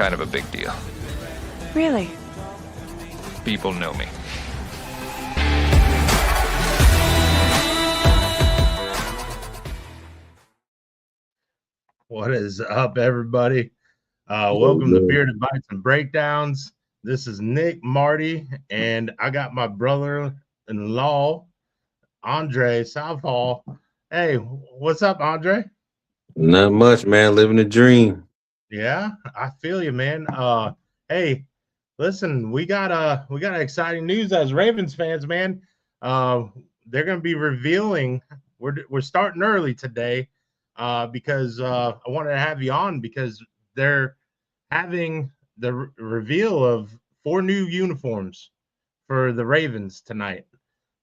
kind of a big deal. Really? People know me. What is up, everybody? Welcome to Bearded Bites and Breakdowns. This is Nick, Marty, and I got my brother-in-law, Andre Southall. Hey, what's up, Andre? Not much, man. Living a dream. Yeah, I feel you, man. Hey, listen, we got exciting news as Ravens fans, man. They're gonna be revealing. We're starting early today, because I wanted to have you on because they're having the reveal of 4 new uniforms for the Ravens tonight.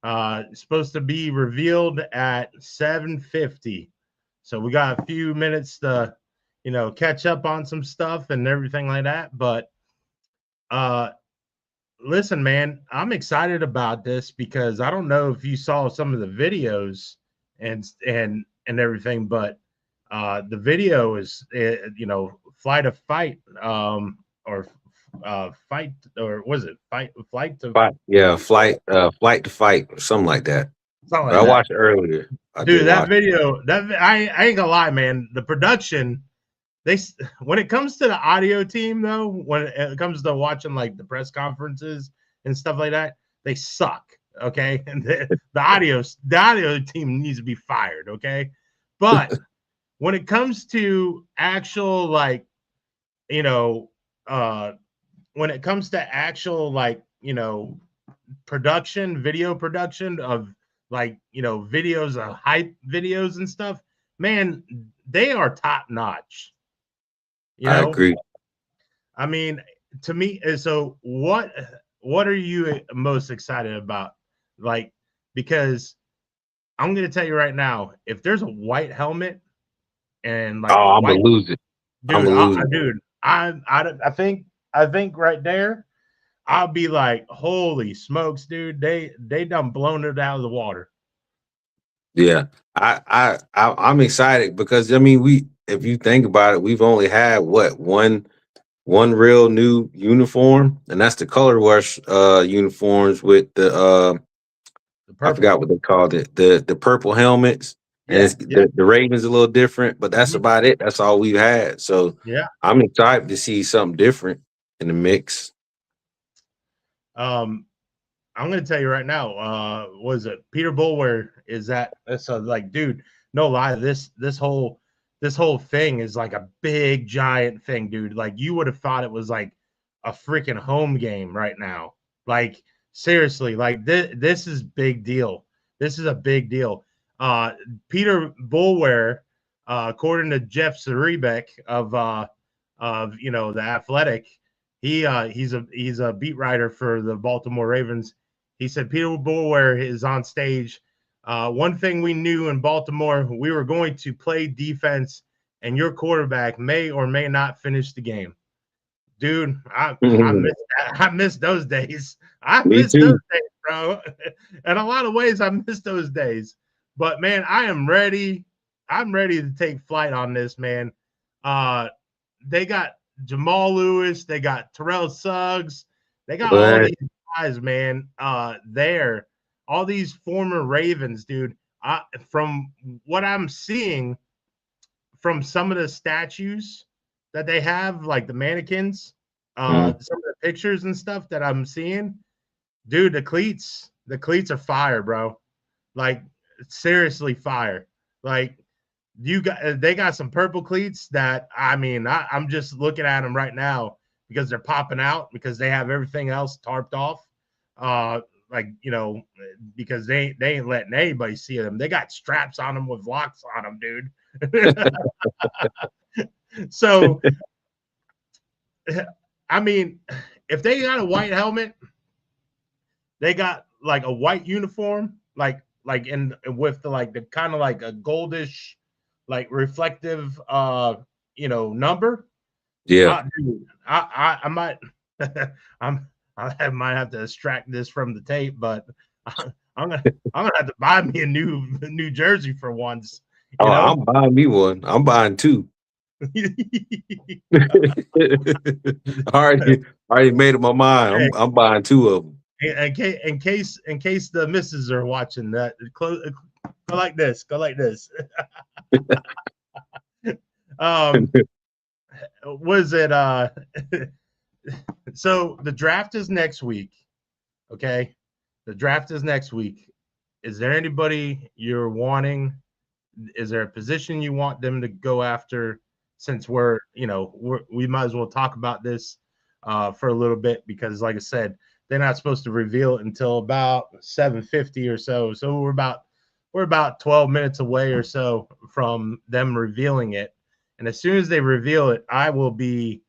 It's supposed to be revealed at 7:50. So we got a few minutes to, catch up on some stuff and everything like that. But listen, man, I'm excited about this because I don't know if you saw some of the videos and everything, but the video is, flight of fight, or fight, or was it flight to Fight, yeah, flight to fight, something like that. something But like I that. watched it earlier. Dude, that video, I ain't gonna lie, man. The production, when it comes to the audio team, though, when it comes to watching like the press conferences and stuff like that, they suck. Okay, and the audio team needs to be fired. Okay, but when it comes to actual, like, when it comes to actual, like, video production of, like, videos of hype videos and stuff, man, they are top notch. I agree. I mean, to me, so what are you most excited about? Like, because I'm going to tell you right now, if there's a white helmet and like I'm gonna lose it. dude, I think right there, I'll be like, holy smokes, dude, they done blown it out of the water. Yeah, I'm excited because I mean, if you think about it, we've only had one real new uniform, and that's the color rush uniforms with the I forgot what they called it, the purple helmets. And the Ravens a little different, but that's about it. That's all we've had. So yeah, I'm excited to see something different in the mix. I'm gonna tell you right now, was it Peter Bulwer? That's like, dude, no lie, this whole thing is like a big giant thing, dude. Like, you would have thought it was like a freaking home game right now. Like, seriously, like this is big deal. This is a big deal. Peter Bulwer, according to Jeff Zerebek of the Athletic, he's a beat writer for the Baltimore Ravens. He said Peter Bulwer is on stage. One thing we knew in Baltimore, we were going to play defense, and your quarterback may or may not finish the game. Dude, I miss those days. Those days, bro. In a lot of ways, I miss those days. But man, I am ready. I'm ready to take flight on this, man. They got Jamal Lewis, they got Terrell Suggs, they got all these guys, man. There, all these former Ravens, dude. From what I'm seeing from some of the statues that they have, like the mannequins, some of the pictures and stuff that I'm seeing, dude, the cleats are fire, bro. Like, seriously fire. Like, they got some purple cleats that, I mean, I'm just looking at them right now because they're popping out because they have everything else tarped off. Like, because they ain't letting anybody see them. They got straps on them with locks on them, dude. So, I mean, if they got a white helmet, they got like a white uniform, like in with the kind of like a goldish, like reflective, number. Yeah, Dude, I might, I might have to extract this from the tape, but I'm gonna have to buy me a new jersey for once. I'm buying me one. I'm buying 2. already made up my mind. Hey, I'm buying 2 of them. in case the misses are watching that, go like this. Go like this. um, was it? So the draft is next week. Okay, the draft is next week. Is there anybody you're wanting? Is there a position you want them to go after? Since we might as well talk about this for a little bit because, like I said, they're not supposed to reveal it until about 7:50 or so. So we're about 12 minutes away or so from them revealing it. And as soon as they reveal it, I will be,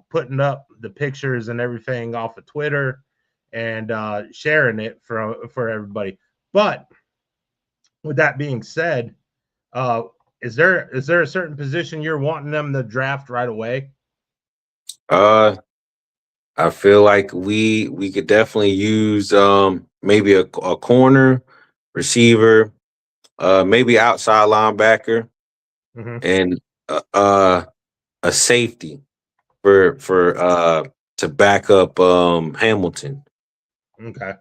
putting up the pictures and everything off of Twitter and sharing it for everybody. But with that being said, uh, is there a certain position you're wanting them to draft right away? Uh, I feel like we could definitely use maybe a corner, receiver, maybe outside linebacker, Mm-hmm. and a safety for to back up Hamilton. Okay.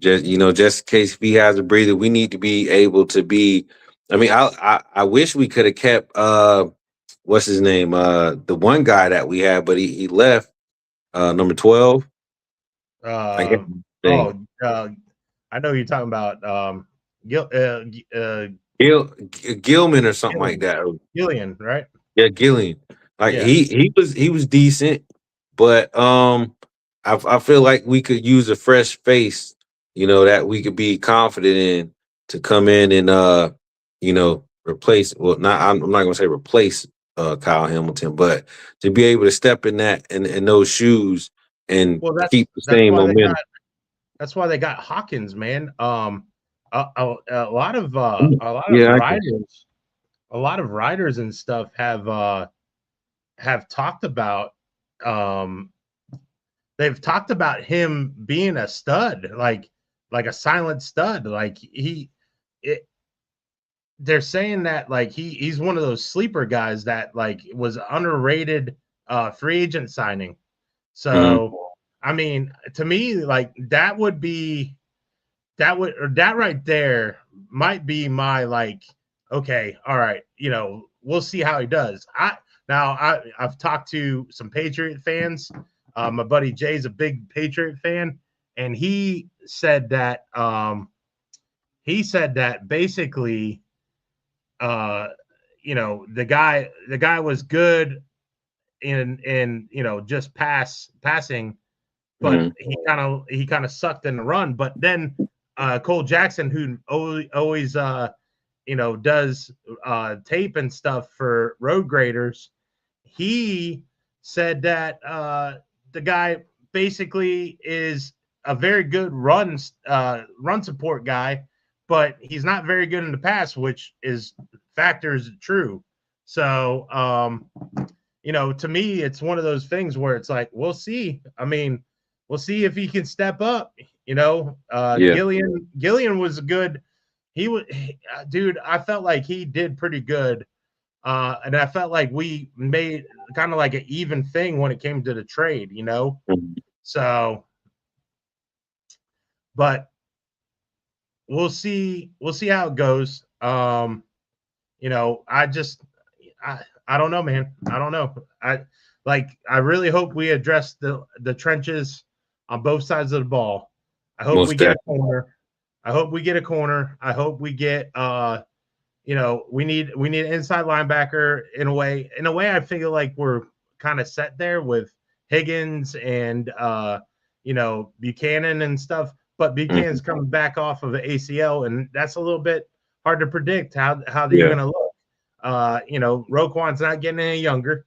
Just in case if he has a breather, we need to be able to be. I mean, I wish we could have kept what's his name, the one guy that we had, but he left, number 12. I guess Uh, thing. oh, I know you're talking about Gil, Gilman or something like Gillian, that. Gillian, right? Yeah, Gillian. Like Yeah. he was decent, but I feel like we could use a fresh face, that we could be confident in to come in and replace. Well, I'm not gonna say replace Kyle Hamilton, but to be able to step in in those shoes and Well, keep the that's same why they got momentum. Hawkins, man. A lot of Yeah, I get you. writers, and stuff have talked about um they've talked about him being a stud, like a silent stud. Like it, they're saying that like he's one of those sleeper guys that like was underrated free agent signing. Mhm. So I mean, to me, like that right there might be my like, okay, all right, we'll see how he does. I've talked to some Patriot fans. My buddy Jay's a big Patriot fan, and he said that basically, uh, the guy was good in just passing, but Mhm. he kind of sucked in the run. But then Cole Jackson, who always does tape and stuff for road graders, he said that the guy basically is a very good run support guy, but he's not very good in the pass, which is factors true. So to me, it's one of those things where it's like, we'll see. I mean, we'll see if he can step up. Yeah. Gillian was good. He was, dude. I felt like he did pretty good, and I felt like we made kind of like an even thing when it came to the trade. Mhm. So, but we'll see. We'll see how it goes. I don't know, man. I don't know. I really hope we address the trenches on both sides of the ball. I hope we Most get a definitely. corner. I hope we get a corner. I hope we get we need an inside linebacker in a way. In a way, I feel like we're kind of set there with Higgins and Buchanan and stuff. But Mhm. Buchanan's coming back off of an ACL, and that's a little bit hard to predict how they're Yeah. going to look. Roquan's not getting any younger,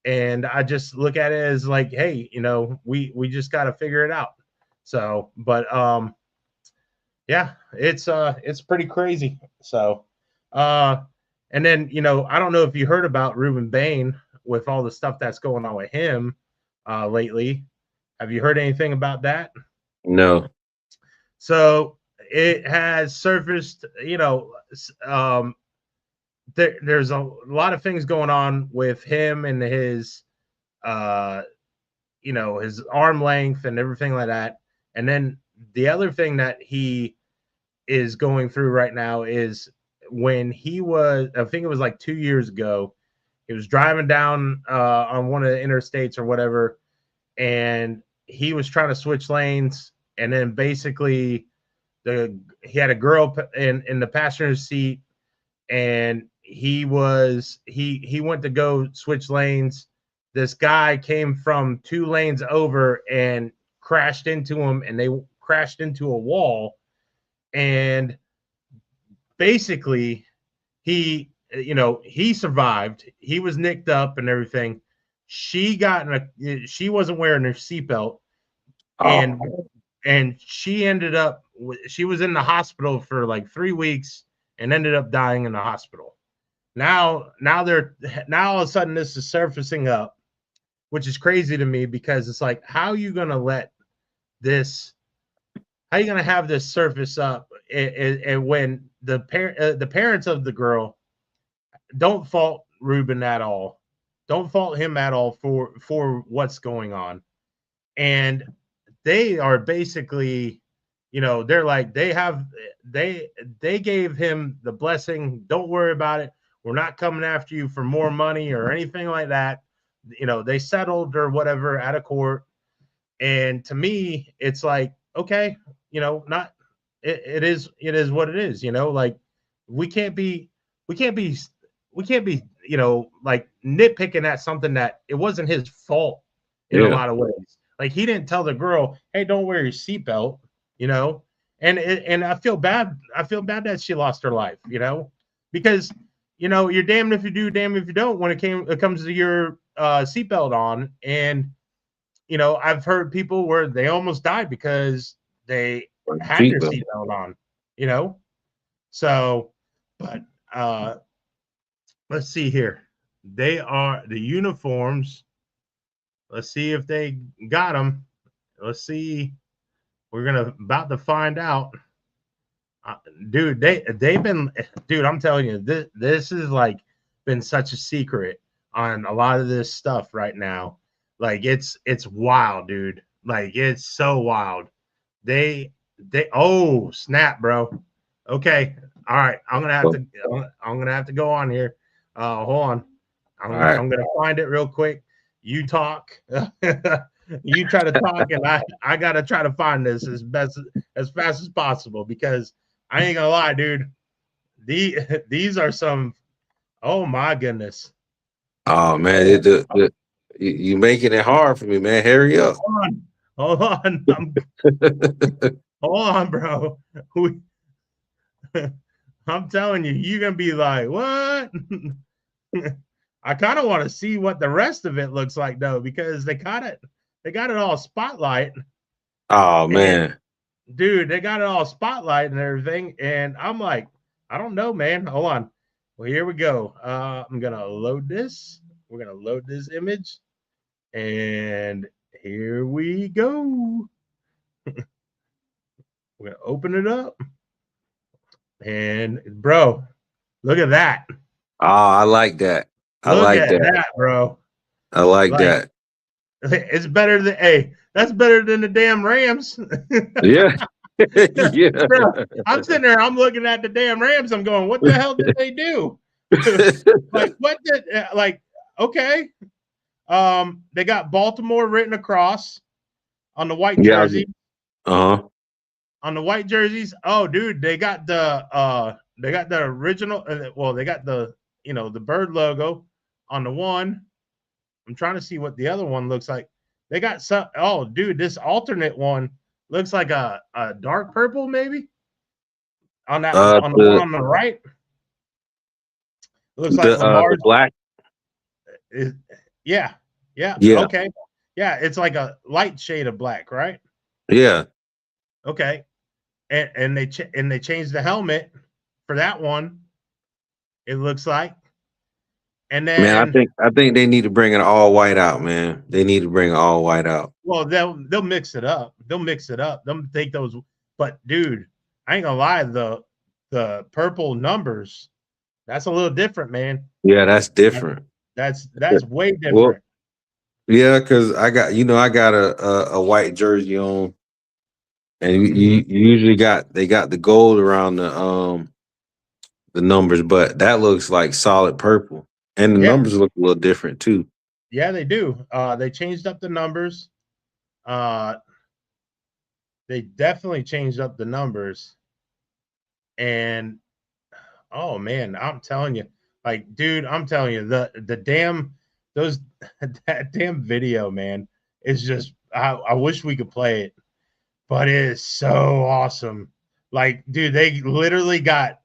and I just look at it as like, hey, we just got to figure it out. So, but yeah, it's pretty crazy. So, uh, and then I don't know if you heard about Ruben Bain with all the stuff that's going on with him lately. Have you heard anything about that? No. So it has surfaced, um, there's a lot of things going on with him and his uh his arm length and everything like that. And then the other thing that he is going through right now is when he was, I think it was like 2 years ago, he was driving down on one of the interstates or whatever, and he was trying to switch lanes, and then basically he had a girl in the passenger seat, and he went to go switch lanes. This guy came from 2 lanes over and crashed into him, and they crashed into a wall. And basically, he survived. He was nicked up and everything. She wasn't wearing her seatbelt, and Oh, she ended up, she was in the hospital for like 3 weeks and ended up dying in the hospital. Now all of a sudden this is surfacing up, which is crazy to me, because it's like, how are you gonna let this? How are you gonna have this surface up? And when the parents of the girl don't fault Ruben at all, don't fault him at all for what's going on, and they are basically, they're like, they gave him the blessing. Don't worry about it. We're not coming after you for more money or anything like that. They settled or whatever out of court. And to me, it's like, okay, not it is what it is. Like, we can't be we can't be we can't be like nitpicking at something that it wasn't his fault in a yeah. lot of ways. Like, he didn't tell the girl, "Hey, don't wear your seatbelt," you know. And I feel bad. I feel bad that she lost her life, because you're damned if you do, damned if you don't when it comes to your seatbelt on. And I've heard people where they almost died because they had their Seatbelt. seatbelt on, you know. So, but let's see here. They are the uniforms. Let's see if they got them. Let's see. We're gonna about to find out. Dude, they've been, dude, I'm telling you, this is like been such a secret on a lot of this stuff right now. Like, it's wild, dude. Like, it's so wild. They oh, snap, bro. Okay. All right. I'm gonna have to go on here. Hold on. All right. I'm gonna find it real quick. You talk. You try to talk, and I gotta try to find this as fast as possible, because I ain't gonna lie, dude. These are some. Oh my goodness. Oh man, Oh, you making it hard for me, man. Hurry up. hold on, hold on. Hold on, bro. I'm telling you, you're gonna be like, what? I kind of want to see what the rest of it looks like, though, because they got it all spotlight. Oh And man. dude, they got it all spotlight and everything. And I'm like, I don't know, man. Hold on. Well, here we go. I'm gonna load this. We're gonna load this image, and here we go. We're gonna open it up, and bro, look at that. Oh, I like that. I Look like at that. that, bro. I like Like, that. it's better than, hey, that's better than the damn Rams. Yeah. Yeah. Bro, I'm sitting there, I'm looking at the damn Rams. I'm going, what the hell did they do? Like, what did, like, okay. They got Baltimore written across on the white Yeah. jersey. Uh-huh. On the white jerseys. Oh, dude, they got the original. Well, they got the bird logo on the one. I'm trying to see what the other one looks like. They got some. Oh, dude, this alternate one looks like a dark purple, maybe on the one The on the right. It looks like the Lamar's. black. Is, yeah, yeah, Yeah. okay, yeah. It's like a light shade of black, right? Yeah. Okay, and they changed the helmet for that one. It looks like, and Man, I then, think I think they need to bring it all white out, man. They need to bring it all white out. well, they'll mix it up. They'll mix it up. They'll take those. But dude, I ain't gonna lie, the purple numbers That's a little different, man. Yeah, that's That- different. That's way Well, different. yeah, because I got a white jersey on, and Hmm. you usually they got the gold around the numbers, but that looks like solid purple, and the Yeah, numbers look a little different too. yeah, they do. They changed up the numbers. Uh, they definitely changed up the numbers, and oh man, I'm telling you, like, dude, I'm telling you, the damn those that damn video, man, is just. I wish we could play it, but it is so awesome. Like, dude, they literally got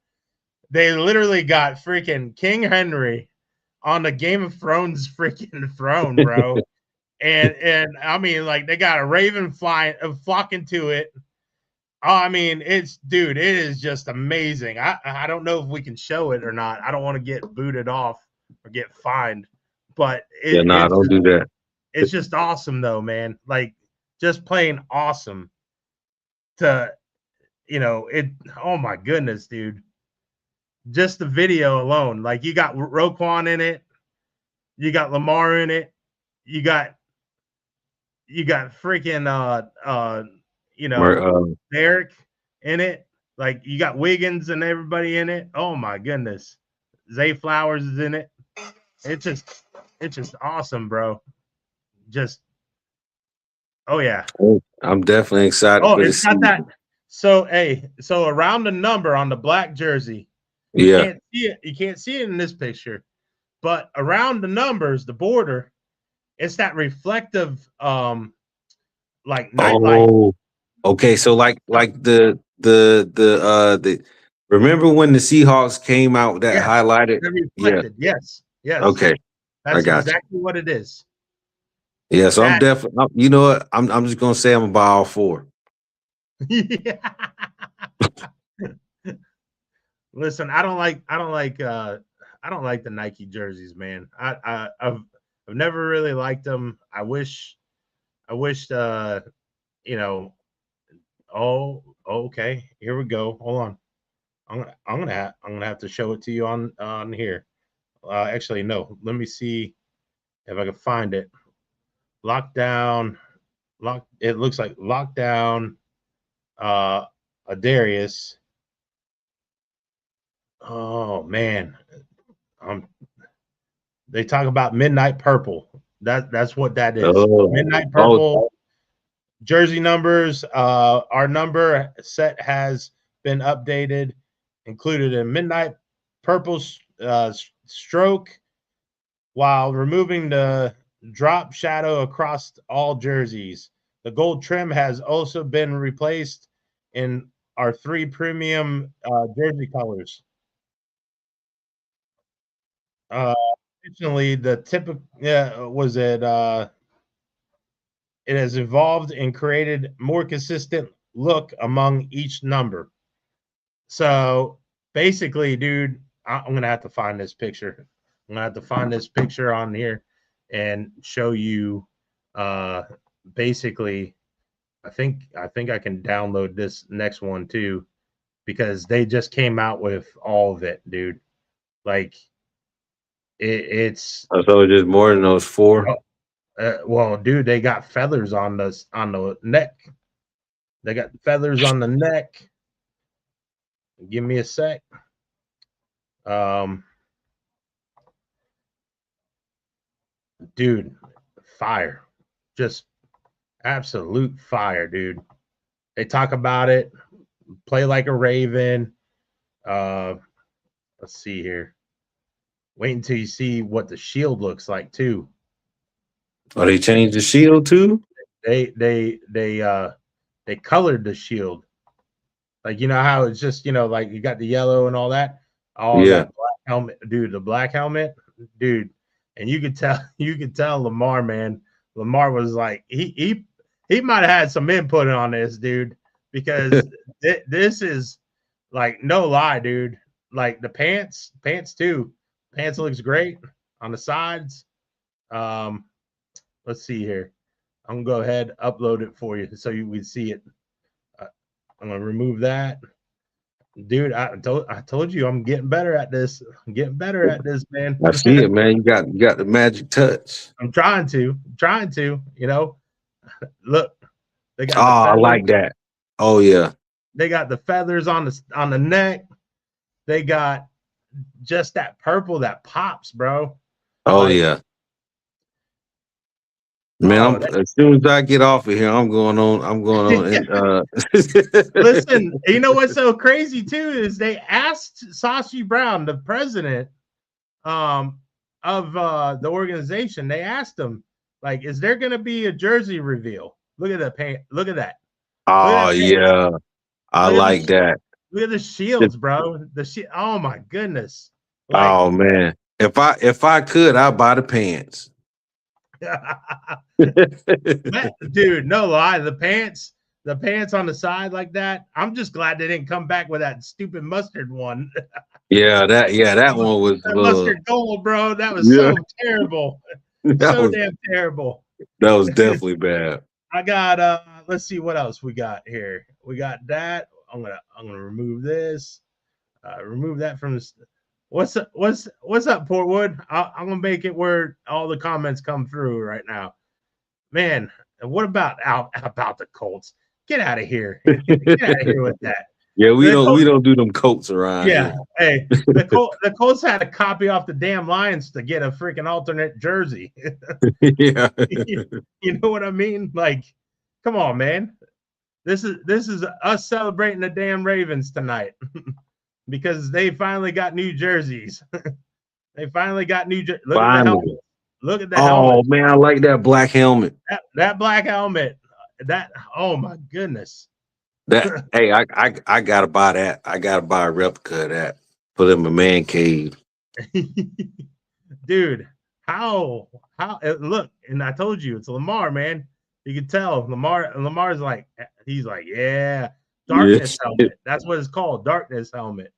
freaking King Henry on the Game of Thrones freaking throne, bro. And I mean, like, they got a raven flying flocking to it. Oh, I mean, it's dude, it is just amazing. I don't know if we can show it or not. I don't want to get booted off or get fined, but Yeah, nah, don't do that. it's just awesome though, man. Like, just plain awesome to it. Oh my goodness, dude. Just the video alone. Like, you got Roquan in it, you got Lamar in it, you got freaking you Mer- know uh, Derek in it. Like, you got Wiggins and everybody in it. Oh my goodness. Zay Flowers is in it. It's just awesome, bro. Just oh yeah. I'm definitely excited Oh, for the it's got that. season. So hey, so around the number on the black jersey, you Yeah. can't see it. You can't see it in this picture, but around the numbers, the border, it's that reflective like nightlight. Oh, okay. So like the remember when the Seahawks came out that Yes, highlighted? they're Yeah. reflected. Yes, yes, Okay, I that's got you. exactly what it is. Yeah, so I'm That definitely. You know what? I'm just gonna say I'm gonna buy all four. yeah. Listen, I don't like the Nike jerseys, man. I've never really liked them. I wished you know, oh, okay. Here we go. Hold on. I'm gonna have to show it to you on here. Actually, no. Let me see if I can find it. Lockdown. Lock. It looks like lockdown. Uh, a Darius. Oh man. Um, they talk about midnight purple. That's what that is. Oh, Midnight oh, purple jersey numbers. Our number set has been updated, included in midnight purple stroke, while removing the drop shadow across all jerseys. The gold trim has also been replaced in our three premium jersey colors. Uh, Additionally, the typical was it it has evolved and created more consistent look among each number. So basically, dude, I'm gonna have to find this picture. I'm gonna have to find this picture on here and show you. Uh, basically, I think I can download this next one too because they just came out with all of it, dude. Like it's so it's just more than those four. well, dude, they got feathers on the neck. They got feathers on the neck. Give me a sec. Um, dude, fire. Just absolute fire, dude. They talk about it. Play like a Raven. Uh, let's see here. Wait until you see what the shield looks like too. Oh, they changed the shield too. They colored the shield. Like, you know how it's just, like, you got the yellow and all that. All Yeah. that black helmet, dude. The black helmet, dude. And you could tell you could tell Lamar, man. Lamar was like he might have had some input on this, dude, because this is like no lie, dude. Like the pants too. Pants looks great on the sides. Um, let's see here. I'm gonna go ahead upload it for you so you can see it. Uh, I'm gonna remove that. Dude, I told you I'm getting better at this. I'm getting better at this, man. I see it, man. You got the magic touch. I'm trying to, you know. Look, they Oh, got the I feathers. like that. Oh yeah. They got the feathers on the neck. They got just that purple that pops, bro. Oh Like, yeah. Man, oh, I'm as soon as I get off of here, I'm going on. I'm going on and listen, you know what's so crazy too is they asked Sashi Brown, the president of the organization, they asked him, like, is there gonna be a jersey reveal? Look at the paint, look at that. Look at Oh that paint. yeah. I Look at like that. look at the shields, bro. Oh my goodness. Like Oh man. If I could, I'd buy the pants. dude, no lie, the pants on the side like that. I'm just glad they didn't come back with that stupid mustard one. that one was That mustard gold, bro. That was yeah, so terrible. that So was damn terrible. definitely bad. I got let's see what else we got here. We got that. I'm gonna remove this. Remove that from this. What's up, Portwood? I'm gonna make it where all the comments come through right now. Man, what about the Colts? Get out of here. Get out of here with that. Yeah, we The don't do them coats around Yeah, here. hey, the Colts had to copy off the damn Lions to get a freaking alternate jersey. Yeah. You know what I mean? Like, come on, man. This is us celebrating the damn Ravens tonight because they finally got new jerseys. They finally got new. Look at the helmet. Look at the helmet. Oh man, I like that black helmet. That black helmet. That, oh my goodness. That hey, I gotta buy that. I gotta buy a replica of that. Put in my man cave. Dude, how look, and I told you it's Lamar, man. You can tell Lamar's like, he's like, yeah, darkness helmet. That's what it's called, darkness helmet.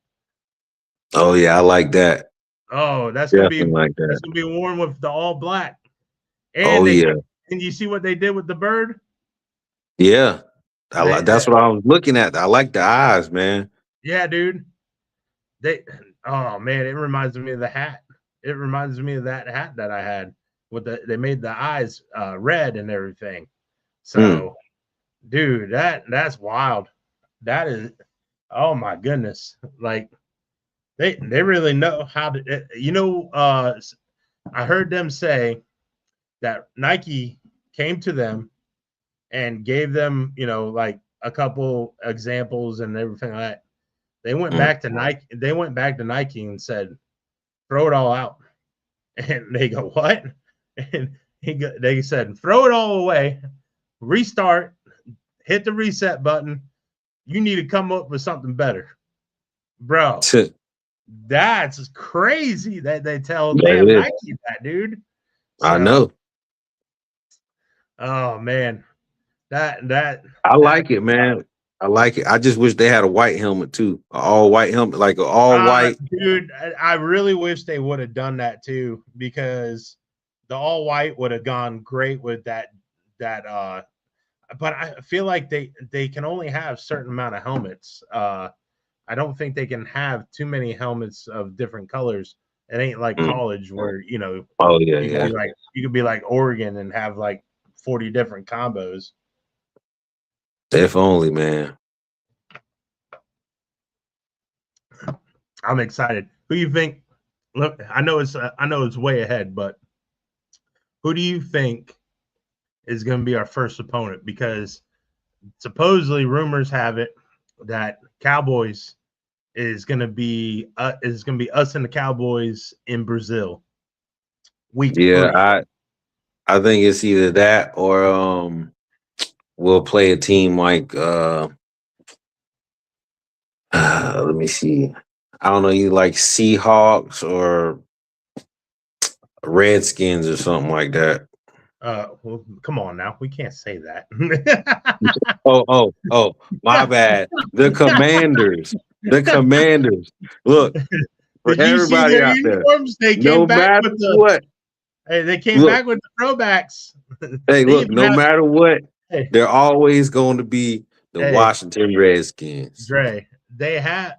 Oh yeah, I like that. Oh, that's Definitely gonna be like that. that's gonna be worn with the all black. And Oh yeah. and you see what they did with the bird? Yeah. That's what I was looking at. I like the eyes, man. Yeah, dude. Oh man, it reminds me of the hat. It reminds me of that hat that I had with they made the eyes red and everything. So, dude, that's wild. That is, oh my goodness. Like they really know how to, I heard them say that Nike came to them and gave them, like a couple examples and everything like that. They went back to Nike. They went back to Nike and said, "Throw it all out." And they go, "What?" And they said, "Throw it all away, restart, hit the reset button. You need to come up with something better, bro." That's crazy that they tell damn Nike that, dude. So, I know. Oh man, that I like it, man. I like it. I just wish they had a white helmet too, all white helmet, like an all white. Dude, I really wish they would have done that too, because the all white would have gone great with that. But I feel like they can only have certain amount of helmets. I don't think they can have too many helmets of different colors. It ain't like college where Oh yeah, you could be like Oregon and have like 40 different combos. If only, man. I'm excited. Who you think? Look, I know it's way ahead, but who do you think is going to be our first opponent? Because supposedly rumors have it that Cowboys is going to be us and the Cowboys in Brazil. Week 3. I think it's either that or we'll play a team like let me see. I don't know, you like Seahawks or Redskins or something like that. Well, come on now. We can't say that. oh, my bad. The Commanders. Look, for Did you see everybody their out uniforms? there, They came back with what. Hey, they came back with the throwbacks. Hey, look, no matter what, they're always going to be the Washington Redskins. Dre, they have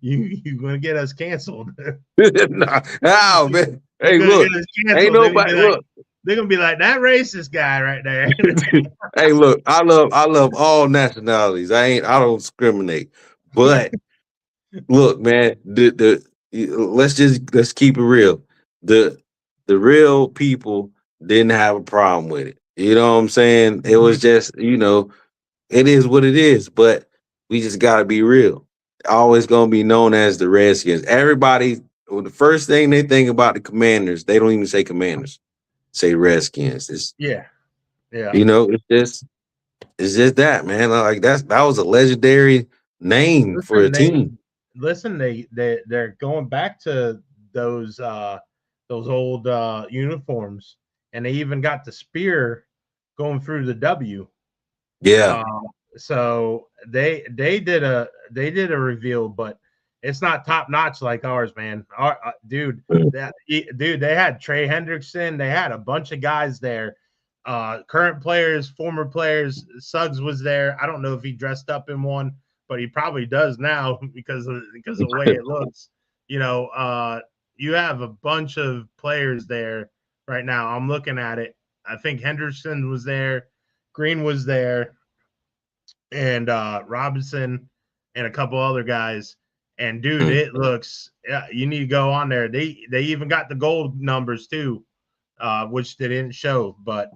you gonna get us canceled. Nah, oh man, You're hey, gonna look, get us ain't canceled. nobody look. They're gonna be like that racist guy right there. Hey, look, I love all nationalities. I don't discriminate. But look, man, let's keep it real. The the real people didn't have a problem with it. You know what I'm saying? It was just, it is what it is, but we just gotta be real. Always gonna be known as the Redskins. Everybody, well, the first thing they think about the Commanders, they don't even say Commanders, say Redskins. It's Yeah, yeah. it's just that, man. Like that was a legendary name for a Listen, team. they're going back to those those old uniforms, and they even got the spear going through the W. Yeah. So they did a reveal, but it's not top notch like ours, man. Dude, dude, they had Trey Hendrickson, they had a bunch of guys there, current players, former players. Suggs was there. I don't know if he dressed up in one, but he probably does now because of the way it looks. You have a bunch of players there right now. I'm looking at it. I think Henderson was there, Green was there, and Robinson and a couple other guys. And dude, it looks, yeah, you need to go on there. They even got the gold numbers too, which they didn't show. But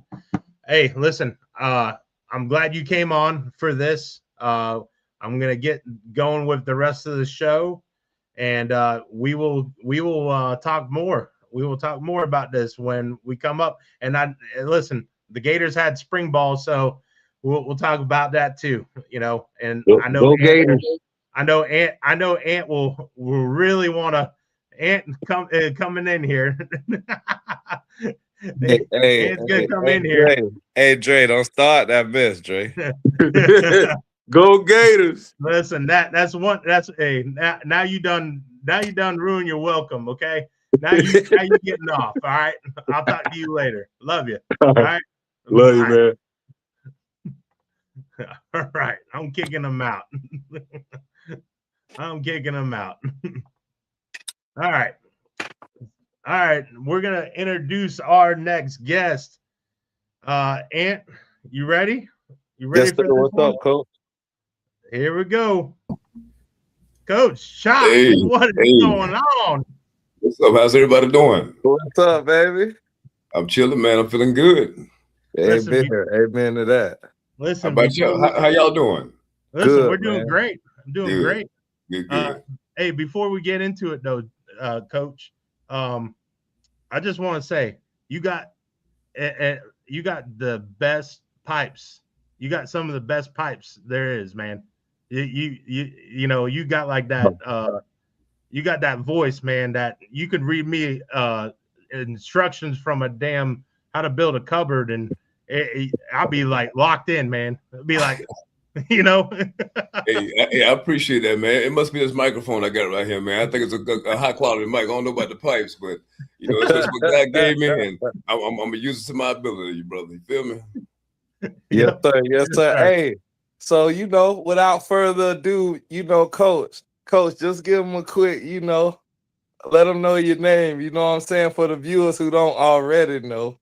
hey, listen, I'm glad you came on for this. I'm gonna get going with the rest of the show, and we will talk more. We will talk more about this when we come up. And listen, the Gators had spring ball, so we'll talk about that too. And Go, I know go Ant Gators. I know Ant will really want to Ant coming in here. Ant's gonna come in here. Dre, don't start that mess, Dre. Go Gators. Listen, that's now you done ruin your welcome, okay? Now you getting off. All right. I'll talk to you later. Love you. All right. Love you, Bye. man. All right. I'm kicking them out. I'm kicking them out. All right. All right. We're gonna introduce our next guest. Ant, you ready? You ready Yes, for sir. this What's one? up, Coach? Here we go. Coach Chop, Hey, what is hey, going on? what's up? How's everybody doing? What's up, baby? I'm chilling, man. I'm feeling good. Listen, Amen to that. How listen, about before y'all? we How y'all doing? listen, we're Good, doing man. great. I'm doing Good, great. good, Uh, good. hey, before we get into it though, Coach, I just want to say you got the best pipes. You got some of the best pipes there is, man. You got like that. You got that voice, man. That you could read me instructions from a damn how to build a cupboard, and I'll be like locked in, man. It'll be like, you know. Hey, I appreciate that, man. It must be this microphone I got right here, man. I think it's a high quality mic. I don't know about the pipes, but it's what God gave me, and I'm gonna use it to my ability, brother. You feel me? Yes, Yep. sir. Yes, sir. Sir. Hey, so without further ado, Coach, just give them a quick, let them know your name. You know what I'm saying, for the viewers who don't already know.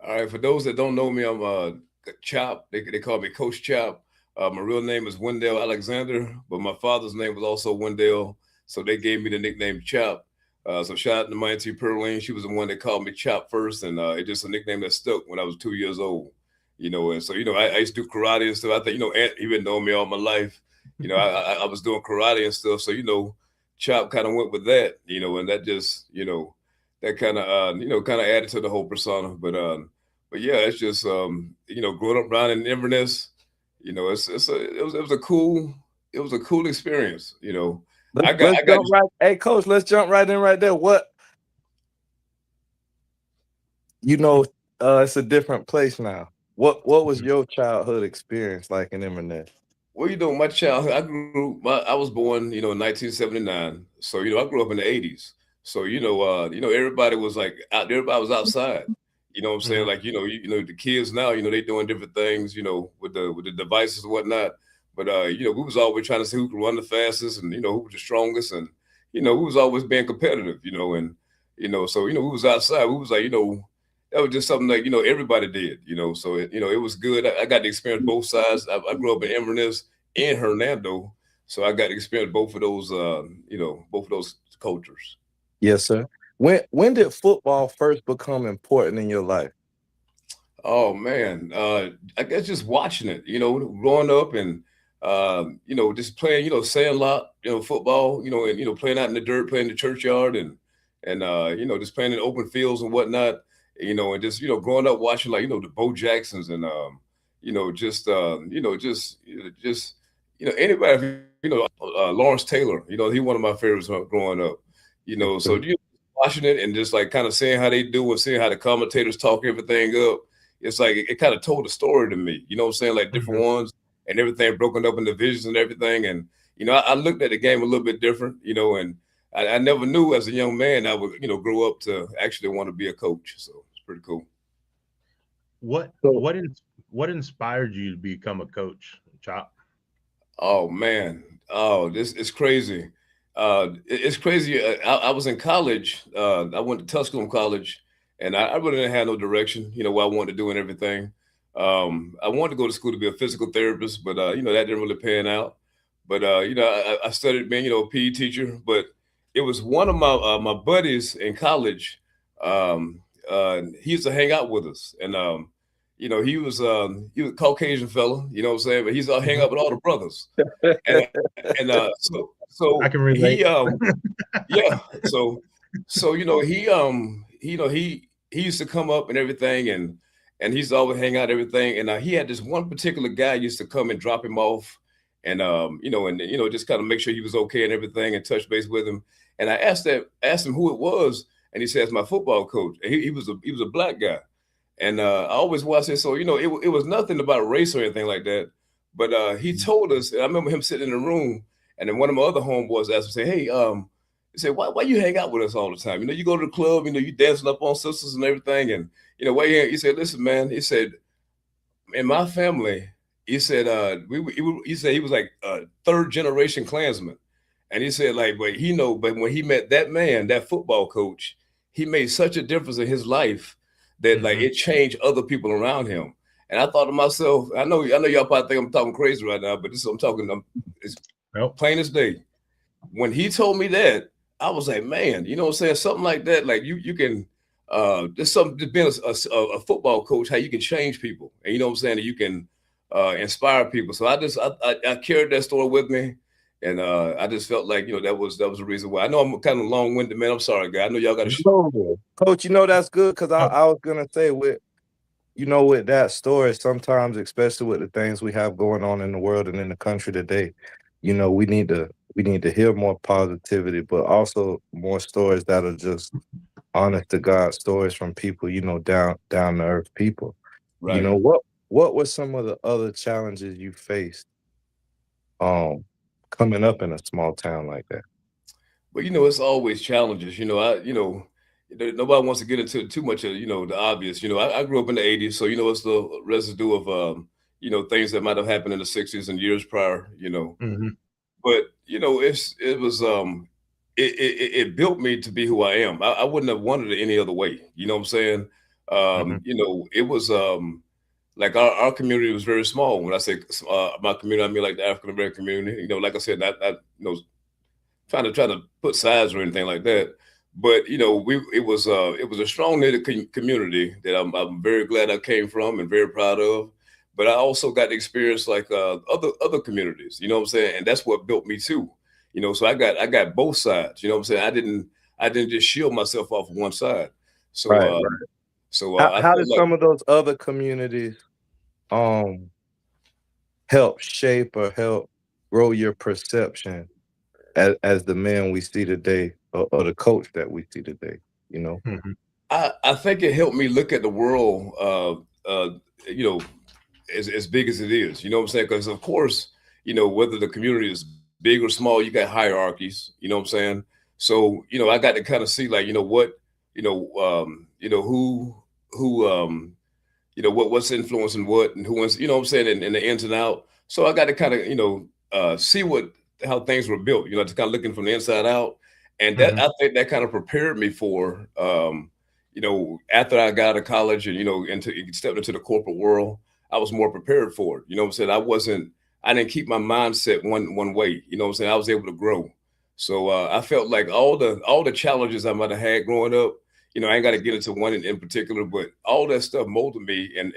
All right, for those that don't know me, I'm Chop. They call me Coach Chop. My real name is Wendell Alexander, but my father's name was also Wendell, so they gave me the nickname Chop. So shout out to my auntie Pearline. She was the one that called me Chop first, and it's just a nickname that stuck when I was 2 years old. And so I used to do karate and stuff. I think Aunt, he been knowing me all my life. I was doing karate and stuff, so Chop kind of went with that. And that just that kind of kind of added to the whole persona. But yeah, it's just growing up around in Inverness, it was a cool experience. Let's jump right. Hey, Coach, let's jump right in right there. It's a different place now. What was your childhood experience like in Inverness? Well, my childhood, I was born, in 1979. So, I grew up in the 80s. So, everybody was like out there, everybody was outside. You know what I'm saying? Like, the kids now, they doing different things, with the devices and whatnot. But we was always trying to see who could run the fastest and who was the strongest, and we was always being competitive, and so we was outside. We was like, that was just something like everybody did, so it was good. I got to experience both sides. I grew up in Inverness and Hernando, so I got to experience both of those both of those cultures. Yes, sir. When did football first become important in your life? Oh man, I guess just watching it, growing up and just playing, sandlot, football, and playing out in the dirt, playing in the churchyard, and just playing in open fields and whatnot, and just growing up watching like the Bo Jacksons and just anybody, Lawrence Taylor, he one of my favorites growing up, so watching it and just like kind of seeing how they do and seeing how the commentators talk everything up. It's like it kind of told a story to me, you know what I'm saying? Like different ones and everything broken up in divisions and everything. And, I looked at the game a little bit different, and I never knew as a young man I would, grow up to actually want to be a coach. So it's pretty cool. What inspired you to become a coach, Chop? Oh, man. Oh, this is crazy. It's crazy. I was in college. I went to Tusculum College. And I really didn't have no direction, what I wanted to do and everything. I wanted to go to school to be a physical therapist, but, that didn't really pan out. But, I studied being, a PE teacher, but it was one of my buddies in college. He used to hang out with us. And, he was a Caucasian fella, you know what I'm saying? But he's hang out with all the brothers. And so I can relate. Yeah. So, he used to come up and everything, and he used to always hang out and everything. And he had this one particular guy used to come and drop him off, and just kind of make sure he was okay and everything, and touch base with him. And I asked him who it was, and he says my football coach. And he was a black guy, and I always watched it. So it was nothing about race or anything like that. But he told us. And I remember him sitting in the room, and then one of my other homeboys asked him, say, "Hey, he said, why you hang out with us all the time? You go to the club, you dancing up on sisters and everything. And, why you he said, listen, man, he said, in my family, he said, he said he was like a third generation Klansman. And he said, like, but when he met that man, that football coach, he made such a difference in his life that like it changed other people around him. And I thought to myself, I know y'all probably think I'm talking crazy right now, but this is what I'm talking, it's plain as day. When he told me that, I was like, man, you know what I'm saying? Something like that. Like you can, just something, just being a football coach, how you can change people. And you know what I'm saying? That you can inspire people. So I carried that story with me. And I just felt like, that was the reason why. I know I'm kind of long-winded, man. I'm sorry, guy. I know y'all got to. Coach, that's good. Cause I was going to say with that story, sometimes, especially with the things we have going on in the world and in the country today, we need to hear more positivity, but also more stories that are just honest to God stories from people, down to earth people. Right. What were some of the other challenges you faced coming up in a small town like that? But it's always challenges. Nobody wants to get into too much of the obvious. I grew up in the 80s, so it's the residue of things that might have happened in the 60s and years prior. But it built me to be who I am. I wouldn't have wanted it any other way. You know what I'm saying? It was like our community was very small. When I say my community, I mean like the African American community. Like I said, not trying to put sides or anything like that. But it was a strong knitted community that I'm very glad I came from and very proud of. But I also got to experience like other communities, you know what I'm saying? And that's what built me too. So I got both sides, you know what I'm saying? I didn't just shield myself off of one side. So right. So how did some of those other communities help shape or help grow your perception as the man we see today or the coach that we see today, I think it helped me look at the world as big as it is, you know what I'm saying? Because of course, whether the community is big or small, you got hierarchies, you know what I'm saying? So, I got to kind of see like, what's influencing what and who wants, you know what I'm saying, and the ins and out. So I got to kind of, see how things were built, just kind of looking from the inside out. And that, I think that kind of prepared me for, after I got out of college and, stepped into the corporate world, I was more prepared for it. You know what I'm saying? I didn't keep my mindset one way, you know what I'm saying? I was able to grow. So I felt like all the challenges I might have had growing up, I ain't got to get into one in particular, but all that stuff molded me and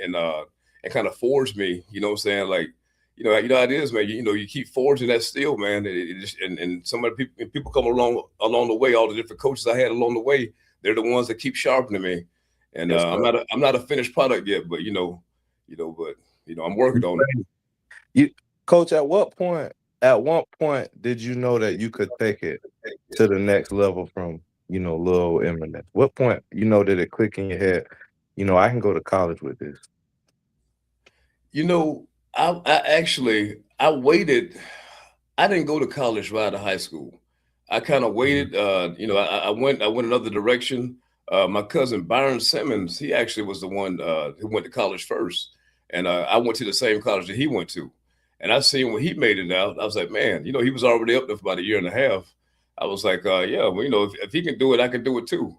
kind of forged me. You know what I'm saying? Like, how it is, man. You keep forging that steel, man. And some of the people come along the way. All the different coaches I had along the way, they're the ones that keep sharpening me. And I'm not a finished product yet, but I'm working on it. Coach, at what point did you know that you could take it to the next level from, little Eminem? What point, did it click in your head? I can go to college with this. I waited. I didn't go to college right out of high school. I kind of waited. I went another direction. My cousin Byron Simmons, he actually was the one who went to college first, and I went to the same college that he went to. And I seen when he made it out, I was like, man, he was already up there for about a year and a half. I was like, yeah, well, if he can do it, I can do it too.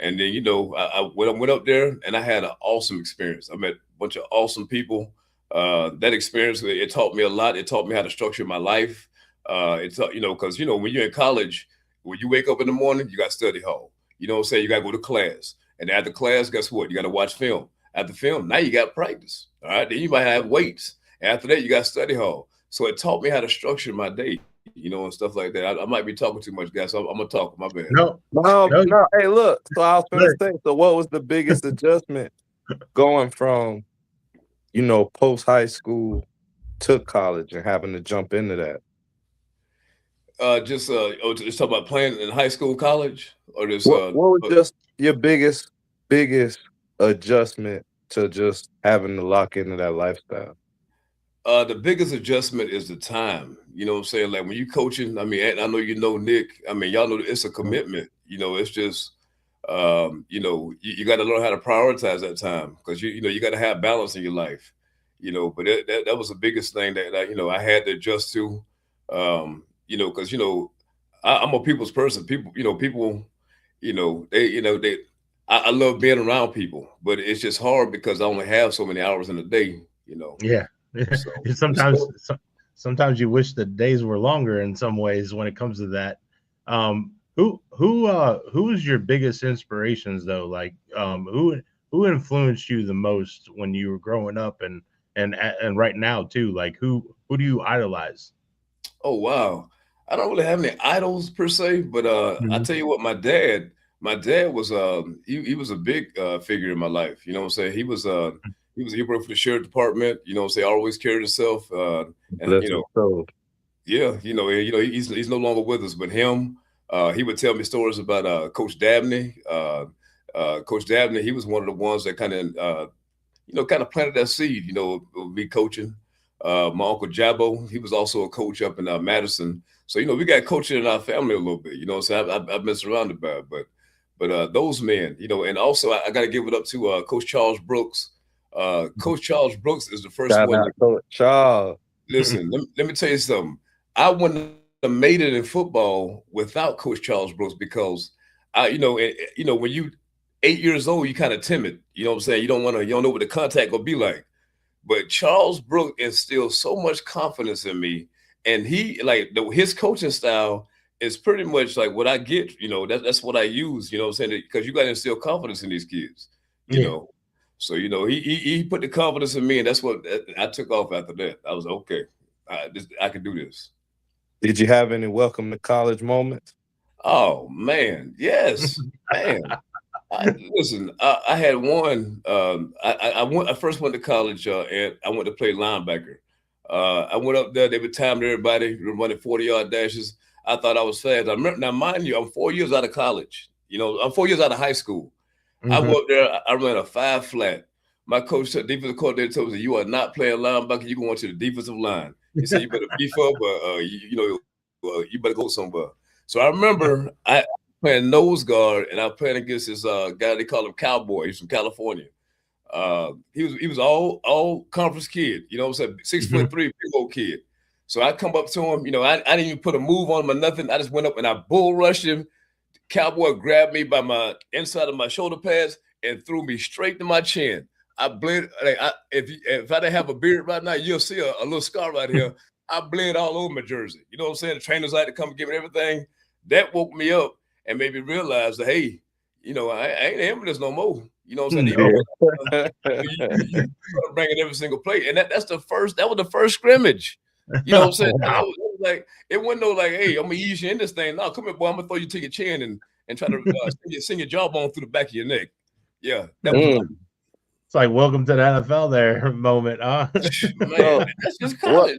And then, I went up there and I had an awesome experience. I met a bunch of awesome people. That experience, it taught me a lot. It taught me how to structure my life. Because, when you're in college, when you wake up in the morning, you got study hall. You know what I'm saying? You got to go to class. And after class, guess what? You got to watch film. After film, now you got practice. All right. Then you might have weights. After that, you got study hall. So it taught me how to structure my day, and stuff like that. I might be talking too much, guys. So I'm going to talk. My bad. No. Hey, look. So I was going to say, so what was the biggest adjustment going from, post-high school to college and having to jump into that? Just talk about playing in high school, college, or just what was just your biggest adjustment to just having to lock into that lifestyle? The biggest adjustment is the time. You know what I'm saying? Like when you coaching, I mean, I know Nick. I mean, y'all know it's a commitment. It's just you got to learn how to prioritize that time because you got to have balance in your life. But that was the biggest thing that I had to adjust to. Because I'm a people's person. People, I love being around people, but it's just hard because I only have so many hours in a day. Yeah. So, sometimes you wish the days were longer in some ways when it comes to that. Who is your biggest inspirations though? Like who influenced you the most when you were growing up and right now too? Like who do you idolize? Oh wow. I don't really have any idols per se, but I tell you what, my dad was he was a big figure in my life. You know what I'm saying? He worked for the sheriff department, always carried himself and he's no longer with us, but him, he would tell me stories about Coach Dabney. Coach Dabney, he was one of the ones that kind of planted that seed, of me coaching. My uncle Jabbo, he was also a coach up in Madison. So, we got coaching in our family a little bit, so I've been surrounded by it. But those men, and also I got to give it up to Coach Charles Brooks. Coach Charles Brooks is the first one. Coach Charles. Listen, let me tell you something. I wouldn't have made it in football without Coach Charles Brooks because when you 8 years old, you kind of timid. You know what I'm saying? You don't know what the contact will be like. But Charles Brooks instilled so much confidence in me, and his coaching style is pretty much like what I get. That's what I use. You know what I'm saying? Because you got to instill confidence in these kids. You know. So he put the confidence in me, and that's what I took off after that. I was okay. I can do this. Did you have any welcome to college moments? Oh man, yes, man. Listen, I had one. I first went to college, and I went to play linebacker. I went up there. They were timing everybody, running 40-yard dashes. I thought I was fast. I remember, now, mind you, I'm 4 years out of college. I'm 4 years out of high school. I went up there. I ran a 5 flat. My coach, defensive coordinator, told me, "You are not playing linebacker. You're going to the defensive line." He said, "You better beef up, but you better go somewhere." So I remember I playing nose guard, and I playing against this guy. They call him Cowboy. He's from California. He was all conference kid. You know what I'm saying? 6'3", big old kid. So I come up to him. You know, I didn't even put a move on him or nothing. I just went up and I bull rushed him. Cowboy grabbed me by my inside of my shoulder pads and threw me straight to my chin. I bled. Like if I didn't have a beard right now, you'll see a little scar right here. I bled all over my jersey. You know what I'm saying? The trainers like to come and give me everything. That woke me up and made me realize that, hey, you know, I ain't ambulance no more. You know what I'm saying? You bringing every single play, and that was the first scrimmage. You know what I'm saying? Wow. It was like it wasn't no like, hey, I'm gonna ease you in this thing. No, come here, boy. I'm gonna throw you to your chin and try to send your jawbone through the back of your neck. Yeah, that was It's like welcome to the NFL there moment, huh? man. That's just college.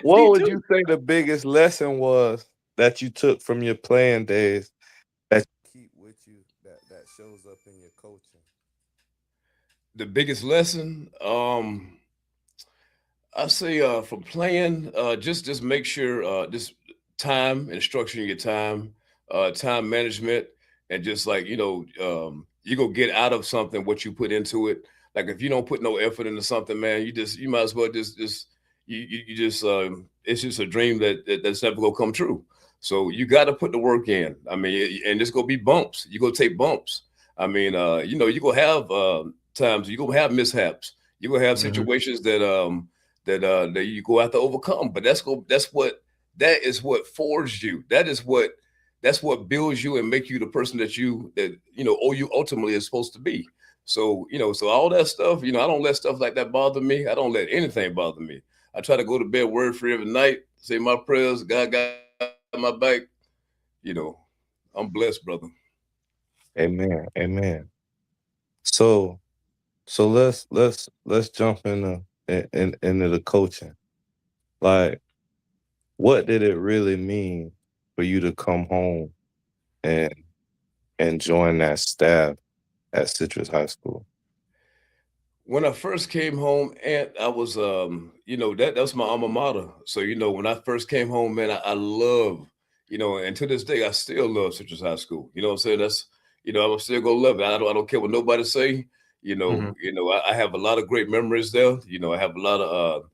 What would you say the biggest lesson was that you took from your playing days that you keep with you that shows up in your coaching? The biggest lesson, I say for playing, just make sure just time and structuring your time management, and just like you go get out of something what you put into it. Like if you don't put no effort into something, man, you might as well just you just it's just a dream that's never gonna come true. So you got to put the work in. I mean, and it's gonna be bumps. You gonna take bumps. I mean, you gonna have times you gonna have mishaps. You gonna have situations that that you go have to overcome. But that is what forged you. That's what builds you and make you the person that you ultimately is supposed to be. So so all that stuff, I don't let stuff like that bother me. I don't let anything bother me. I try to go to bed word free every night, say my prayers. God got my back. I'm blessed, brother. Amen. Amen. So let's jump into the coaching. Like, what did it really mean for you to come home and join that staff at Citrus High School? When I first came home, and I was, that's my alma mater. So, when I first came home, man, I love, and to this day, I still love Citrus High School. You know what I'm saying? That's, I'm still gonna love it. I don't care what nobody say. I have a lot of great memories there. I have a lot of,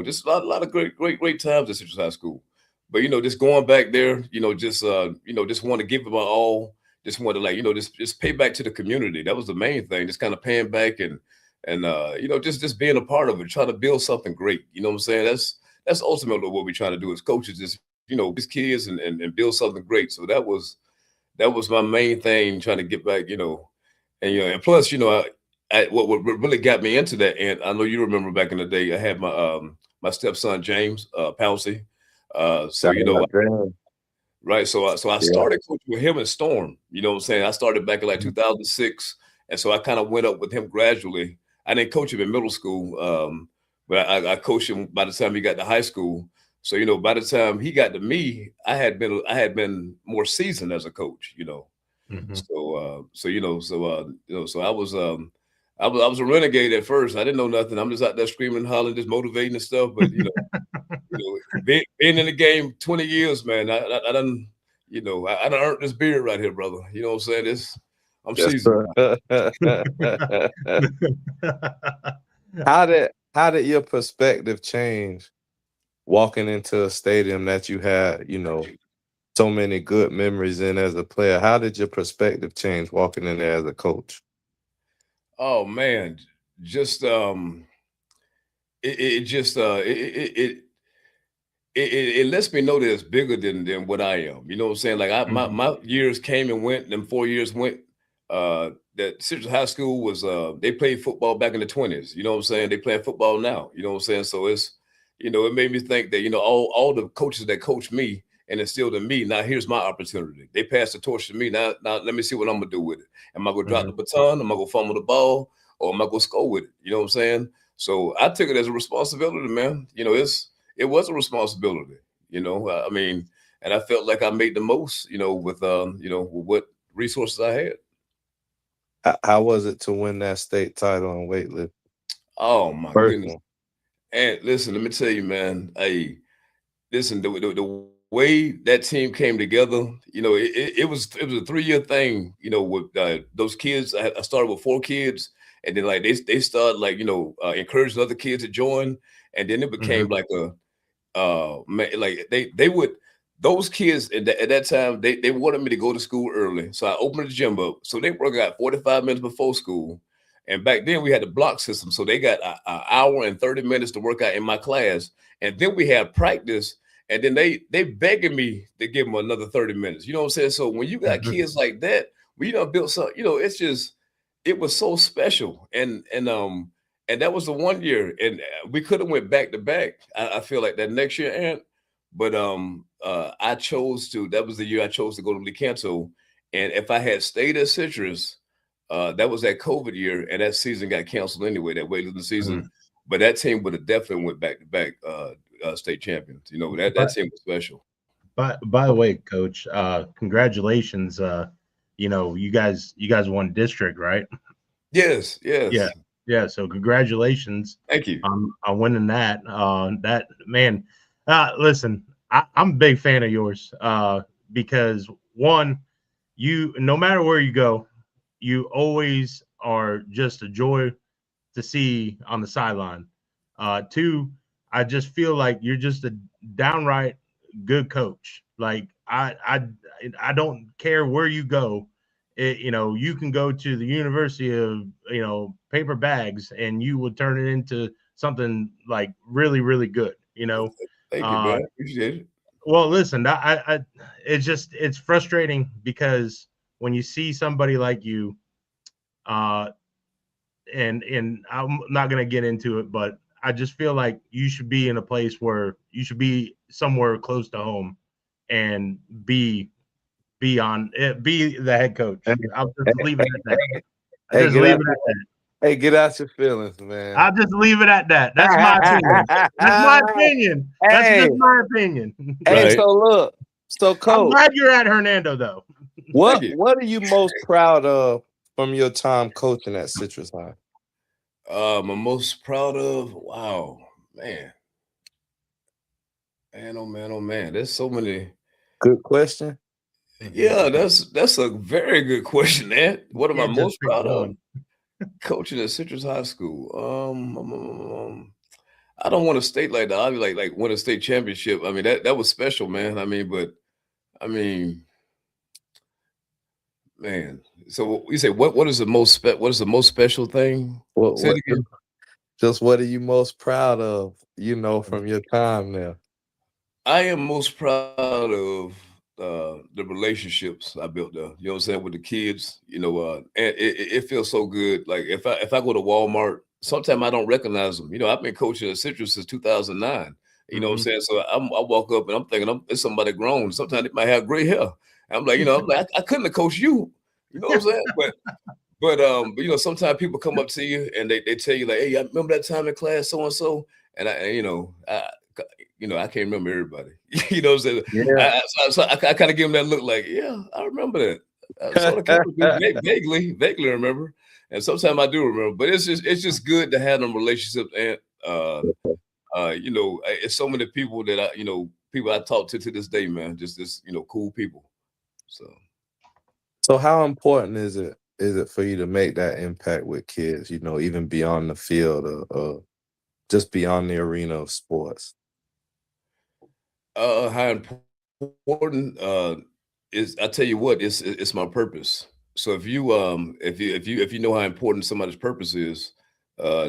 just a lot of great times at Citrus High School. But just going back there, just want to give it my all. Just want to just pay back to the community. That was the main thing. Just kind of paying back and just being a part of it, trying to build something great. You know what I'm saying? That's ultimately what we're trying to do as coaches. Is these kids and build something great. So that was my main thing, trying to get back. And plus what really got me into that. And I know you remember back in the day, I had my stepson James Pouncey. Right. So I started coaching with him in Storm. You know what I'm saying? I started back in like 2006. And so I kind of went up with him gradually. I didn't coach him in middle school, but I coached him by the time he got to high school. So, by the time he got to me, I had been more seasoned as a coach, So I was I was a renegade at first. I didn't know nothing. I'm just out there screaming and hollering, just motivating and stuff. But being in the game 20 years, man, I done, I done earned this beard right here, brother. You know what I'm saying? I'm seasoned. How did your perspective change walking into a stadium that you had, so many good memories in as a player? How did your perspective change walking in there as a coach? Oh man, just it lets me know that it's bigger than what I am. You know what I'm saying? Like my years came and went, them 4 years went. That Citrus High School was they played football back in the 20s. You know what I'm saying? They playing football now. You know what I'm saying? So it's it made me think that all the coaches that coached me and instilled in me. Now here's my opportunity. They passed the torch to me. Now let me see what I'm gonna do with it. Am I gonna drop the baton? Am I gonna fumble the ball? Or am I gonna score with it? You know what I'm saying? So I took it as a responsibility, man. It was a responsibility. I mean, and I felt like I made the most. With with what resources I had. How was it to win that state title in weightlifting? Oh my goodness! And listen, let me tell you, man. Hey, listen, the way that team came together, it was a 3-year thing. With those kids, I started with 4 kids, and then like they started like encouraging other kids to join, and then it became like a like they would those kids at that time they wanted me to go to school early, so I opened the gym up. So they work out 45 minutes before school, and back then we had the block system, so they got an hour and 30 minutes to work out in my class, and then we had practice, and then they begging me to give them another 30 minutes. You know what I'm saying? So when you got kids like that, we done built something. It's just it was so special, and that was the one year, and we could have went back to back. I feel like that next year, and but I chose to. That was the year I chose to go to Lecanto, and if I had stayed at Citrus, that was that COVID year, and that season got canceled anyway. That weightlifting season, but that team would have definitely went back to back state champions. That team was special. By the way, Coach, congratulations. You guys won district, right? Yes. Yeah. So congratulations. Thank you on winning that. That man. Listen, I'm a big fan of yours. Because one, no matter where you go, you always are just a joy to see on the sideline. Two, I just feel like you're just a downright good coach. Like I don't care where you go. You can go to the University of paper bags and you will turn it into something like really, really good. Thank you, man. Appreciate it. Well, listen, it's frustrating because when you see somebody like you, and I'm not gonna get into it, but I just feel like you should be in a place where you should be somewhere close to home and be the head coach. I'll just leave it at that. Get out your feelings, man. I'll just leave it at that. That's my opinion. That's my opinion. That's just my opinion. Hey, so look, Coach, I'm glad you're at Hernando, though. What are you most proud of from your time coaching at Citrus High? I'm most proud of, wow, man. Oh man. There's so many. Good question. Yeah, that's a very good question, man. What am I most proud of? Coaching at Citrus High School. I don't want to state like that. I'll be like win a state championship. I mean, that was special, man. Man. So you say what is the most special thing? Just what are you most proud of, from your time there? I am most proud of the relationships I built there. You know what I'm saying, with the kids. And it feels so good. Like if I go to Walmart, sometimes I don't recognize them. I've been coaching at Citrus since 2009. You know what I'm saying? So I walk up and I'm thinking it's somebody grown. Sometimes they might have gray hair. I'm like, I couldn't have coached you. You know what I'm saying? But sometimes people come up to you and they tell you like, hey, I remember that time in class, so and so, and I can't remember everybody. You know what I'm saying? Yeah. So I kind of give them that look like, yeah, I remember that. I sort of vaguely remember, and sometimes I do remember. But it's just good to have them relationships, and it's so many people that people I talk to this day, man. Just this cool people. So how important is it for you to make that impact with kids? Even beyond the field, or just beyond the arena of sports? How important is, I tell you what, it's my purpose. So if you know how important somebody's purpose is,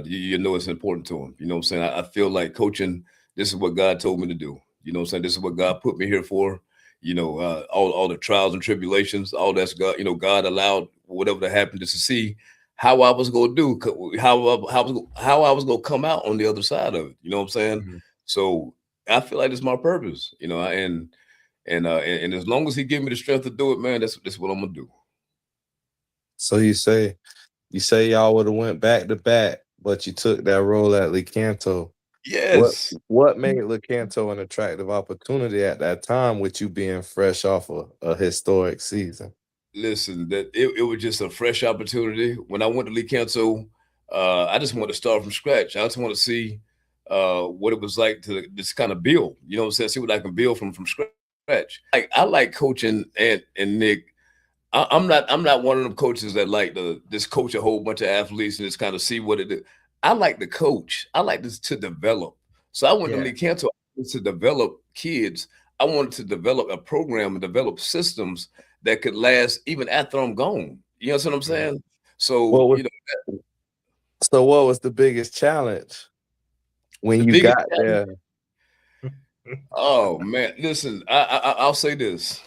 you know it's important to them. You know what I'm saying? I feel like coaching, this is what God told me to do. You know what I'm saying? This is what God put me here for. All the trials and tribulations, all that's God. God allowed whatever to happen just to see how I was going to do, how I was going to come out on the other side of it. You know what I'm saying? Mm-hmm. So I feel like it's my purpose, and as long as He give me the strength to do it, man, that's what I'm gonna do. So you say y'all would have went back to back, but you took that role at Lecanto. Yes. What made Lecanto an attractive opportunity at that time, with you being fresh off a historic season? Listen, that it was just a fresh opportunity. When I went to Lecanto, I just wanted to start from scratch. I just want to see what it was like to just kind of build, see what I can build from scratch. Like I like coaching and Nick. I'm not one of them coaches that like to just coach a whole bunch of athletes and just kind of see what it is. I like to coach. I like this to develop. So I went to Yeah. Lee Cantor to develop kids. I wanted to develop a program and develop systems that could last even after I'm gone. You know what I'm saying? So What was, you know, so what was the biggest challenge when the you biggest got there? Oh man, listen, I'll say this.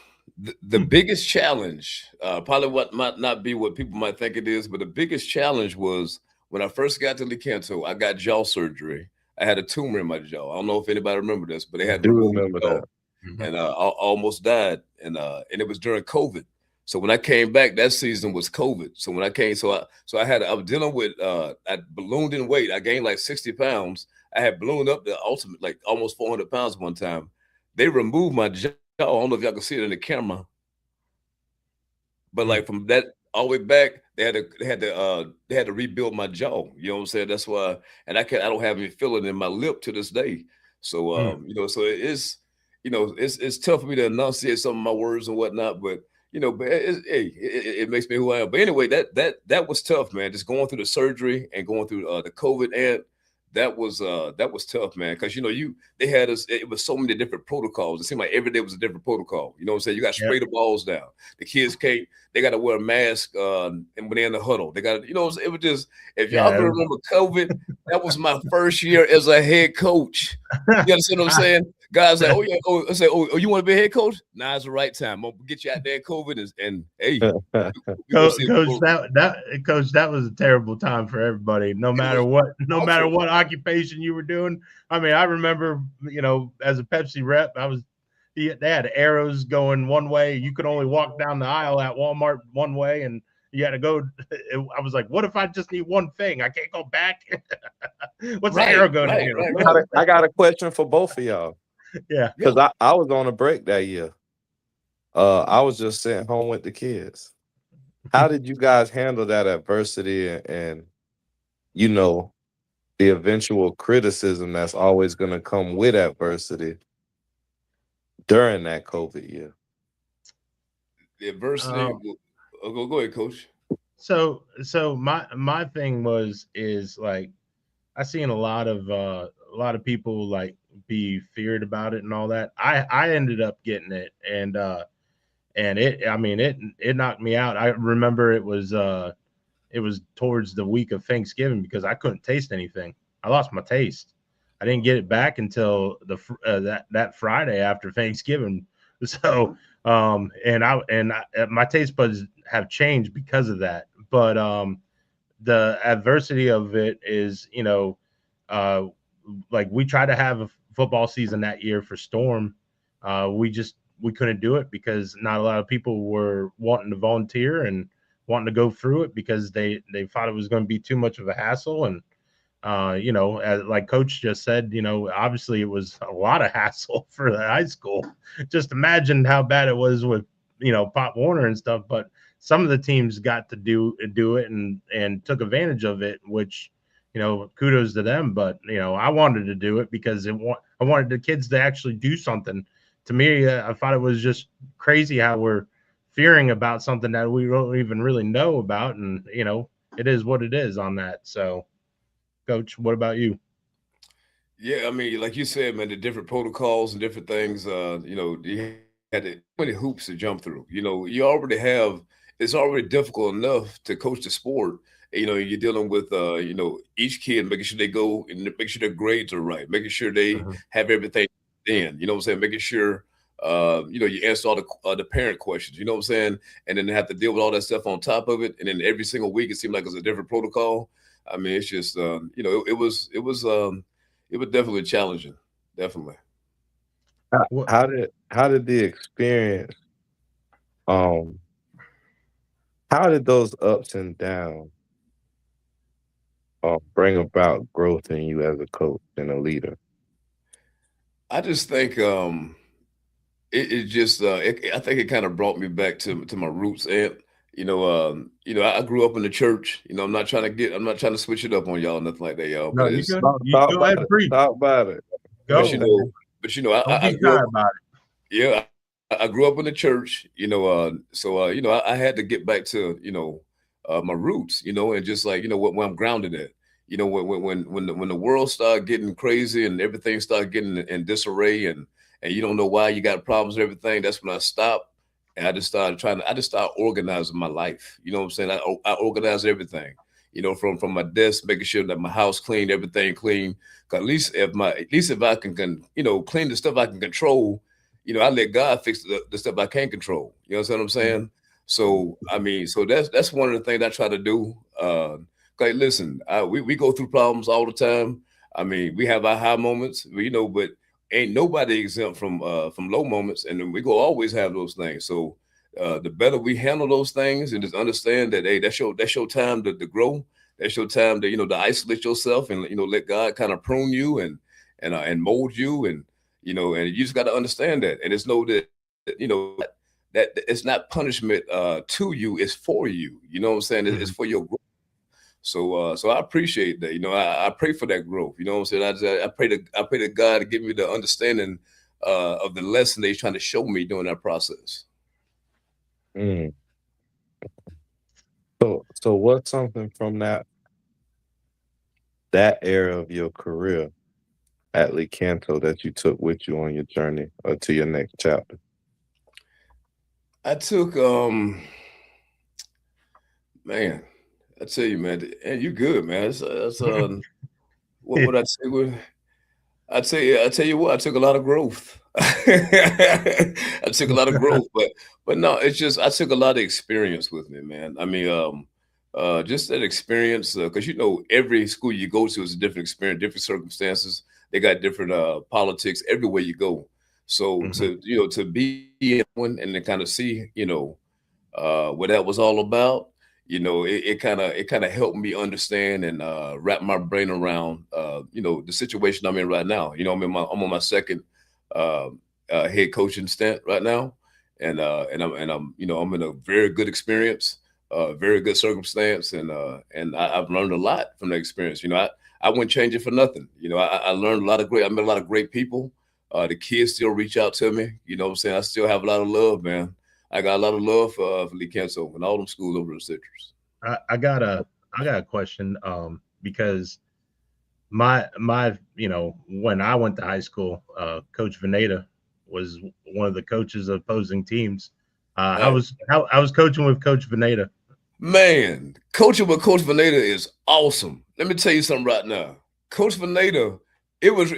The biggest challenge, probably what might not be what people might think it is, but the biggest challenge was when I first got to Lecanto, I got jaw surgery. I had a tumor in my jaw. I don't know if anybody remember this, but they I had to do remove my remember jaw. that. And I almost died. And it was during COVID. So when I came back, that season was COVID. So when I came, I was dealing with I ballooned in weight. I gained like 60 pounds. I had ballooned up to ultimate like almost 400 pounds one time. They removed my jaw. I don't know if y'all can see it in the camera, but like from that all the way back, they had to rebuild my jaw. You know what I'm saying? That's why, and I don't have any filling in my lip to this day. So you know, so it is, you know, it's tough for me to enunciate some of my words and whatnot, but you know, but it makes me who I am. But anyway, that was tough, man. Just going through the surgery and going through the COVID, and that was tough, man. Because you know, they had us. It was so many different protocols. It seemed like every day was a different protocol. You know what I'm saying? You got to spray the balls down. The kids can't. They got to wear a mask, and when they're in the huddle, they got to. You know, it was just. If y'all can remember COVID, that was my first year as a head coach. You understand what I'm saying? Guys like, oh yeah, I say, oh, you want to be a head coach? Nah, it's the right time. I'm gonna get you out there in COVID, and hey, Coach, that was a terrible time for everybody. No matter what occupation you were doing. I mean, I remember, you know, as a Pepsi rep, they had arrows going one way. You could only walk down the aisle at Walmart one way, and you had to go. I was like, what if I just need one thing? I can't go back. What's the arrow going to do? I got a question for both of y'all. Yeah, because I was on a break that year. I was just sitting home with the kids. How did you guys handle that adversity and you know, the eventual criticism that's always going to come with adversity during that COVID year? The adversity. Go ahead, Coach. So my thing is like I seen a lot of people like be feared about it and all that. I ended up getting it, and it knocked me out. I remember it was towards the week of Thanksgiving because I couldn't taste anything. I lost my taste. I didn't get it back until that Friday after Thanksgiving. So my taste buds have changed because of that. But the adversity of it is, you know, like we tried to have a football season that year for Storm. We couldn't do it because not a lot of people were wanting to volunteer and wanting to go through it because they thought it was going to be too much of a hassle. And you know, as like Coach just said, you know, obviously it was a lot of hassle for the high school. Just imagine how bad it was with, you know, Pop Warner and stuff. But some of the teams got to do it and took advantage of it, which, you know, kudos to them. But, you know, I wanted to do it because I wanted the kids to actually do something. To me, I thought it was just crazy how we're fearing about something that we don't even really know about. And, you know, it is what it is on that. So, Coach, what about you? Yeah, I mean, like you said, man, the different protocols and different things, you know, you had so many hoops to jump through. You know, it's already difficult enough to coach the sport. You know, you're dealing with, you know, each kid, making sure they go and make sure their grades are right, making sure they have everything in, you know what I'm saying? Making sure, you know, you answer all the parent questions, you know what I'm saying? And then they have to deal with all that stuff on top of it. And then every single week, it seemed like it's a different protocol. I mean, it's just, you know, it was definitely challenging. Definitely. How did the experience, how did those ups and downs bring about growth in you as a coach and a leader? I just think I think it kind of brought me back to my roots. And you know, I grew up in the church. You know, I'm not trying to switch it up on y'all, nothing like that, y'all. No, But you it's, good. You go ahead and preach. Talk about it. Go. but you know, I Don't be grew shy up. about it. Yeah, I grew up in the church, so I had to get back to my roots, and just like where I'm grounded at. When the world started getting crazy and everything started getting in disarray, and you don't know why you got problems and everything, that's when I stopped and I just started organizing my life. You know what I'm saying? I organized everything. From my desk, making sure that my house clean, everything clean. 'Cause at least if I can clean the stuff I can control, I let God fix the stuff I can't control. You know what I'm saying? So I mean, so that's one of the things I try to do. Okay, listen, we go through problems all the time. I mean, we have our high moments, but ain't nobody exempt from low moments, and then we go always have those things. So the better we handle those things and just understand that, hey, that's your time to grow. That's your time to isolate yourself and let God kind of prune you and mold you, and and you just got to understand that, and it's know that that it's not punishment to you, it's for you. You know what I'm saying? It's for your growth. So I appreciate that. I pray for that growth. You know what I'm saying? I pray to God to give me the understanding of the lesson that He's trying to show me during that process. Mm. So what's something from that era of your career at Lecanto that you took with you on your journey or to your next chapter? I took man, I tell you, man, and you good, man. That's what would I say? I tell you what, I took a lot of growth. I took a lot of growth, but no, it's just I took a lot of experience with me, man. I mean, just that experience, because every school you go to is a different experience, different circumstances. They got different politics everywhere you go. So to be in one and to kind of see what that was all about, it kind of helped me understand and wrap my brain around the situation I'm in right now. I'm on my second head coaching stint right now, and I'm I'm in a very good experience, very good circumstance, and I've learned a lot from that experience. I wouldn't change it for nothing. I learned a lot I met a lot of great people. The kids still reach out to me. You know what I'm saying? I still have a lot of love, man. I got a lot of love for Lee Kenso and all them schools over the citrus. I got a question, because my when I went to high school, Coach Veneta was one of the coaches of opposing teams. I was coaching with Coach Veneta. Man, coaching with Coach Veneta is awesome. Let me tell you something right now. Coach Veneta, it was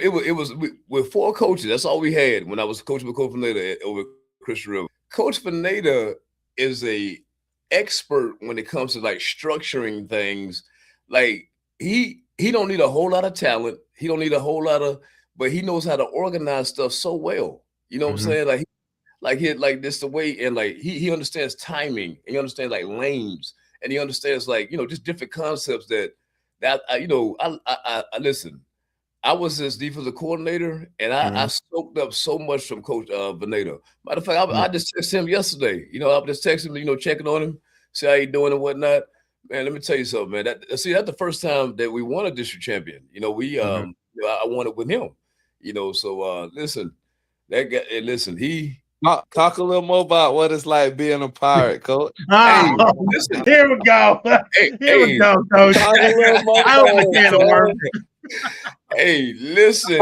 with 4 coaches. That's all we had when I was coaching with Coach Veneta over Christian River. Coach Veneta is a expert when it comes to like structuring things. Like he don't need a whole lot of talent. He don't need a whole lot of, but he knows how to organize stuff so well. You know what I'm saying? Like this the way, and like he understands timing, and he understands like lanes, and he understands like just different concepts I listen. I was his defensive coordinator, and I soaked up so much from Coach Veneta. Matter of fact, I just texted him yesterday. I just texted him, checking on him, see how he doing and whatnot. Man, let me tell you something, man. That's the first time that we won a district champion. I won it with him. So listen, that guy. Listen, he talk a little more about what it's like being a Pirate, Coach. Hey, listen, here we go. Here we go, Coach. I hope it work. Hey, listen.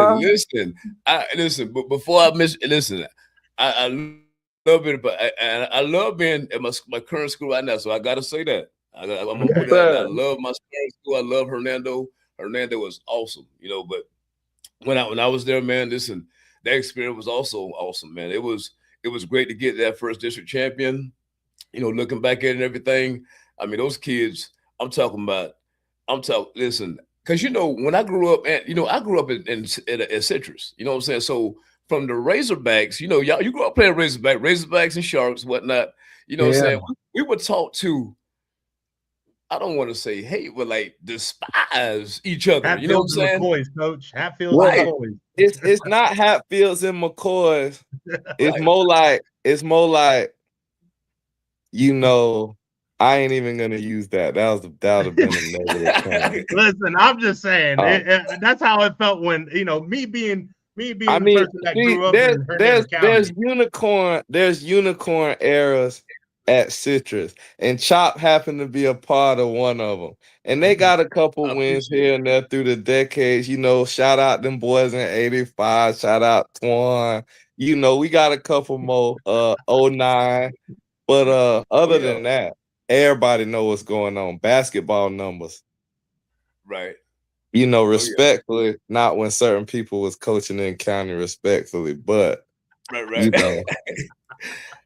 But before I miss, listen. I love it, but I love being at my current school right now. So I got to say that. I'm gonna put that. I love my current school. I love Hernando. Hernando was awesome, But when I was there, man, listen, that experience was also awesome, man. It was great to get that first district champion. Looking back at it and everything. I mean, those kids. Listen. Because when I grew up, and I grew up in Citrus, you know what I'm saying? So from the Razorbacks, y'all, you grew up playing Razorbacks and Sharks, whatnot. You know what I'm saying? We were taught to, I don't want to say hate, but like despise each other. Hatfields, you know what I'm saying? McCoys, Coach. Hatfields, McCoys. It's not Hatfields and McCoys. It's more like I ain't even gonna use that. That would have been a negative. Listen, I'm just saying that's how it felt when me being Me being I the mean, person that see, grew up in Hernando County. there's unicorn eras at Citrus, and Chop happened to be a part of one of them. And they got a couple I wins appreciate here and there through the decades. You know, shout out them boys in '85. Shout out Twan. You know, we got a couple more '09. But Oh other yeah, than that, everybody know what's going on. Basketball numbers. right. You know, Oh yeah, respectfully, not when certain people was coaching in county respectfully, but right. you know,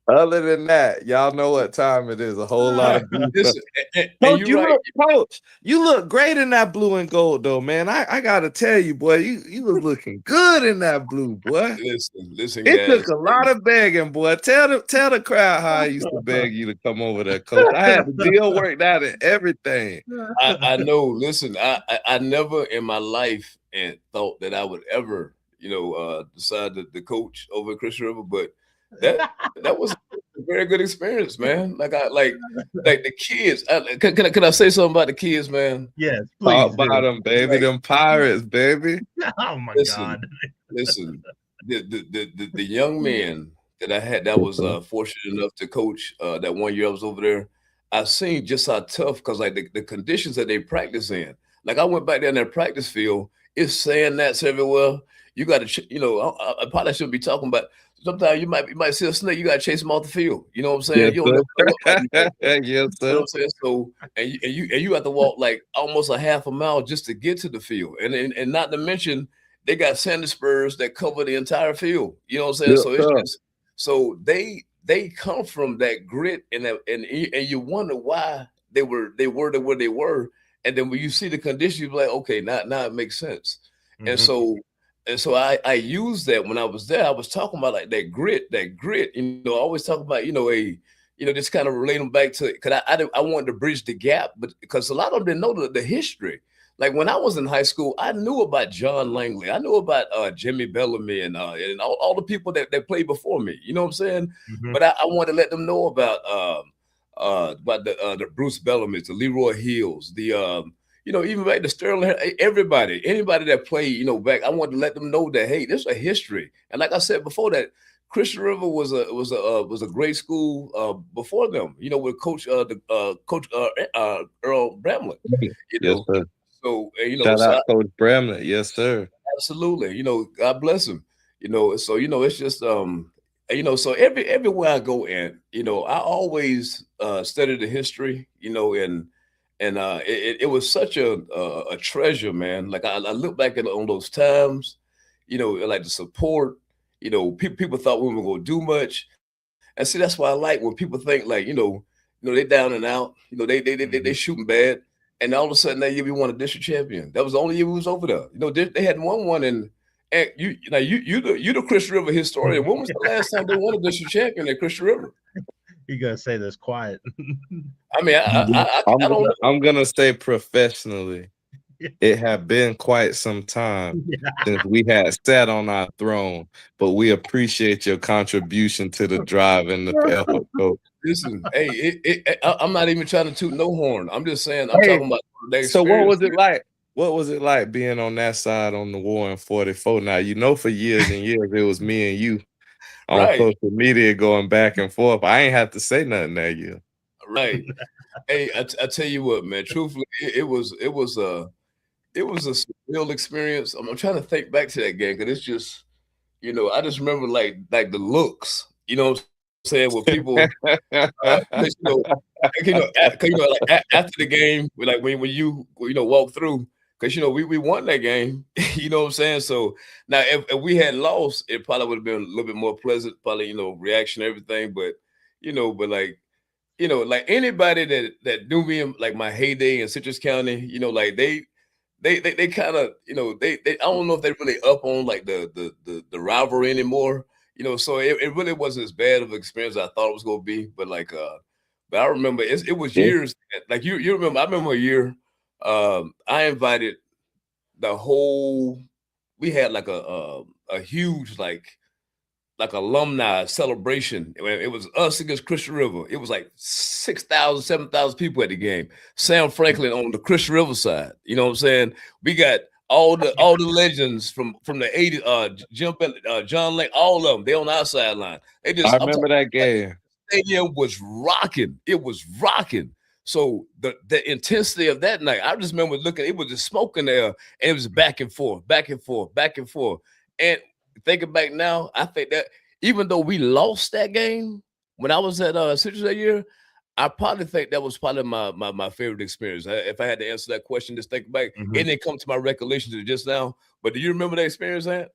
other than that, y'all know what time it is. A whole lot of blue stuff. Listen, and Coach, you're right. Coach, you look great in that blue and gold, though, man. I gotta tell you, boy, you was looking good in that blue, boy. Listen, It guys. took a lot of begging, boy. Tell the crowd how I used to beg you to come over there, Coach. I had the deal worked out and everything. I know. Listen, I never in my life and thought that I would ever, decide to coach over at Christian River, but that was a very good experience, man. Like the kids. Can I say something about the kids, man? Yes, Talk please about do. them, baby. Like, them Pirates, baby. Oh my listen, God. listen. The young men that I had that was fortunate enough to coach that 1 year I was over there. I seen just how tough because like the conditions that they practice in. Like I went back there in that practice field. It's sand that's everywhere. You got to, I probably shouldn't be talking about. Sometimes you might see a snake. You got to chase them off the field. You know what I'm saying? Yes, You don't never know what might be sir. out there. Yes, You know sir. what I'm saying? So and you have to walk like almost a half a mile just to get to the field, and not to mention they got sandy spurs that cover the entire field. You know what I'm saying? Yes, So it's sir. just so they come from that grit and you wonder why they were the where they were, and then when you see the conditions, you're like, okay, now it makes sense. And Mhm. so I used that when I was there. I was talking about like that grit. I always talk about just kind of relate them back to because I wanted to bridge the gap, but because a lot of them didn't know the history. Like when I was in high school, I knew about John Langley. I knew about Jimmy Bellamy and all the people that played before me. You know what I'm saying? Mhm. But I wanted to let them know about the Bruce Bellamy's, the Leroy Hills, even back to Sterling, anybody that played, back, I wanted to let them know that hey, there's a history. And like I said before that, Christian River was a great school before them, with Coach Earl Bramlett, you Yes, know. sir. So Shout out Coach Bramlett. Yes, sir. absolutely, God bless him. So it's just so everywhere I go in, I always study the history, and it was such a treasure, man. Like I look back on those times, like the support, people thought we weren't gonna do much. And see, that's why I like when people think like, they down and out, they shooting bad, and all of a sudden that year we won a district champion. That was the only year we was over there. They hadn't won one, and you the Christian River historian. When was the last time they won a district champion at Christian River? You gotta say this quiet. I mean, I don't know. I'm gonna say professionally, it had been quite some time since we had sat on our throne, but we appreciate your contribution to the drive and the effort, Coach. Listen, hey, I'm not even trying to toot no horn. I'm just saying I'm Hey, talking about the So what experience. was it like? What was it like being on that side on the war in 44? Now, for years and years, it was me and you on Right, social media going back and forth. I ain't have to say nothing that year. right. Hey, I tell you what, man. Truthfully, it was a surreal experience. I'm trying to think back to that game because it's just, I just remember like the looks, what I'm saying, with people, 'cause, 'cause, like after the game, like when you walk through, because we won that game, you know what I'm saying. So now if we had lost, it probably would have been a little bit more pleasant, probably reaction, everything, but like anybody that knew me in like my heyday in Citrus County, like they kind of they I don't know if they really up on like the rivalry anymore, so it really wasn't as bad of an experience as I thought it was gonna be, but I remember it was Yeah. years like you remember. I remember a year I invited the whole. We had like a huge like alumni celebration. It was us against Christian River. It was like 6,000, 7,000 people at the game. Sam Franklin on the Christian River side. You know what I'm saying? We got all the legends from the 80s, John Lake, all of them, they on the outside line. They just I remember that game. stadium was rocking. It was rocking. So the intensity of that night, I just remember looking, it was just smoke in there, and it was back and forth, back and forth, back and forth. And thinking back now, I think that even though we lost that game when I was at Citrus that year, I probably think that was probably my favorite experience. If I had to answer that question, just think back, it didn't come to my recollection just now. But do you remember that experience? That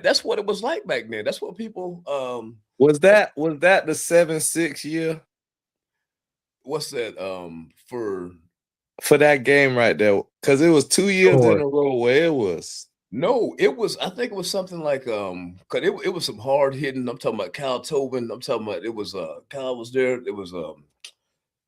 that's what it was like back then. That's what people was that the 7-6 year? What's that for that game right there? Because it was 2 years in a row where it was. No, it was. I think it was something like cause it was some hard hitting. I'm talking about Kyle Tobin. I'm talking about it was Kyle was there. It was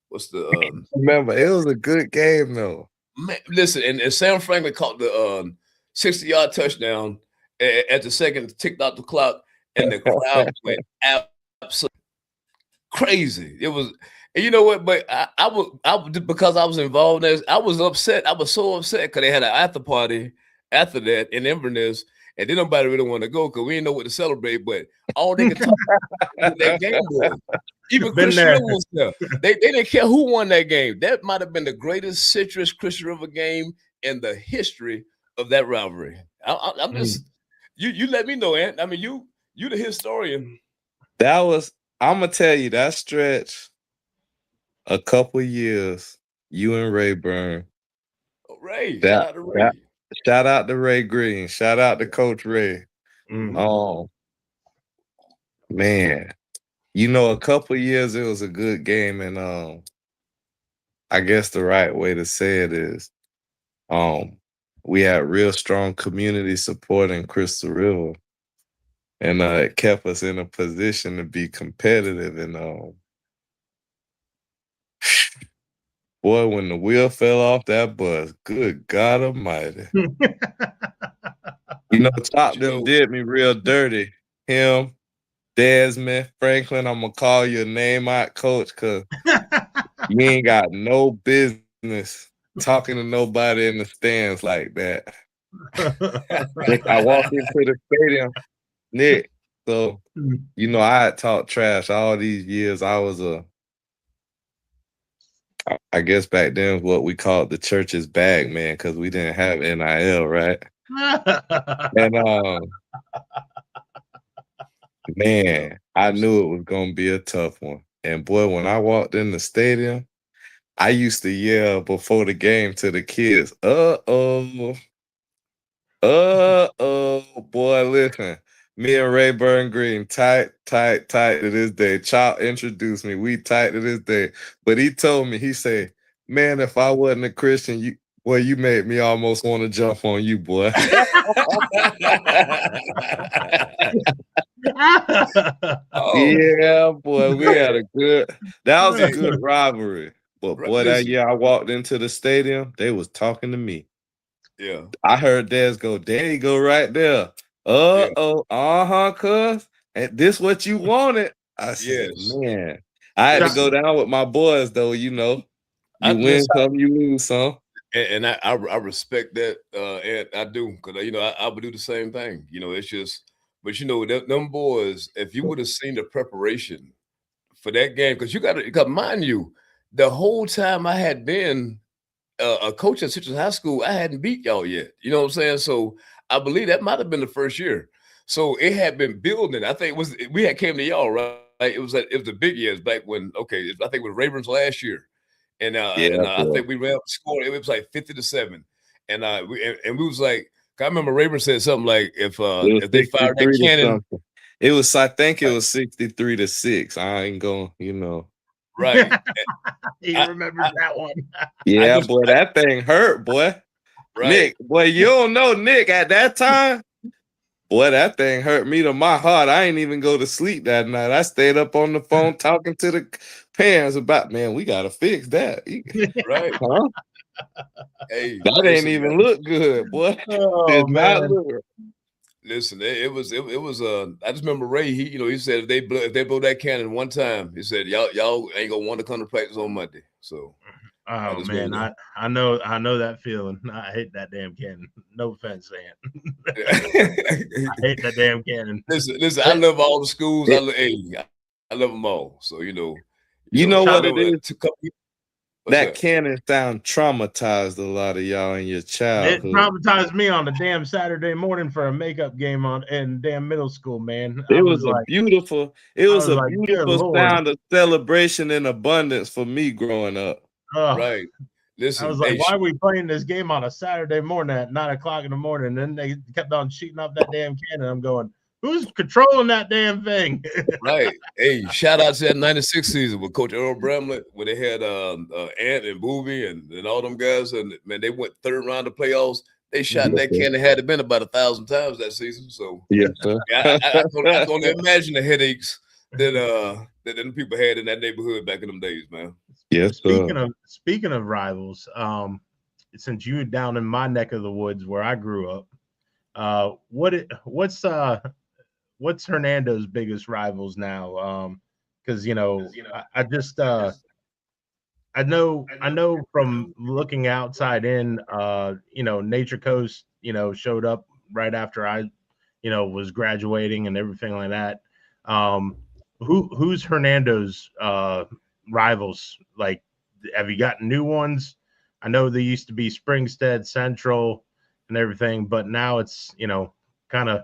what's the remember it was a good game though. Man, listen, and Sam Franklin caught the 60-yard touchdown at the second, ticked out the clock, and the crowd went absolutely crazy. It was. And you know what? But I was because I was involved in this, I was upset. I was so upset because they had an after party after that in Inverness, and then nobody really want to go because we didn't know what to celebrate. But all they could talk about that game was even Christian River was there. They didn't care who won that game. That might have been the greatest Citrus Christian River game in the history of that rivalry. I'm just you let me know, Ant. I mean, you the historian. That was. I'm gonna tell you that stretch. A couple years, you and Rayburn. Oh, Ray, shout out to Ray. Shout out to Ray Green. Shout out to Coach Ray. Oh man, a couple years it was a good game, and I guess the right way to say it is, we had real strong community support in Crystal River, and it kept us in a position to be competitive. And boy, when the wheel fell off that bus, good God Almighty. Top them did me real dirty. Him, Desmond, Franklin, I'm going to call your name out, Coach, because you ain't got no business talking to nobody in the stands like that. I walked into the stadium, Nick, so, I had talked trash all these years. I was I guess back then what we called the church's bag man because we didn't have NIL, right? And man, I knew it was gonna be a tough one. And boy, when I walked in the stadium, I used to yell before the game to the kids, boy, listen. Me and Rayburn Green, tight to this day. Chop introduced me. We tight to this day. But he told me, he said, man, if I wasn't a Christian, you made me almost want to jump on you, boy. Yeah, boy, we had that was a good rivalry. But boy, that year I walked into the stadium, they was talking to me. Yeah. I heard Des go, there you go right there. Cuz. And this what you wanted. I said, man. I had to go down with my boys, though, you win some, you lose some. And I respect that, and I do, because I would do the same thing. It's just, but them boys, if you would have seen the preparation for that game, because mind you, the whole time I had been a coach at Citrus High School, I hadn't beat y'all yet. You know what I'm saying? So I believe that might have been the first year. So it had been building. I think we had came to y'all, right? It was the big years back when. Okay, I think it was Ravens last year. And I think we ran up the score. It was like 50-7, and we was like, I remember Rayburn said something like, if they fired that cannon, it was. I think it was 63-6. I ain't going, right. He remembers that one. Yeah, boy, that thing hurt, boy. Right. Nick, boy, you don't know Nick at that time. Boy, that thing hurt me to my heart. I ain't even go to sleep that night. I stayed up on the phone talking to the parents about, man, we got to fix that. Right. Huh? Hey, that ain't even look good, boy. Oh, man. Listen, it was. I just remember Ray. He said if they blow that cannon one time, he said y'all ain't gonna want to come to practice on Monday. So Oh just man, wanted I know that feeling. I hate that damn cannon. No offense, Ant. to- I hate that damn cannon. listen. I love all the schools. I love them all. So You know I what it remember is? what's That that? cannon sound traumatized a lot of y'all in your It childhood. traumatized me on a damn Saturday morning for a makeup game in damn middle school, man. It was a beautiful good Lord. sound of celebration and abundance for me growing up. Right. I Listen, was like, why are we playing this game on a Saturday morning at 9:00 in the morning? And then they kept on shooting up that damn cannon. I'm going, who's controlling that damn thing? right. Hey, shout out to that 96 season with Coach Earl Bramlett when they had Ant and Booby and all them guys. And man, they went third round of playoffs. They shot that cannon had it been about 1,000 times that season. So Yes, sir. I can only imagine the headaches that them people had in that neighborhood back in them days, man. Yes, sir. Speaking of rivals, since you're down in my neck of the woods where I grew up, what's Hernando's biggest rivals now? Because I just I know from looking outside in, Nature Coast, showed up right after I, was graduating and everything like that. Who's Hernando's rivals? Like, have you got new ones? I know they used to be Springstead Central and everything, but now it's kind of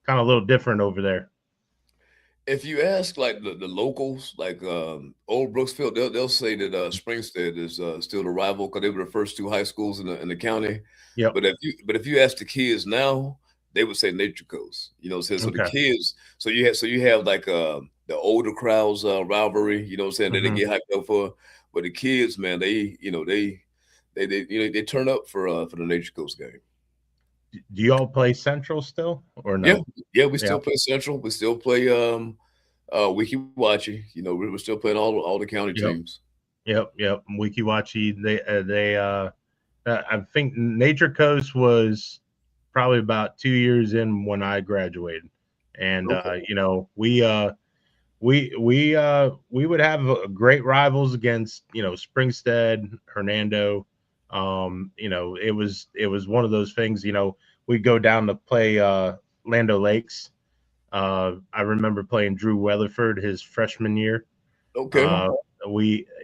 a little different over there. If you ask like the locals, like Old Brooksfield, they'll say that Springstead is still the rival because they were the first two high schools in the county. Yep. But if you ask the kids now, they would say Nature Coast. So the Okay. kids, so you have like the older crowds rivalry. You know what I'm saying, that they get hyped up for. But the kids, man, they turn up for the Nature Coast game. Do y'all play Central still or no? Yeah, we still play Central. We still play Wiki Wachi. We're still playing all the county teams. Yep. Wiki Wachi. I think Nature Coast was probably about 2 years in when I graduated, and Okay. we would have great rivals against Springstead, Hernando. It was one of those things. We'd go down to play Lando Lakes. I remember playing Drew Weatherford his freshman year. Okay.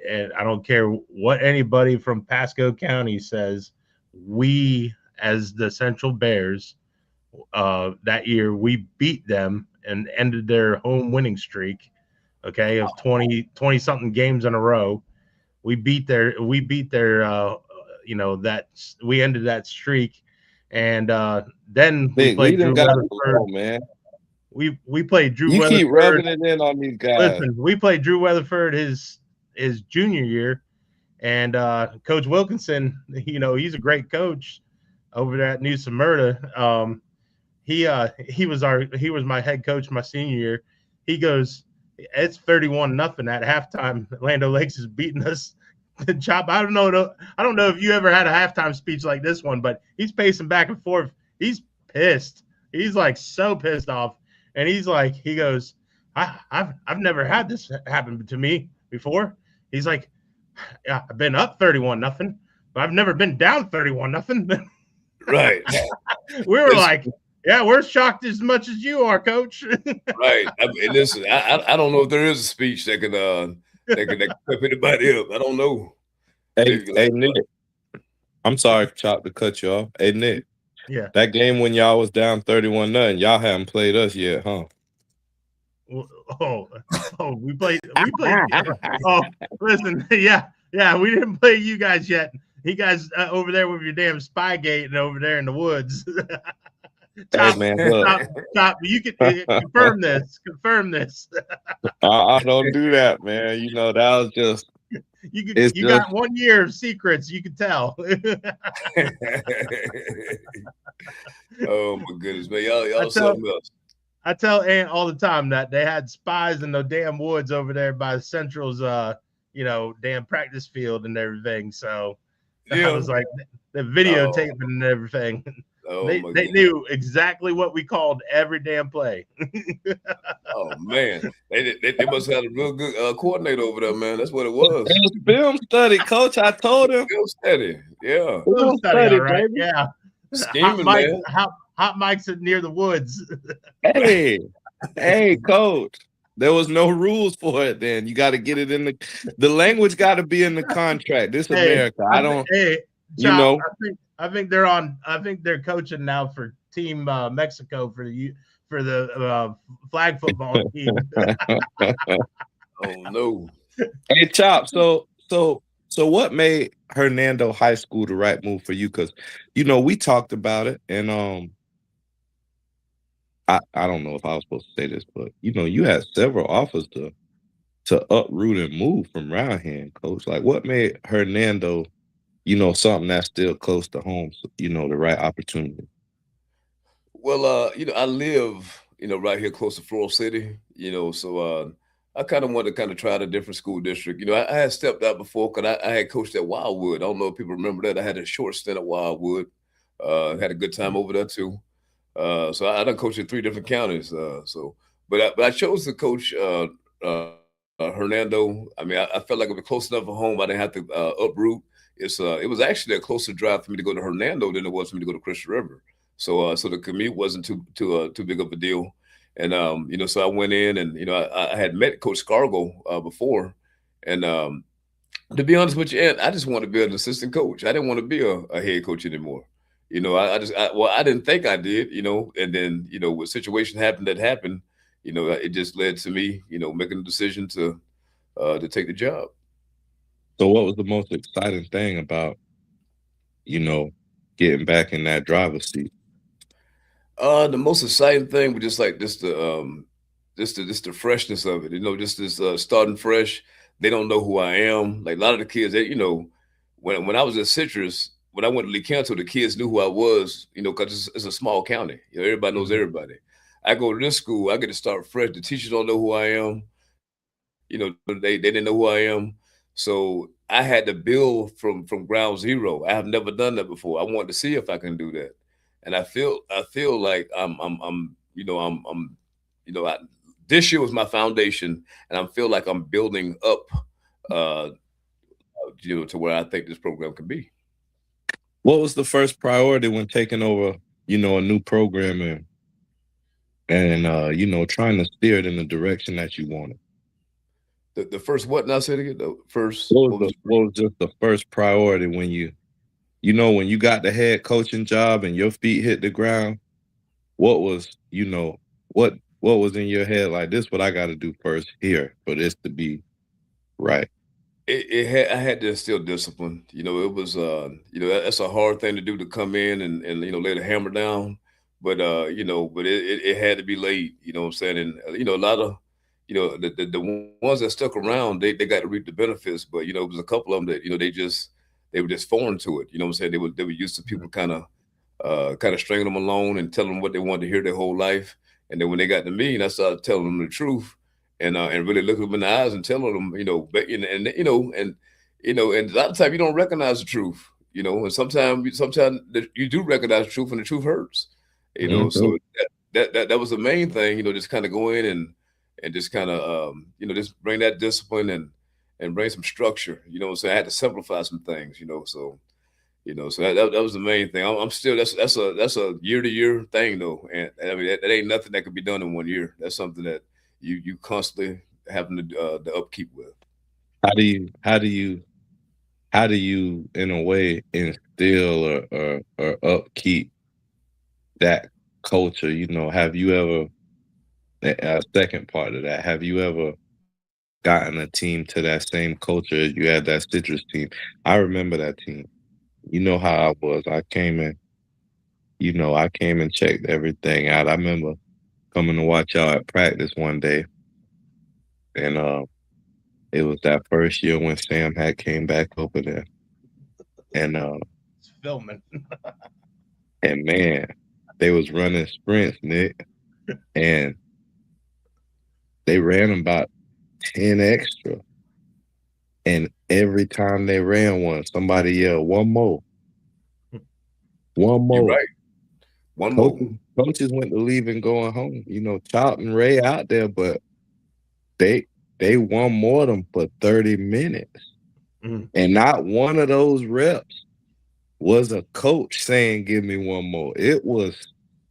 And I don't care what anybody from Pasco County says, we as the Central Bears that year we beat them and ended their home winning streak, of 20 something games in a row. We beat their that we ended that streak, and then we Big, we played done Drew got Weatherford. man. We played Drew You keep Weatherford. rubbing it in on these guys. Listen, we played Drew Weatherford his junior year, and Coach Wilkinson, he's a great coach over there at New Smyrna. He was my head coach my senior year. He goes, it's 31-0 at halftime. Lando Lakes is beating us. Chop. I don't know if you ever had a halftime speech like this one, but he's pacing back and forth. He's pissed. He's like so pissed off, and he goes, I've never had this happen to me before. He's like, yeah, I've been up 31-0, but I've never been down 31-0. Right. We were like, yeah, we're shocked as much as you are, Coach. Right. Listen, I don't know if there is a speech that can pep anybody up. I don't know. Hey, Nick. I'm sorry, Chop, to cut you off. Hey, Nick. Yeah. That game when y'all was down 31-0, y'all haven't played us yet, huh? We played. Oh, listen, yeah, we didn't play you guys yet. You guys over there with your damn Spygate and over there in the woods. Hey, man, Top, you can confirm this. I don't do that, man. That was just. You got 1 year of secrets. You can tell. Oh my goodness, man! Y'all something else. I tell Ant all the time that they had spies in the damn woods over there by Central's, damn practice field and everything. So I was like, the videotaping and everything. Oh They my they God. knew exactly what we called every damn play. Oh man, they must have had a real good coordinator over there, man. That's what it It was. was film study, coach. I told him. Real steady, yeah. Film Film study, all study, right. baby. Yeah. Hot Scheming, Mike's man. hot Mike's near the woods. Hey, hey, coach. There was no rules for it then. You got to get it in the language got to be in the contract. This Hey, America. I don't, hey, you Chop, know. I think they're coaching now for Team Mexico for the flag football team. Oh no. Hey, Chop. So what made Hernando High School the right move for you? Because we talked about it, and I don't know if I was supposed to say this, but you had several offers to uproot and move from around here, coach. Like, what made Hernando, something that's still close to home, so, the right opportunity? Well, I live, right here close to Floral City, so I kind of wanted to kind of try a different school district. I had stepped out before because I had coached at Wildwood. I don't know if people remember that. I had a short stint at Wildwood. Had a good time over there too. So I done coached in 3 different counties. But I chose to coach Hernando. I mean, I felt like it was close enough at home. I didn't have to uproot. It was actually a closer drive for me to go to Hernando than it was for me to go to Christian River. So the commute wasn't too big of a deal. And so I went in and I had met Coach Scargo before, and to be honest with you, Ed, I just wanted to be an assistant coach. I didn't want to be a head coach anymore. I didn't think I did, and then, when situation happened that happened, it just led to me, making a decision to take the job. So what was the most exciting thing about, getting back in that driver's seat? The most exciting thing was just like just the freshness of it, just this starting fresh. They don't know who I am. Like a lot of the kids, when I was at Citrus, when I went to Lee County, the kids knew who I was, because it's a small county. Everybody knows everybody. I go to this school, I get to start fresh. The teachers don't know who I am. They didn't know who I am. So I had to build from ground zero. I have never done that before. I wanted to see if I can do that. And I feel like this year was my foundation, and I feel like I'm building up uh to where I think this program can be. What was the first priority when taking over, a new program and trying to steer it in the direction that you wanted? The first what now? Say it again. The first What what was was what was just the first priority when when you got the head coaching job and your feet hit the ground? What was, what was in your head like, this what I got to do first here for this to be right? I had to instill discipline. It was that's a hard thing to do, to come in and lay the hammer down. But it had to be laid, what I'm saying? And a lot of the ones that stuck around, they got to reap the benefits. But it was a couple of them that they were just foreign to it. What I'm saying? They were used to people kind of stringing them along and telling them what they wanted to hear their whole life. And then when they got to me, and I started telling them the truth, and really looking them in the eyes and telling them, and a lot of times you don't recognize the truth, and sometimes you do recognize the truth, and the truth hurts, Mhm. so that was the main thing, just kind of go in and just kind of just bring that discipline and bring some structure, so I had to simplify some things, so that was the main thing. I'm still that's a year to year thing though, and I mean that ain't nothing that could be done in 1 year. That's something that you constantly having the upkeep with. How do you in a way instill or upkeep that culture? Have you ever, a second part of that, have you ever gotten a team to that same culture as you had that Citrus team? I remember that team. You know how I was. I came and checked everything out. I remember coming to watch y'all at practice one day, and it was that first year when Sam had came back over there, and It's filming. man, they was running sprints, Nick, and they ran about 10 extra, and every time they ran one, somebody yelled, "One more, one You're more." right. One more. Coaches went to leave and going home. You know, Chop and Ray out there, but they won more than for 30 minutes. Mm. And not one of those reps was a coach saying, give me one more. It was,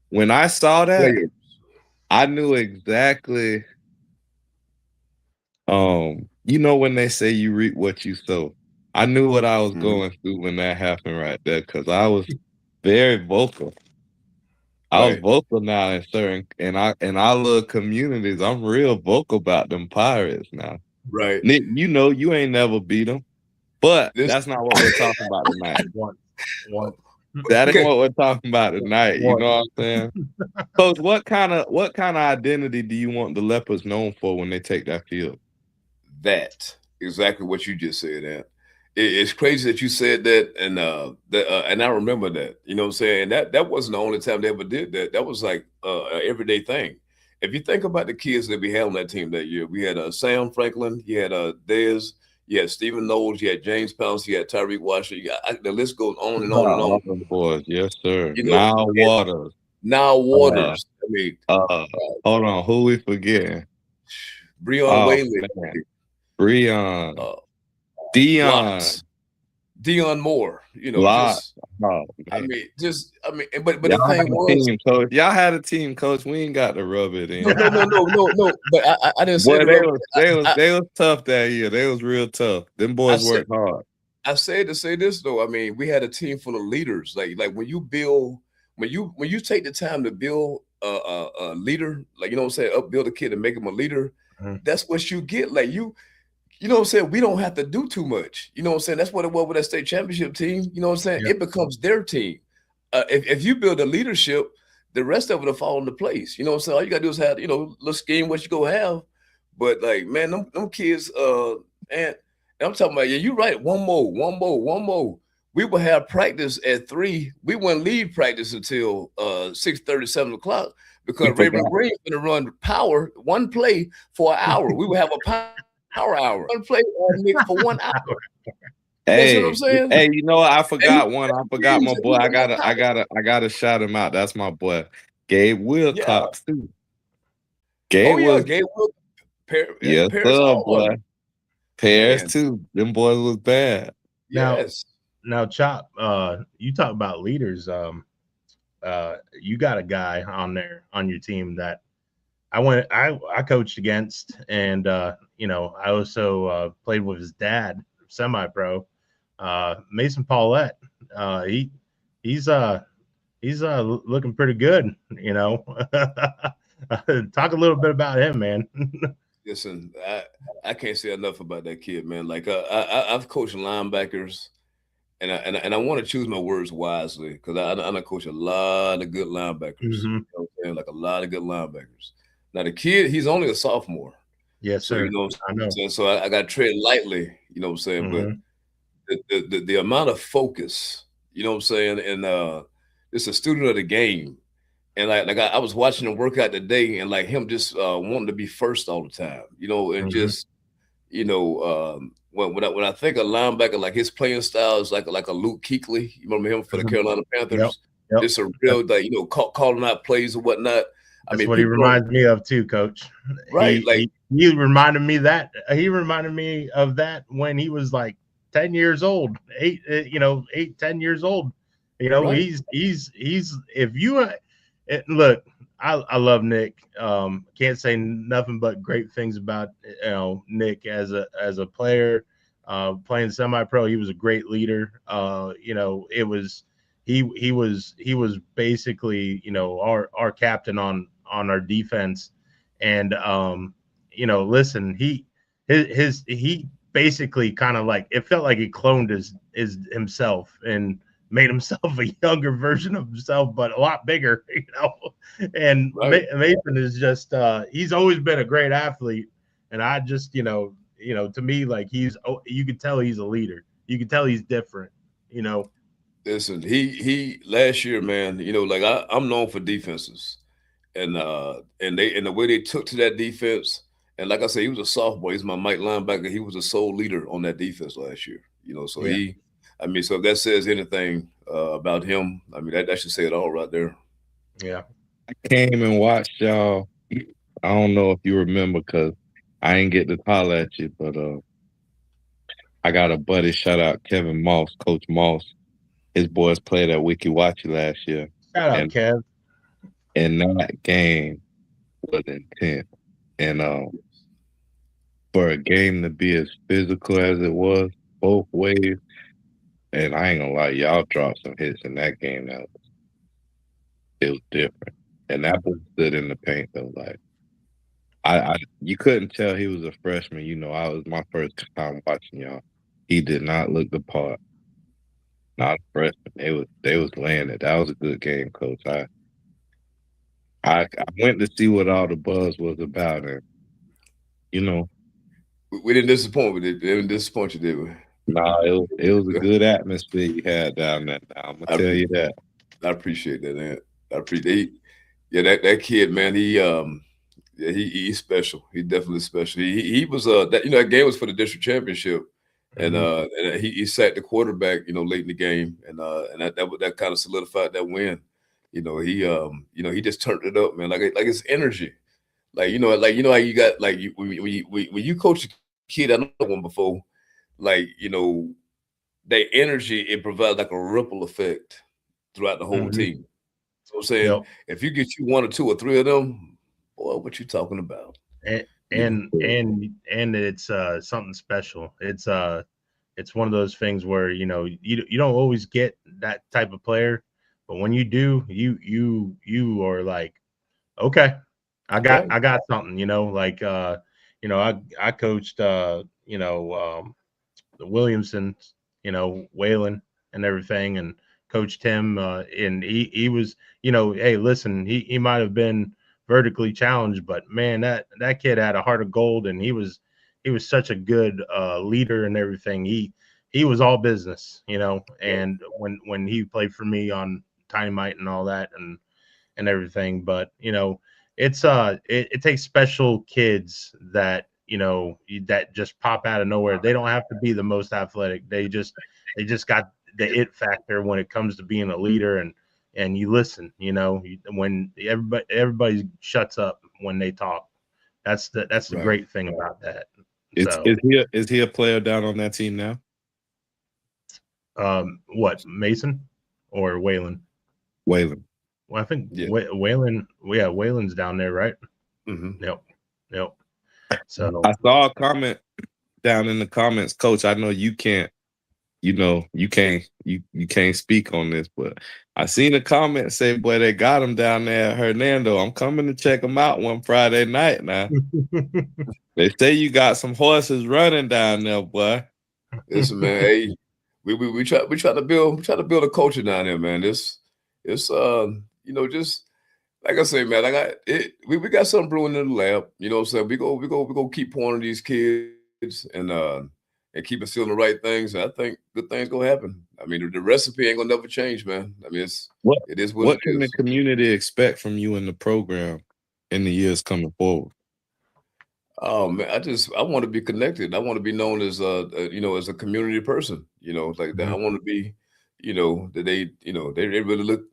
when I saw that, Players. I knew exactly, you know, when they say you reap what you sow. I knew what I was going through when that happened right there, because I was very vocal. I was Right. vocal now in certain, in our little communities. I'm real vocal about them Pirates now. Right. Nick, you know, you ain't never beat them, but This- that's not what we're talking about tonight. One. That ain't Okay. what we're talking about tonight. You know what I'm saying? Coach, what kind of identity do you want the Leopards known for when they take that field? That exactly what you just said, Ant. It's crazy that you said that, and and I remember that. You know what I'm saying? That wasn't the only time they ever did that. That was like an everyday thing. If you think about the kids that we had on that team that year, we had Sam Franklin, you had Dez, you had Stephen Knowles, you had James Pounce, you had Tyreek Washington. The list goes on and on and on. All them boys, yes, sir. You know, Now Waters. now Waters. I mean, Hold on, who we forgetting? Breon Whaley, Breon, Dion, Dion Moore. You know, Lots. I mean, but the y'all thing was, team, coach. Y'all had a team, coach. We ain't got to rub it in. No. But I didn't say Boy, they was tough that year. They was real tough. Them boys worked hard. I said to say this though. I mean, we had a team full of leaders. Like when you build, when you take the time to build a leader, like, you know what I'm saying, build a kid and make him a leader. That's what you get. Like you know what I'm saying? We don't have to do too much. You know what I'm saying? That's what it was with that state championship team. You know what I'm saying? Yeah. It becomes their team. If you build a leadership, the rest of it will fall into place. You know what I'm saying? All you gotta do is have, you know, little scheme what you go have. But like, man, them kids, and I'm talking about, yeah, you're right. One more. We will have practice at 3. We wouldn't leave practice until 6:30, 7 o'clock, because Raven Green's gonna run power, one play for an hour. We will have a power hour. One play for 1 hour. Hey, you know what I'm saying? Hey, you know what? I forgot one. I forgot my boy. I gotta shout him out. That's my boy, Gabe Wilcox too. Gabe Gabe Wilcox. Yes, Paris, boy. Paris too. Them boys was bad. Yes. Now, Chop, you talk about leaders. You got a guy on there on your team that I coached against, and you know, I also played with his dad, semi-pro, Mason Paulette. He's looking pretty good, you know. Talk a little bit about him, man. Listen, I can't say enough about that kid, man. Like I've coached linebackers, and I want to choose my words wisely, because I coach a lot of good linebackers. You know what I'm saying? Like a lot of good linebackers. Now the kid, he's only a sophomore. Yes, so sir. you know what I'm I know. saying? So I got to tread lightly. You know what I'm saying? But the amount of focus, you know what I'm saying, and it's a student of the game. And like I was watching him work out today, and like him just wanting to be first all the time, you know, and just, you know, when I think of linebacker, like his playing style is like a Luke Kuechly. You remember him for the Carolina Panthers? Yep. It's a real, like, you know, calling out plays and whatnot. That's what he reminds me of too, Coach. Right. He reminded me that. He reminded me of that when he was like 10 years old, 10 years old. You know, right. he's if you look, I love Nick. Can't say nothing but great things about, you know, Nick as a player, playing semi-pro. He was a great leader. You know, it was he was basically, you know, our captain on our defense. And you know, listen, he basically kind of like, it felt like he cloned his himself and made himself a younger version of himself, but a lot bigger, you know. And Mason is just he's always been a great athlete, and I just, you know, to me, like, you could tell he's a leader. You can tell he's different, you know. Listen, he last year, man, you know, like I'm known for defenses, and the way they took to that defense, and like I said, he was a sophomore. He's my Mike linebacker. He was a sole leader on that defense last year, you know. So so if that says anything about him, I mean, that should say it all right there. Yeah. I came and watched y'all. I don't know if you remember because I ain't get to holler at you, but I got a buddy. Shout out Kevin Moss, Coach Moss. His boys played at Wiki Wachi last year, Shout out, and Kev. that game was intense. And for a game to be as physical as it was, both ways, and I ain't gonna lie, y'all dropped some hits in that game. It was different, and that boy stood in the paint though. Like you couldn't tell he was a freshman. You know, I was my first time watching y'all. He did not look the part. Not a freshman. They was laying it. That was a good game, coach. I went to see what all the buzz was about, and you know, We didn't disappoint. We didn't disappoint you, did we? nah, it was a good atmosphere you had down there. Now, I'm gonna I, tell you that. I appreciate that, man. I appreciate. Yeah, that kid, man. Yeah, he's special. He's definitely special. He was that that game was for the district championship, and he sacked the quarterback, late in the game, and that kind of solidified that win. He just turned it up, man. Like it's energy. How you got when you coach a kid, I know one before, like that energy, it provides like a ripple effect throughout the whole team. So I'm saying, Yep. if you get you one or two or three of them, boy, what you talking about? And it's something special. It's one of those things where you don't always get that type of player, but when you do, you are like, okay, I got something. I coached the Williamsons, Waylon and everything, and coached him. And he was, hey, listen, he might have been vertically challenged, but man, that kid had a heart of gold, and he was such a good leader and everything. He was all business, and when he played for me on Dynamite and all that and everything, but it takes special kids that just pop out of nowhere. They don't have to be the most athletic. They just got the it factor when it comes to being a leader, and you listen, when everybody shuts up when they talk. That's the Right. great thing about that. Is he a player down on that team now? What, Mason or Waylon? Waylon. Well, I think Yeah. Waylon. Yeah, Waylon's down there, right? Mm-hmm. Yep. So I saw a comment down in the comments, Coach. I know you can't, you can't speak on this, but I seen a comment say, "Boy, they got him down there at Hernando. I'm coming to check him out one Friday night." Now they say you got some horses running down there, boy. Listen, man. Hey, we try to build a culture down there, man. It's just like I say, man. I got it. We got something brewing in the lab. You know what I'm saying? We go keep pouring these kids and keep instilling the right things. And I think good things gonna happen. I mean, the recipe ain't gonna never change, man. I mean, it is what What it can the is. community expect from you in the program in the years coming forward? Oh man, I want to be connected. I want to be known as as a community person. Like that. I want to be, that they really look,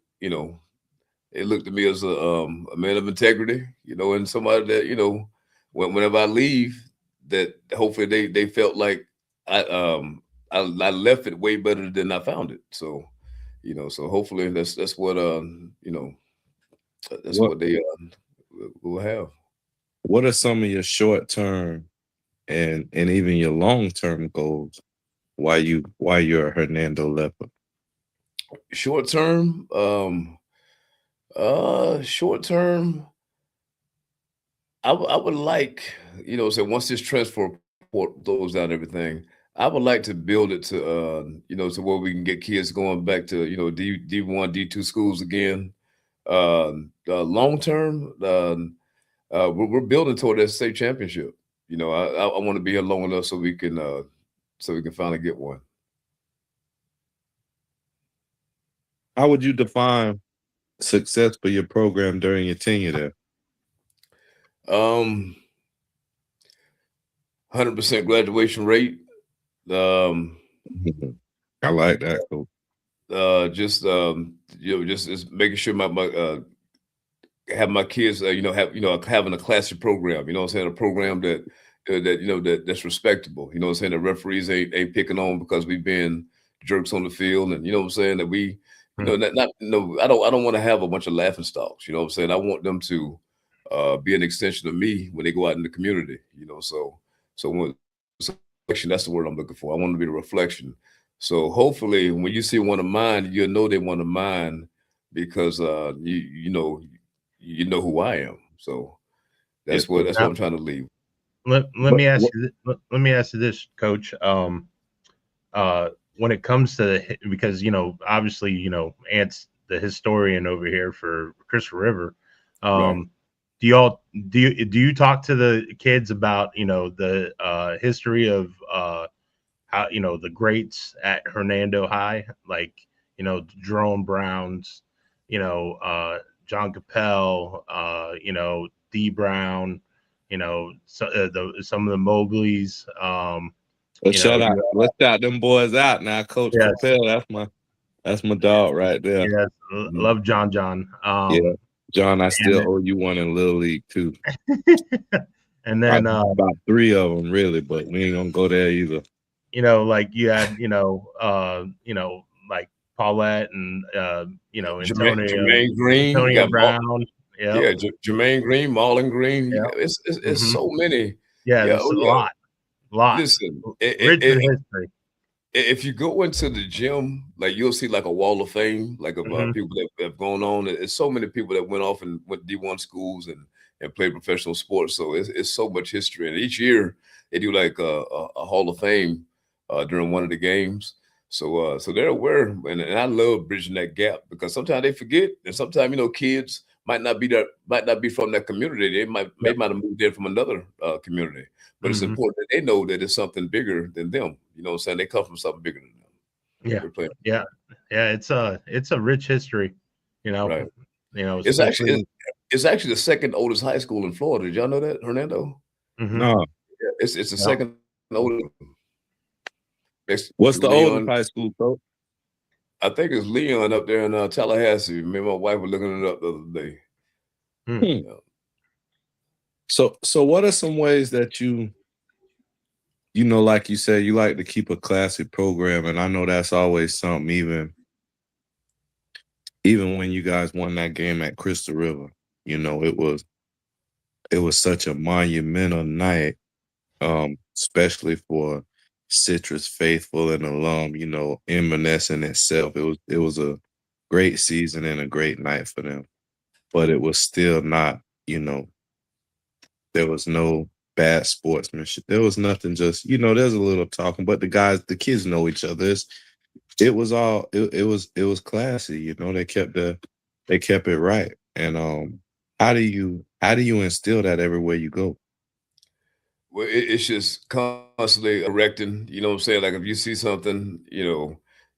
they look to me as a man of integrity, and somebody that whenever I leave, that hopefully they felt like I I left it way better than I found it. So so hopefully that's what that's What what they will have. What are some of your short term and even your long term goals while you're a Hernando Leopard? Short term, short term, I would like, so once this transfer report throws out everything, I would like to build it to, to where we can get kids going back to, D1, D2 schools again. Long term, we're building toward that state championship. I want to be here long enough so we can finally get one. How would you define success for your program during your tenure there? 100% graduation rate. I like that. Coach. Just just making sure my have my kids, having a classy program. You know what I'm saying? A program that's respectable. You know what I'm saying? The referees ain't picking on because we've been jerks on the field, and you know what I'm saying, that we, not no. I don't want to have a bunch of laughing stocks. You know what I'm saying? I want them to be an extension of me when they go out in the community. So that's the word I'm looking for. I want to be the reflection. So hopefully, when you see one of mine, you'll know they one of mine because you know who I am. So that's what I'm trying to leave. Let me ask you. Let me ask you this, Coach. When it comes to, because obviously Ant's the historian over here for Crystal River. Right. Do you talk to the kids about the history of how the greats at Hernando High, like Jerome Brown's, John Capel, D Brown, some of the Mowgli's. Let's shout them boys out now, Coach Capel. That's my dog right there. Yes, love John. Yeah, John, I still owe you one in Little League too. And then about 3 of them really, but we ain't gonna go there either. Like you had, like Paulette and Jermaine Green, Antonio Brown, Jermaine Green, Marlon Green. Yep. It's so many. There's a lot. Listen, rich in history. If you go into the gym, like you'll see like a wall of fame, like of people that have gone on. It's so many people that went off and went D1 schools and played professional sports. So it's so much history. And each year they do like a Hall of Fame during one of the games. So they're aware, and I love bridging that gap because sometimes they forget, and sometimes kids might not be from that community. They might have moved in from another community, but it's important that they know that it's something bigger than them. You know what I'm saying? They come from something bigger than them. Yeah. It's a rich history. Right. It's actually the second oldest high school in Florida. Did y'all know that, Hernando? No. It's the second oldest. What's the oldest high school, Coach? I think it's Leon up there in Tallahassee. Me and my wife were looking it up the other day. Yeah. So what are some ways that you like you said, you like to keep a classy program, and I know that's always something, even when you guys won that game at Crystal River, it was such a monumental night, especially for Citrus faithful and alum, M&S in itself. It was a great season and a great night for them. But it was still not, there was no bad sportsmanship. There was nothing, just, there's a little talking, but the kids know each other. It was classy, they kept it right. And how do you instill that everywhere you go? Well, it's just constantly correcting, you know what I'm saying? Like if you see something,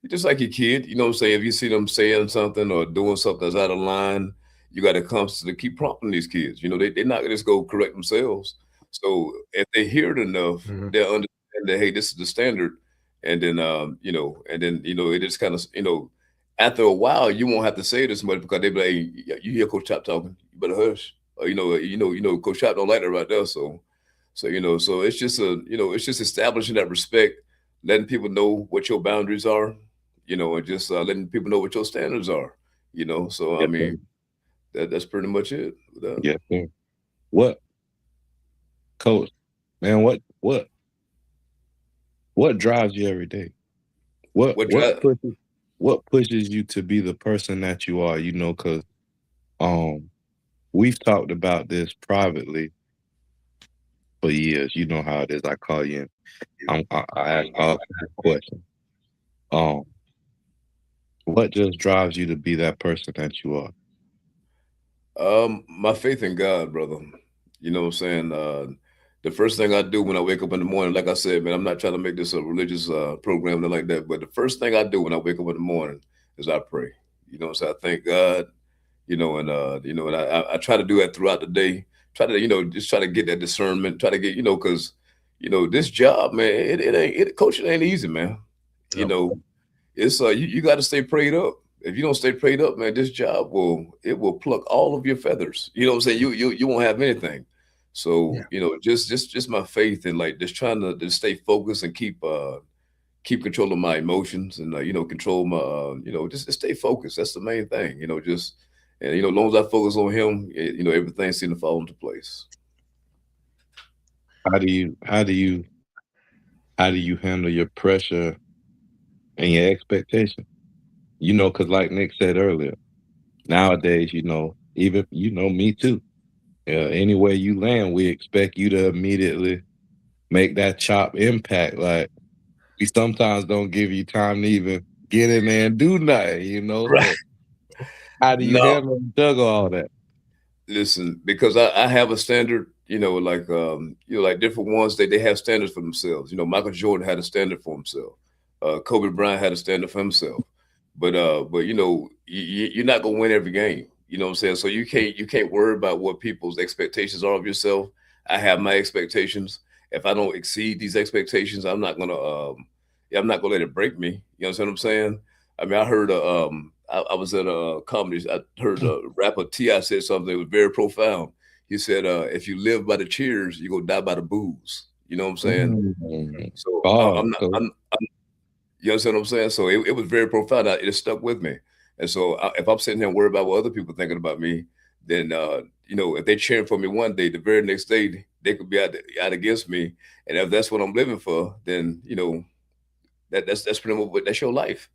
just like your kid, you know what I'm saying? If you see them saying something or doing something that's out of line, you got to constantly keep prompting these kids. They're not going to just go correct themselves. So if they hear it enough, they'll understand that, hey, this is the standard. And then, it just kind of, after a while, you won't have to say it as much because they be like, hey, you hear Coach Chop talking, you better hush. Or, Coach Chop don't like that right there. So it's just it's just establishing that respect, letting people know what your boundaries are, and just letting people know what your standards are, So I mean, that's pretty much it. Yeah. What, Coach? Man, what drives you every day? What pushes you to be the person that you are? Because we've talked about this privately for years. You know how it is. I call you and I ask all questions. What just drives you to be that person that you are? My faith in God, brother. You know what I'm saying? The first thing I do when I wake up in the morning, like I said, man, I'm not trying to make this a religious program or like that, but the first thing I do when I wake up in the morning is I pray. You know what I'm saying? I thank God, and I try to do that throughout the day. Try to, just try to get that discernment, try to get, because, this job, man, coaching ain't easy, man. It's you got to stay prayed up, if you don't stay prayed up, man, this job will pluck all of your feathers. You know what I'm saying? You won't have anything. So Yeah. you know, just my faith and like just trying to just stay focused and keep control of my emotions and you know, control my you know, just stay focused. That's the main thing. You know, just and you know, as long as I focus on him, you know, everything seems to fall into place. How do you handle your pressure and your expectation? You know, because like Nick said earlier, nowadays, you know, even me too. Anywhere you land, we expect you to immediately make that chop impact. Like we sometimes don't give you time to even get in there and do nothing. You know, Right. so how do you No, handle and juggle all that? listen, because I have a standard, you know, like you know, like different ones they have standards for themselves. You know, Michael Jordan had a standard for himself. Kobe Bryant had a standard for himself. But you know, you're not gonna win every game. You know what I'm saying? So you can't worry about what people's expectations are of yourself. I have my expectations. If I don't exceed these expectations, I'm not gonna let it break me. You know what I'm saying? I mean, I heard I was at a comedy. I heard a rapper Ti said something that was very profound. He said, "If you live by the cheers, you go die by the booze." You know what I'm saying? Mm. So Oh, I'm not. so You understand what I'm saying? So it was very profound. It stuck with me. And so if I'm sitting here and worried about what other people thinking about me, then you know, if they cheering for me one day, the very next day they could be out against me. And if that's what I'm living for, then you know that's pretty much that's your life.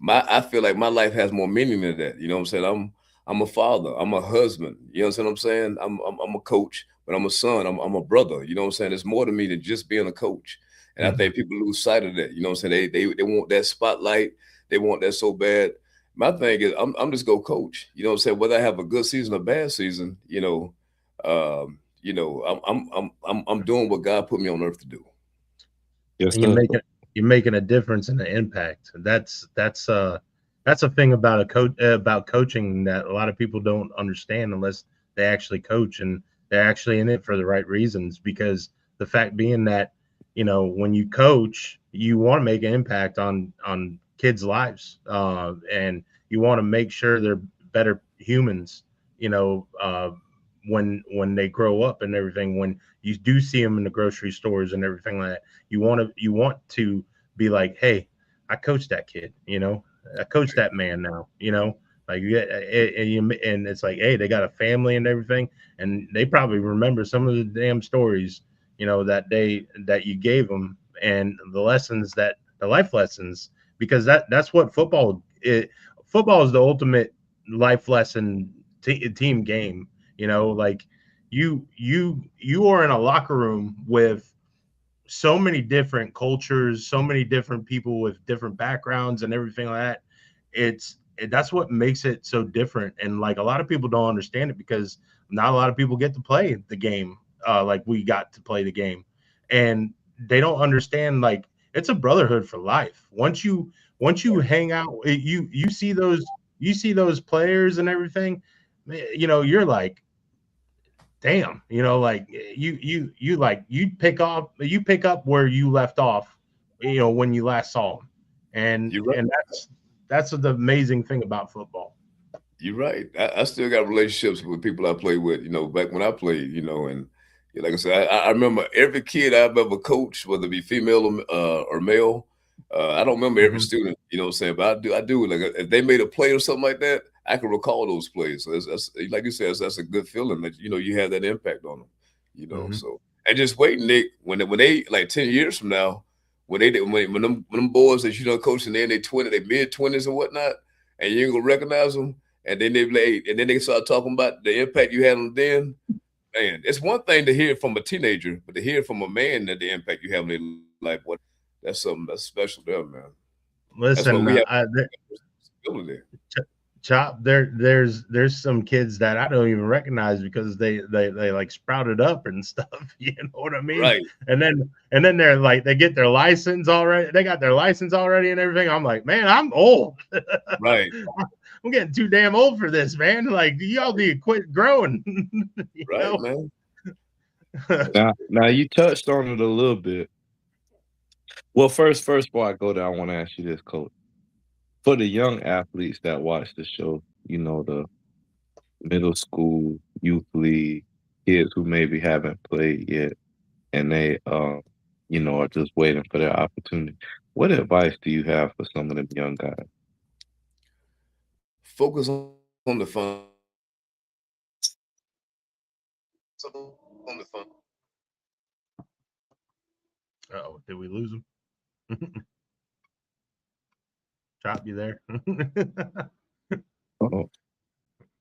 I feel like my life has more meaning than that. You know what I'm saying? I'm a father. I'm a husband. You know what I'm saying? I'm a coach, but I'm a son. I'm a brother. You know what I'm saying? It's more to me than just being a coach. And I think people lose sight of that. You know what I'm saying? They want that spotlight. They want that so bad. My thing is I'm just go coach. You know what I'm saying? Whether I have a good season or bad season, you know, I'm doing what God put me on earth to do. yes, And sir. you're making a difference and an impact. That's a thing about a coach about coaching that a lot of people don't understand unless they actually coach and they're actually in it for the right reasons. Because the fact being that, you know, when you coach, you want to make an impact on kids' lives, and you want to make sure they're better humans. You know, when they grow up and everything, when you do see them in the grocery stores and everything like that, you want to be like, hey, I coached that kid, you know, I coached that man now, you know, like and it's like, hey, they got a family and everything, and they probably remember some of the damn stories, you know, that you gave them, and the life lessons, because that's what football is the ultimate life lesson team game, you know, like you are in a locker room with so many different cultures, so many different people with different backgrounds and everything like that. That's what makes it so different. And like a lot of people don't understand it because not a lot of people get to play the game like we got to play the game. And they don't understand like it's a brotherhood for life. Once you hang out, you see those players and everything, you know, you're like, damn, you know, like you like you pick up where you left off, you know, when you last saw him, You're right. and that's the amazing thing about football. You're right. I still got relationships with people I played with, you know, back when I played, you know, and like I said, I remember every kid I've ever coached, whether it be female or male. I don't remember every Mhm, student, you know what I'm saying, but I do. Like if they made a play or something like that, I can recall those plays. So that's like you said, that's a good feeling that you know you have that impact on them, you know. mhm. So and just wait, Nick, when they like 10 years from now, when them boys that you know coaching, they're in their 20, their mid 20s or whatnot, and you ain't gonna recognize them and then they start talking about the impact you had on them. Man, it's one thing to hear from a teenager, but to hear from a man that the impact you have on their life, what that's something that's special there, man. That's what Listen, we have responsibility. Chop, there's some kids that I don't even recognize because they like sprouted up and stuff. You know what I mean? Right, And then they're like they get their license already. They got their license already and everything. I'm like, man, I'm old. right, I'm getting too damn old for this, man. Like y'all need to quit growing. You right, know? man. Now you touched on it a little bit. Well, first before I go there, I want to ask you this, Coach. for the young athletes that watch the show, you know, the middle school, youth league, kids who maybe haven't played yet, and they, you know, are just waiting for their opportunity. What advice do you have for some of them young guys? Focus on the fun. On the fun. Oh, did we lose him? Chop, you there? Oh,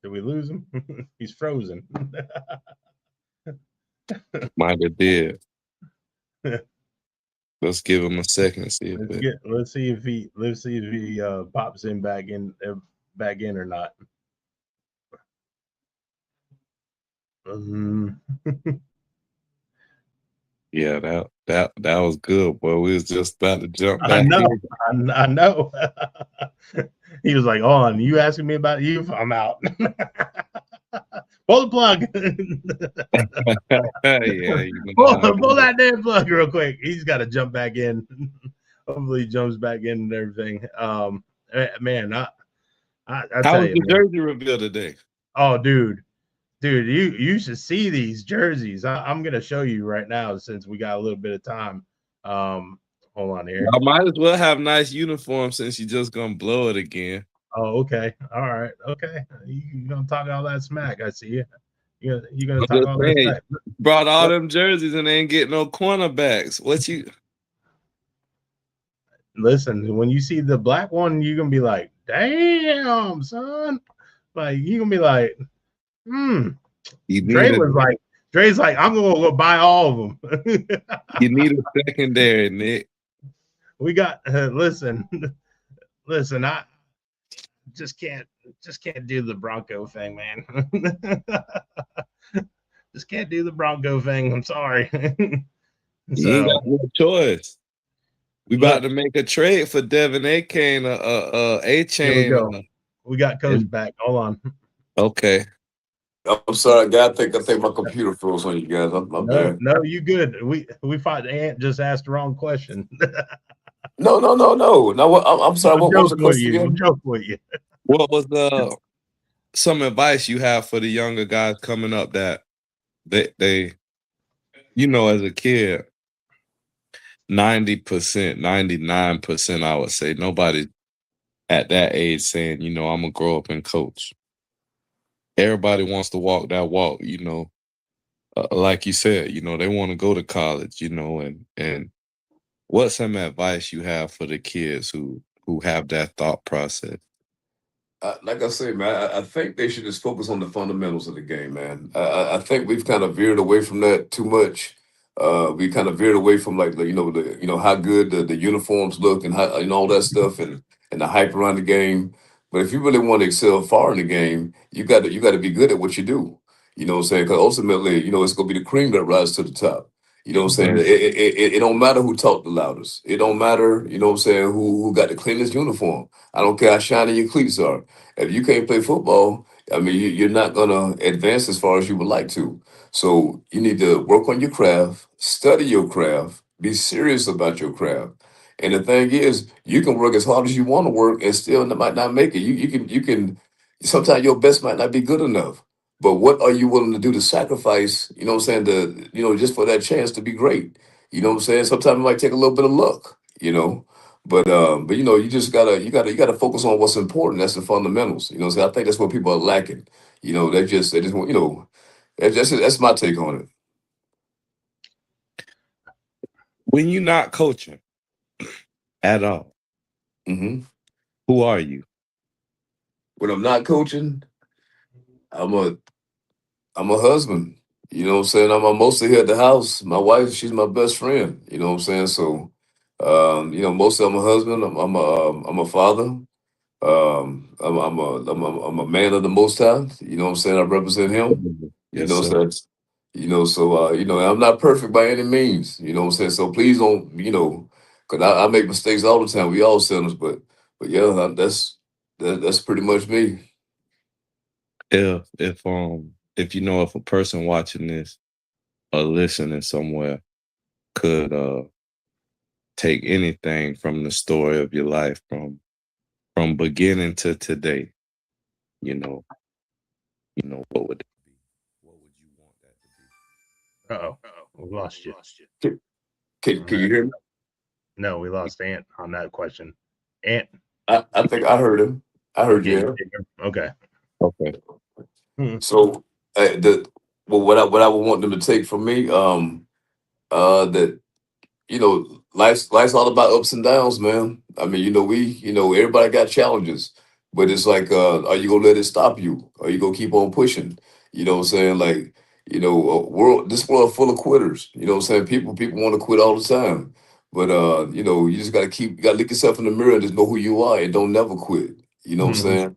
Did we lose him? He's frozen. might have did. Let's give him a second. See if it. Let's see if he pops in back in or not. Yeah, that was good, boy. We was just about to jump I back know. in. I know. He was like, "Oh, and you asking me about youth? I'm out." Pull the plug. Yeah, you know pull that damn plug real quick. He's got to jump back in. Hopefully, he jumps back in and everything. Man, I How tell was you, the man. jersey reveal today? Oh, dude, you should see these jerseys. I'm gonna show you right now since we got a little bit of time. Hold on here. I might as well have nice uniform since you're just gonna blow it again. Oh, okay. All right. Okay. You're gonna talk all that smack. I see you. You're gonna talk all that smack. Brought all them jerseys and they ain't get no cornerbacks. What you listen? When you see the black one, you're gonna be like, "Damn, son!" Like you're gonna be like, Dre's like, I'm gonna go buy all of them. You need a secondary, Nick. We got listen, I just can't do the Bronco thing, man. Just can't do the Bronco thing. I'm sorry. You ain't got no choice. We about to make a trade for Devin A-Chain, A-Chain. Here we go. We got Coach back. Hold on. Okay. I'm sorry, guy. I think my computer froze on you guys. I'm bad. No, you good. We fought the ant. Just asked the wrong question. No. I'm sorry. What was the question again? Joke with you. What was some advice you have for the younger guys coming up that they you know, as a kid, 90%, 99%, I would say, nobody at that age saying, you know, I'm gonna grow up and coach. Everybody wants to walk that walk, you know. Like you said, you know, they want to go to college, you know, and what's some advice you have for the kids who have that thought process? Like I say, man, I think they should just focus on the fundamentals of the game, man. I think we've kind of veered away from that too much. We kind of veered away from like how good the uniforms look and how all that stuff and the hype around the game. But if you really want to excel far in the game, you got to be good at what you do. You know what I'm saying? Because ultimately, it's gonna be the cream that rises to the top. You know what I'm saying? It don't matter who talked the loudest. It don't matter, you know what I'm saying, who got the cleanest uniform. I don't care how shiny your cleats are. If you can't play football, I mean, you're not gonna advance as far as you would like to. So you need to work on your craft, study your craft, be serious about your craft. And the thing is, you can work as hard as you want to work and still might not make it. You can sometimes your best might not be good enough. But what are you willing to do to sacrifice, you know what I'm saying, just for that chance to be great? You know what I'm saying? Sometimes it might take a little bit of luck, you know. But you just gotta focus on what's important. That's the fundamentals. You know, so I think that's what people are lacking. They just want, that's my take on it. When you're not coaching at all, hmm who are you? When I'm not coaching, I'm a husband. You know what I'm saying? I'm mostly here at the house. My wife, she's my best friend. You know what I'm saying? So, mostly I'm a husband. I'm a father. I'm a man of the Most High. You know what I'm saying? I represent Him. You Yes, know, sir. so that's, I'm not perfect by any means. You know what I'm saying? So please don't, because I make mistakes all the time. We all sinners, but yeah, that's pretty much me. If you know, if a person watching this or listening somewhere could take anything from the story of your life, from from beginning to today, you know, what would it be? What would you want that to be? We lost you. Can you hear me? No, we lost Ant on that question. Ant, I think I heard him. I heard yeah, you. you Yeah. did hear- okay. Okay. So what I would want them to take from me, that life's all about ups and downs, man. I mean, everybody got challenges, but it's like, are you gonna let it stop you? Are you gonna keep on pushing? You know what I'm saying? Like, this world full of quitters. You know what I'm saying? People want to quit all the time, but you just you gotta look yourself in the mirror and just know who you are and don't never quit. You know what I'm saying?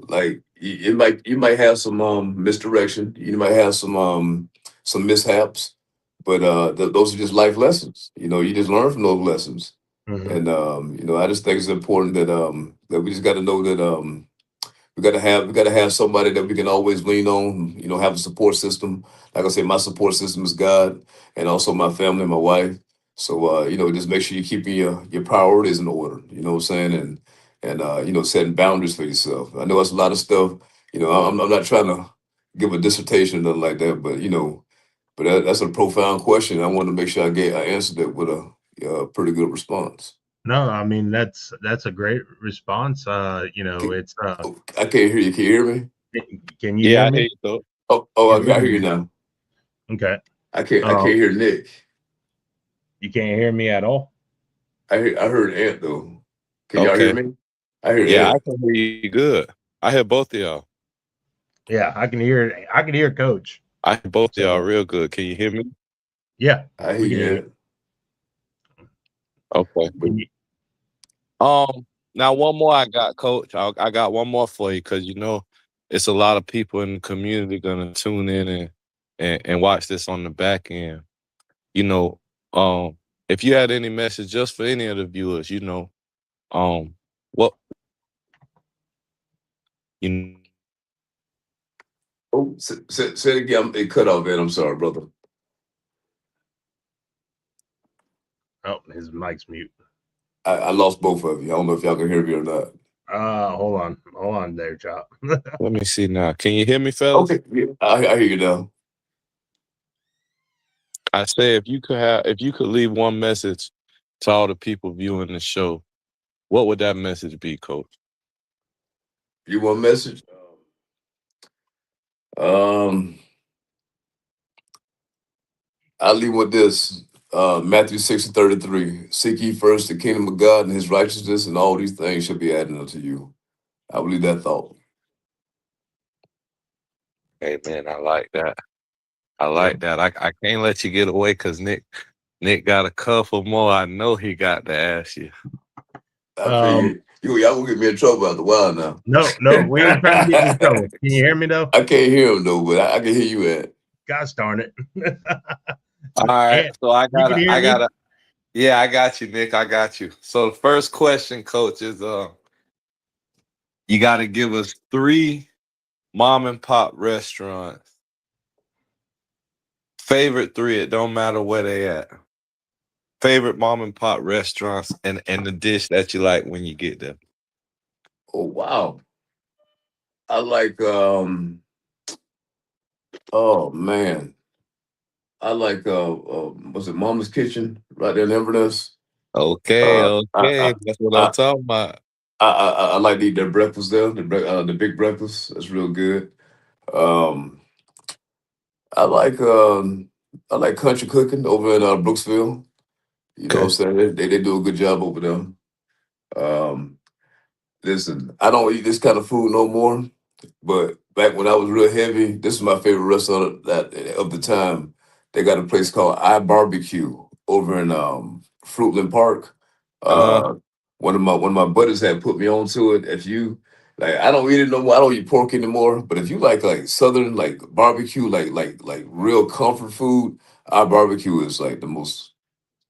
Like you might have some misdirection. You might have some mishaps, but those are just life lessons. You just learn from those lessons. And I just think it's important that we just got to know that we got to have somebody that we can always lean on. Have a support system. Like I said, my support system is God, and also my family, my wife. So just make sure you keep your priorities in order. You know what I'm saying? And setting boundaries for yourself. I know it's a lot of stuff. I'm not trying to give a dissertation or nothing like that, but that's a profound question. I want to make sure I answered it with a pretty good response. No, I mean that's a great response. It's I can't hear you. Can you hear me? can you hear I hear me? you though. Oh, Yeah, I we hear can you hear now. Okay. I can't hear Nick. You can't hear me at all? I heard Ant though. Can y'all hear Okay. me? I hear Yeah, I Ant. can hear you good. I hear both of y'all. Yeah, I can hear Coach. I hear both of y'all So real good. Can you hear me? yeah, I hear we can you, hear you. Ant. Okay. But Now one more I got, Coach. I got one more for you because it's a lot of people in the community gonna tune in and watch this on the back end. You know, if you had any message just for any of the viewers, what you say it again. It cut off, Ant. I'm sorry, brother. Oh, his mic's mute. I lost both of you. I don't know if y'all can hear me or not. Hold on there, Chop. let me see now. Can you hear me, fellas? Okay, yeah, I hear you now. I say if you could leave one message to all the people viewing the show, what would that message be, Coach? You want a message? I'll leave with this. Matthew 6:33. Seek ye first the kingdom of God and his righteousness, and all these things shall be added unto you. I believe that thought. Hey man, I like that. I Yeah. like that. I can't let you get away because Nick got a couple more. I know he got to ask you. I figure y'all gonna get me in trouble after a while now. No, we ain't trying to get you in trouble. Can you hear me though? I can't hear him though, but I can hear you at. Gosh darn it. All right, Ant, so I you can hear me? gotta. Yeah, I got you, Nick. I got you. So the first question, Coach, is you got to give us 3 mom and pop restaurants. Favorite 3. It don't matter where they at. Favorite mom and pop restaurants and the dish that you like when you get there. Oh wow. I like oh man. I like was it Mama's Kitchen right there in Inverness? Okay, I, I, that's what I'm I, talking about. I like to eat their breakfast there, the big breakfast. That's real good. Um, I like um, I like country cooking over in Brooksville. You know what I'm Okay. saying? They do a good job over there. Um, Listen, I don't eat this kind of food no more. But back when I was real heavy, this is my favorite restaurant of the time. They got a place called I Barbecue over in Fruitland Park. Uh-huh. One of my buddies had put me onto it. If you like, I don't eat it no more. I don't eat pork anymore. But if you like southern like barbecue, like real comfort food, I Barbecue is like the most.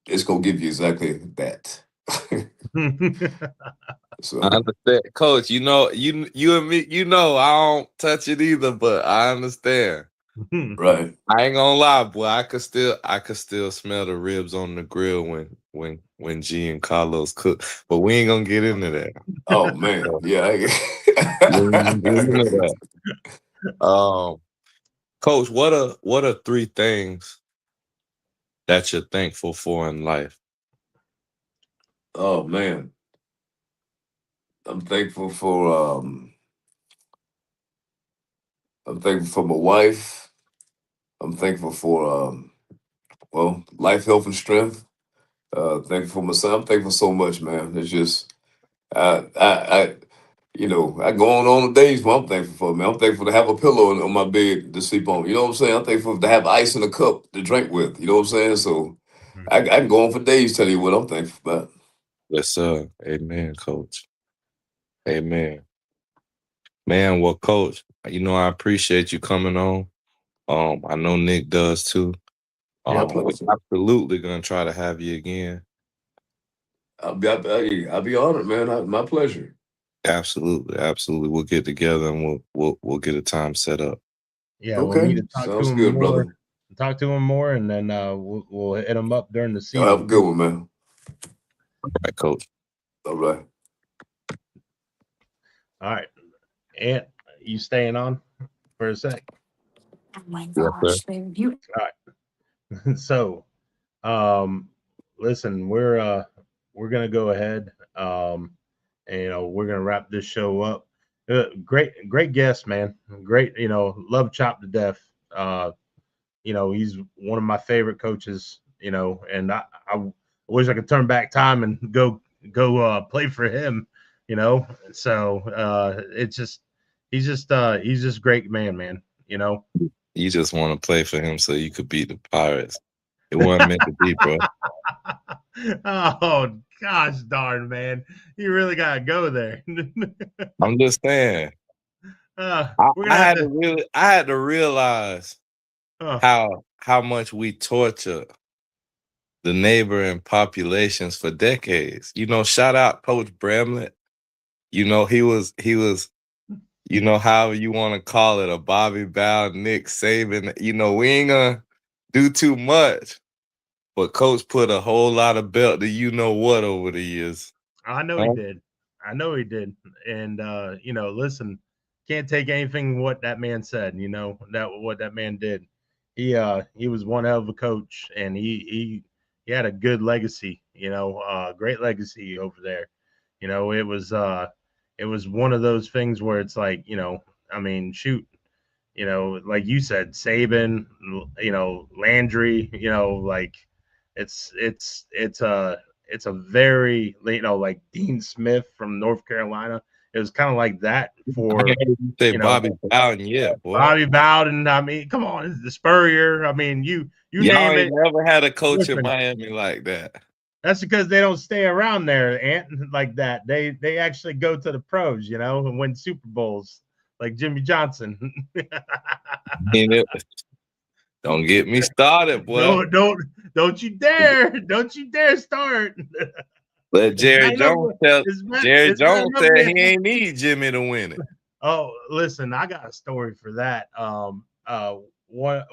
It's gonna give you exactly that. I So understand. Coach, you and me, I don't touch it either, but I understand. Right. I ain't gonna lie, boy. I could still smell the ribs on the grill when G and Carlos cook. But we ain't gonna get into that. Oh man, yeah. We ain't gonna get into that. Coach, what are 3 things that you're thankful for in life? Oh man, I'm thankful for I'm thankful for my wife. I'm thankful for well, life, health, and strength. Thankful for my son. I'm thankful so much, man. It's just I I go on days where I'm thankful for, man. I'm thankful to have a pillow on my bed to sleep on. You know what I'm saying? I'm thankful to have ice in a cup to drink with. You know what I'm saying? So I can go on for days telling you what I'm thankful about. Yes, sir. Amen, Coach. Amen. Man, well, Coach, I appreciate you coming on. I know Nick does too. My We're pleasure. absolutely gonna try to have you again. I'll be honored, man. My pleasure. Absolutely, absolutely. We'll get together and we'll get a time set up. Yeah, we'll need Okay, to talk to sounds him good, more. brother. Talk to him more, and then we'll hit him up during the Y'all have a season. good one, man. All right, Coach. All right. All right, Ant, you staying on for a sec? Oh my Yes, sir. gosh, baby. So, listen, we're gonna go ahead, and we're gonna wrap this show up. Great guest, man. Great, love Chop to death. He's one of my favorite coaches. And I wish I could turn back time and go play for him. So it's just he's just great man. You just want to play for him so you could beat the Pirates. It wasn't meant to be, bro. Oh gosh darn, man, you really gotta go there. I'm just saying. We're I gonna have had to realize to how much we torture the neighboring populations for decades. Shout out Coach Bramlett. He was however you want to call it, a Bobby Bow, Nick Saban. We ain't gonna do too much, but Coach put a whole lot of belt to what over the years. I know he did. I know he did. And listen, can't take anything what that man said, that what that man did. He was one hell of a coach, and he had a good legacy, great legacy over there. It was one of those things where it's like, I mean, shoot, like you said, Saban, Landry, like it's a very, like Dean Smith from North Carolina. It was kind of like that I for ain't heard you say Bobby Bowden yet, boy. Bobby Bowden. I mean, come on, the Spurrier. I mean, you Y'all name ain't it. never had a coach in Listen, Miami like that. that's because they don't stay around there, Ant, like that. They actually go to the pros, and win Super Bowls like Jimmy Johnson. Don't get me started, boy. No, don't you dare! Don't you dare start. But Jerry It's bad Jones it's bad enough said being- he ain't need Jimmy to win it. Oh, listen, I got a story for that. One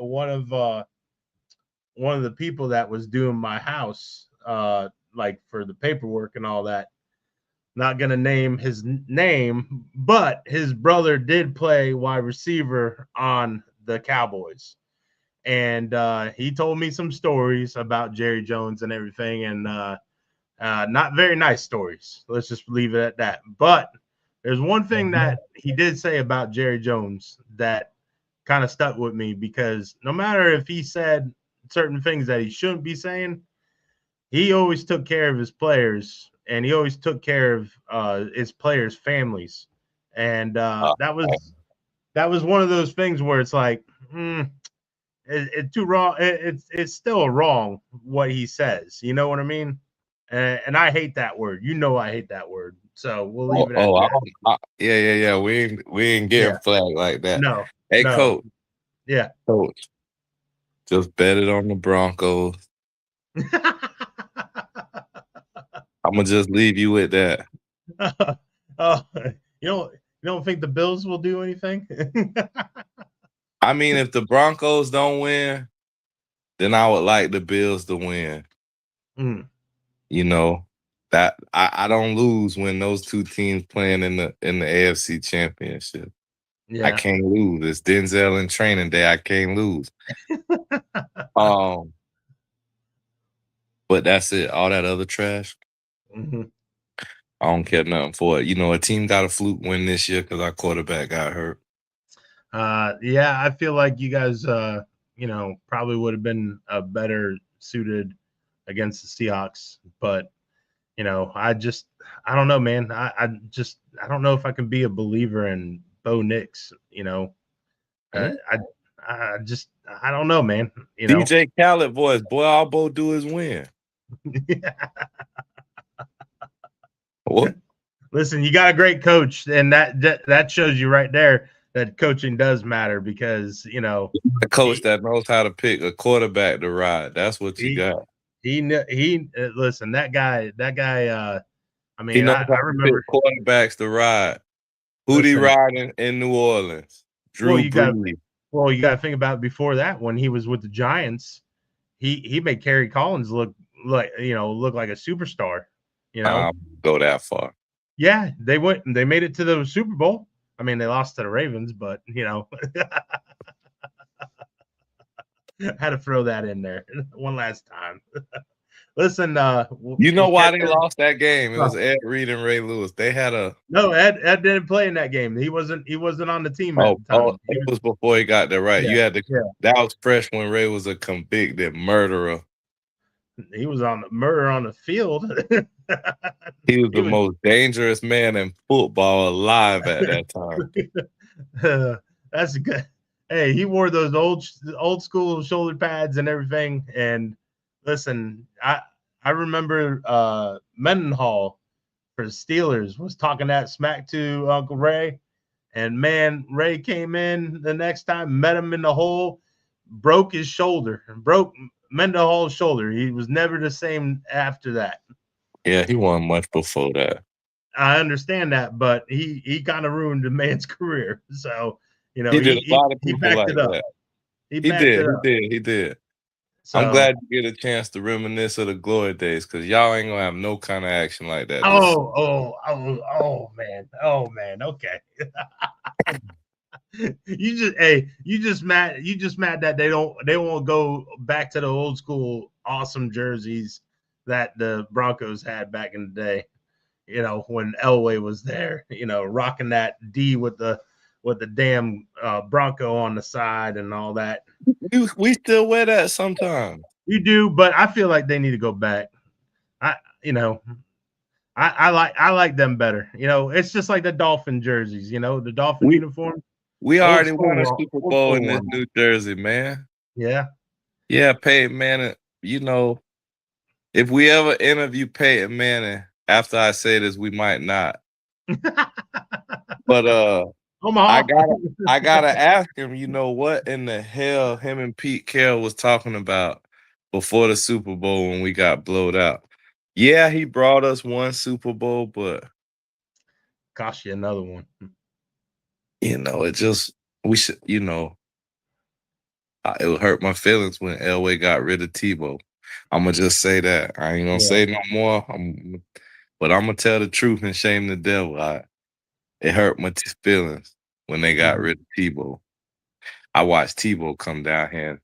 of the people that was doing my house, like for the paperwork and all that. Not gonna name his name, but his brother did play wide receiver on the Cowboys. And he told me some stories about Jerry Jones and everything, and not very nice stories. Let's just leave it at that. But there's one thing that he did say about Jerry Jones that kind of stuck with me, because no matter if he said certain things that he shouldn't be saying, he always took care of his players, and he always took care of his players' families. And that was one of those things where it's like, it's too wrong. It's still wrong what he says. You know what I mean? And I hate that word. I hate that word. So we'll leave it at that. Yeah. We ain't getting flagged like that. No. Hey, no. Coach. Yeah. Coach. Just bet it on the Broncos. I'm gonna just leave you with that. You don't think the Bills will do anything? I mean, if the Broncos don't win, then I would like the Bills to win. Mm. You know, that I don't lose when those two teams playing in the AFC Championship. I Yeah. can't lose. It's Denzel in Training Day. I can't lose. But that's it. All that other trash, Mhm. I don't care nothing for it. You know, a team got a fluke win this year because our quarterback got hurt. Yeah, I feel like you guys, probably would have been better suited against the Seahawks, but I don't know, man. I don't know if I can be a believer in Bo Nix. Hmm? I don't know, man. DJ Khaled voice, boy, all Bo do is win. What? Listen, you got a great coach, and that shows you right there that coaching does matter because A coach that knows how to pick a quarterback to ride. That's what you got. Listen, that guy. I He mean, knows I how to pick remember. quarterbacks to ride. Who'd he Listen, ride in New Orleans? well, Drew Brees. you got to think about before that when he was with the Giants, he made Kerry Collins look like a superstar. Go that far. Yeah, they made it to the Super Bowl. I mean, they lost to the Ravens, but had to throw that in there one last time. Listen, You know we'll why catch they you. lost that game? It was Ed Reed and Ray Lewis. They had a No, Ed didn't play in that game. He wasn't on the team at the time. it was before he got there, right? Yeah, You had to yeah. that was fresh when Ray was a convicted murderer. He was on the murder on the field. He was the most dangerous man in football alive at that time. That's good. Hey, he wore those old school shoulder pads and everything. And listen, I remember Mendenhall for the Steelers was talking that smack to Uncle Ray. And man, Ray came in the next time, met him in the hole, broke his shoulder, broke Mendenhall's shoulder. He was never the same after that. Yeah, he won much before that. I understand that, but he kind of ruined the man's career. So, he did a lot of people backed like it up. that. He did. So, I'm glad you get a chance to reminisce of the glory days because y'all ain't gonna have no kind of action like that. Oh man. Okay. you just mad that they won't go back to the old school awesome jerseys that the Broncos had back in the day. When Elway was there, rocking that D with the damn Bronco on the side and all that. We still wear that sometimes. You do, but I feel like they need to go back. I like them better. It's just like the Dolphin jerseys, the Dolphin uniform. We already won a Super Bowl in New Jersey, man. Yeah. Yeah, Peyton Manning. If we ever interview Peyton Manning, after I say this, we might not. But I gotta ask him, what in the hell him and Pete Carroll was talking about before the Super Bowl when we got blowed out. Yeah, he brought us one Super Bowl, but cost you another one. It just it would hurt my feelings when Elway got rid of Tebow. I'm gonna just say that. I ain't gonna say no more. But I'm gonna tell the truth and shame the devil. It hurt my feelings when they got rid of Tebow. I watched Tebow come down here and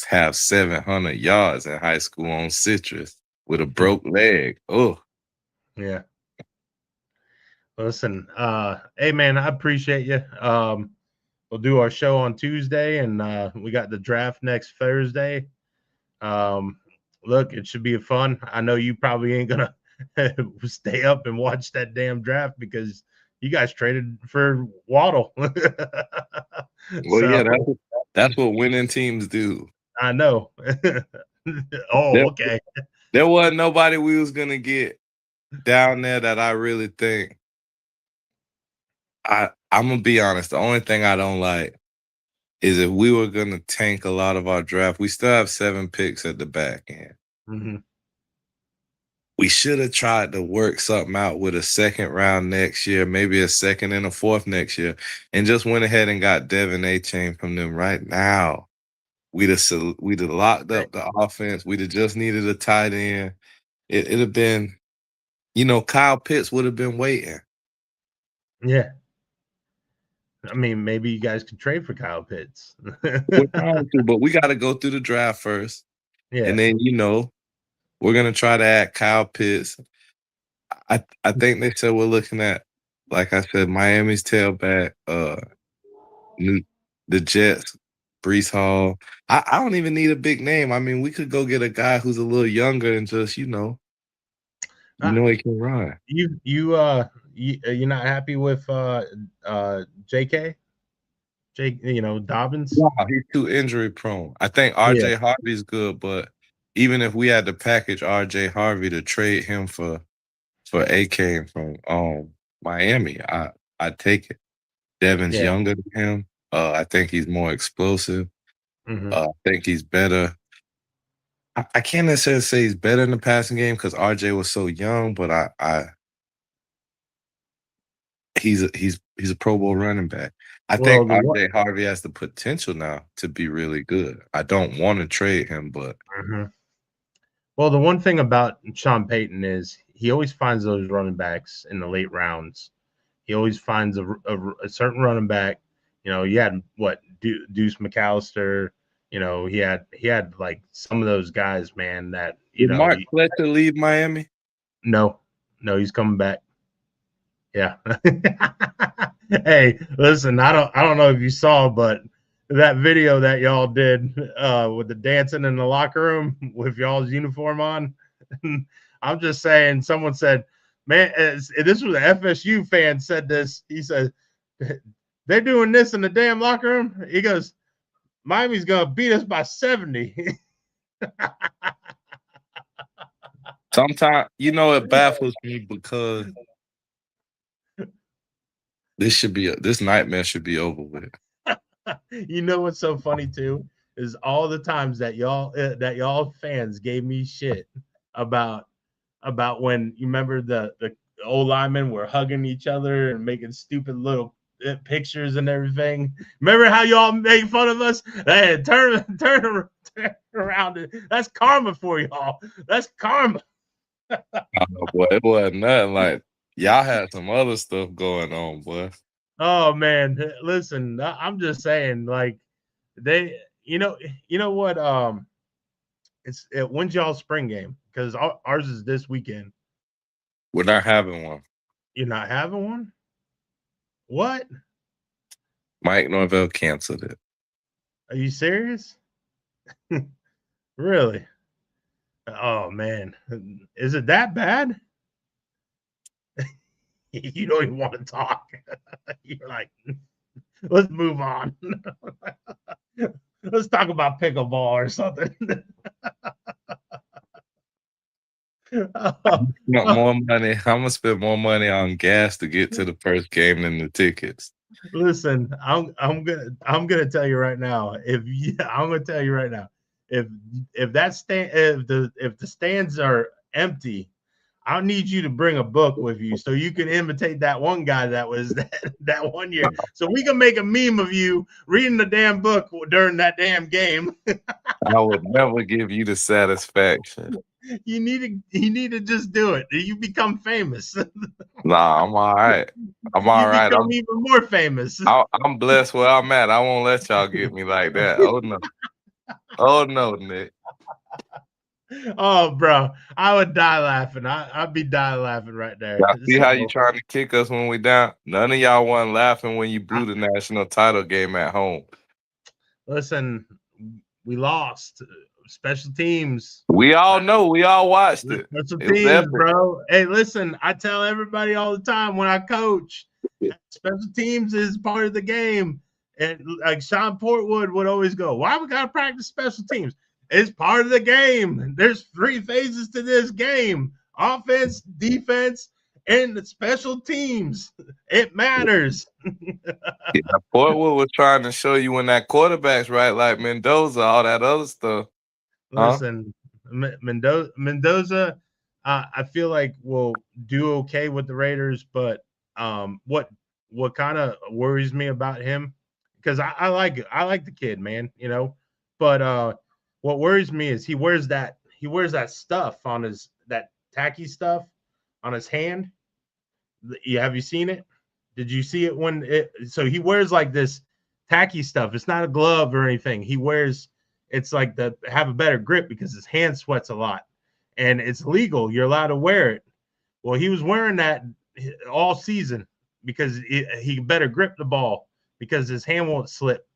have 700 yards in high school on Citrus with a broke leg. Oh, yeah. Listen, hey man, I appreciate you. We'll do our show on Tuesday, and we got the draft next Thursday. Look, it should be fun. I know you probably ain't gonna stay up and watch that damn draft because you guys traded for Waddle. Yeah, that's what winning teams do. I know. Okay. There wasn't nobody we was gonna get down there that I really think. I'm gonna be honest. The only thing I don't like is if we were gonna tank a lot of our draft. We still have 7 picks at the back end. Mm-hmm. we should have tried to work something out with a second round next year, maybe a second and a fourth next year, and just went ahead and got Devin A-Chain from them right now. We'd have locked up the offense. We'd have just needed a tight end. It'd have been, Kyle Pitts would have been waiting. Yeah. I mean, maybe you guys could trade for Kyle Pitts. We're trying to, but we got to go through the draft first. Yeah. And then, we're going to try to add Kyle Pitts. I think they said we're looking at, like I said, Miami's tailback, the Jets, Brees Hall. I don't even need a big name. I mean, we could go get a guy who's a little younger and just, he can run. You're not happy with JK? Dobbins? No, he's too injury prone. I think RJ Harvey's good, but even if we had to package RJ Harvey to trade him for AK from Miami, I'd take it. Devin's younger than him. I think he's more explosive. Mm-hmm. I think he's better. I can't necessarily say he's better in the passing game because RJ was so young, but he's a Pro Bowl running back. I think RJ Harvey has the potential now to be really good. I don't want to trade him, but well, the one thing about Sean Payton is he always finds those running backs in the late rounds. He always finds a certain running back. You had Deuce McAllister. He had like some of those guys, man. That did Mark Fletcher leave Miami? No, he's coming back. Yeah. Hey, listen, I don't know if you saw, but that video that y'all did with the dancing in the locker room with y'all's uniform on, I'm just saying, someone said, man, this was an FSU fan said this. He said, they're doing this in the damn locker room. He goes, Miami's going to beat us by 70. Sometimes, it baffles me because this nightmare should be over with. You know what's so funny too is all the times that y'all fans gave me shit about when you remember the old linemen were hugging each other and making stupid little pictures and everything. Remember how y'all made fun of us? Hey, turn around. That's karma for y'all. That's karma. Oh, boy, it wasn't nothing like y'all had some other stuff going on, boy. Oh man, listen, I'm just saying, like they, you know what? When's y'all spring game? Because ours is this weekend. We're not having one. You're not having one? What? Mike Norvell canceled it. Are you serious? Really? Oh man, is it that bad? You don't even want to talk. You're like, let's move on. Let's talk about pickleball or something. More money. I'm gonna spend more money on gas to get to the first game than the tickets. Listen, I'm gonna tell you right now. I'm gonna tell you right now. If the stands are empty, I'll need you to bring a book with you so you can imitate that one guy that was that 1 year. So we can make a meme of you reading the damn book during that damn game. I would never give you the satisfaction. You need to just do it. You become famous. Nah, I'm all right. I'm all right. I'm even more famous. I'm blessed where I'm at. I won't let y'all get me like that. Oh no. Oh no, Nick. Oh, bro, I would die laughing. I'd be dying laughing right there. Y'all see how you trying to kick us when we down? None of y'all wasn't laughing when you blew the national title game at home. Listen, we lost. Special teams. We all know. We all watched it. Special teams, bro. Hey, listen, I tell everybody all the time when I coach, special teams is part of the game. And like Sean Portwood would always go, why we got to practice special teams? It's part of the game. There's 3 phases to this game: offense, defense, and the special teams. It matters. Yeah, Portwood was trying to show you when that quarterback's right, like Mendoza, all that other stuff. Listen, Mendoza, I feel like we'll do okay with the Raiders, but what kind of worries me about him, because I like the kid, man, but what worries me is he wears that stuff on that tacky stuff on his hand. Have you seen it? Did you see it so he wears like this tacky stuff. It's not a glove or anything. He wears, it's like to have a better grip because his hand sweats a lot, and it's legal. You're allowed to wear it. Well, he was wearing that all season because he better grip the ball because his hand won't slip.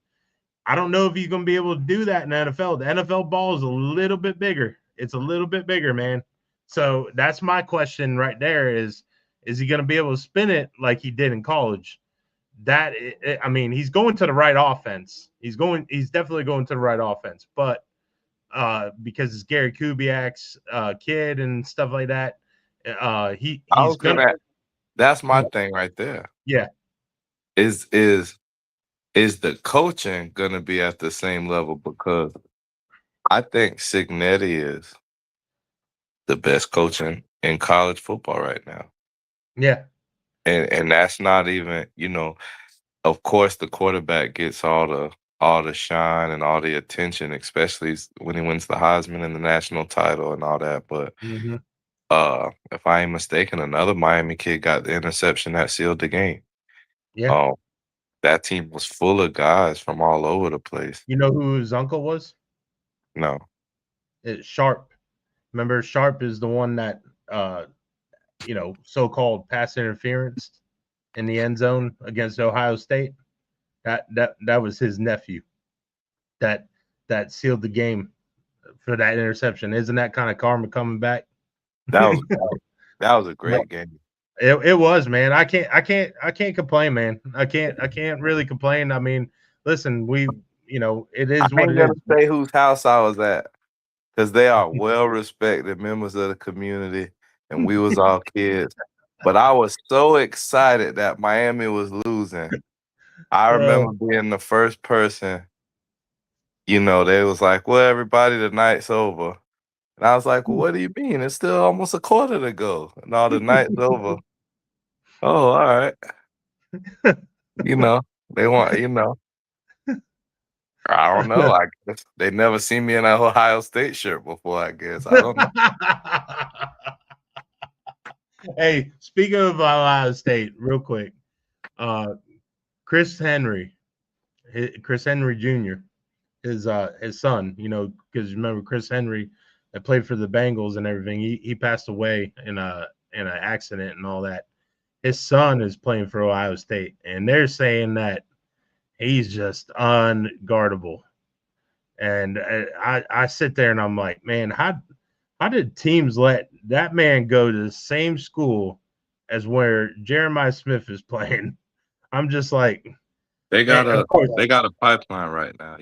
I don't know if he's going to be able to do that in the NFL. The NFL ball is a little bit bigger. It's a little bit bigger, man. So that's my question right there is he going to be able to spin it like he did in college? I mean, he's going to the right offense. He's definitely going to the right offense, but because it's Gary Kubiak's kid and stuff like that, he's gonna. That's my thing right there. Yeah. Is the coaching gonna be at the same level? Because I think Cignetti is the best coaching in college football right now. Yeah. And that's not even, of course the quarterback gets all the shine and all the attention, especially when he wins the Heisman and the national title and all that. But if I ain't mistaken, another Miami kid got the interception that sealed the game. Yeah. That team was full of guys from all over the place. You know who his uncle was? No. It's Sharp. Remember, Sharp is the one that so-called pass interference in the end zone against Ohio State. That was his nephew. That sealed the game for that interception. Isn't that kind of karma coming back? That was a great game. It was, man. I can't complain, man. I can't really complain. I mean, listen, it is what it is. I ain't gonna say whose house I was at, because they are well-respected members of the community, and we was all kids. But I was so excited that Miami was losing. I remember being the first person, they was like, well, everybody, the night's over. And I was like, well, what do you mean? It's still almost a quarter to go. And all the night's over. Oh, all right. They want, I don't know. I guess they never seen me in an Ohio State shirt before, I guess. I don't know. Hey, speaking of Ohio State, real quick, Chris Henry Jr., his son, because remember Chris Henry that played for the Bengals and everything, he passed away in an accident and all that. His son is playing for Ohio State, and they're saying that he's just unguardable. And I sit there and I'm like, man, how did teams let that man go to the same school as where Jeremiah Smith is playing? I'm just like, they got a pipeline right now,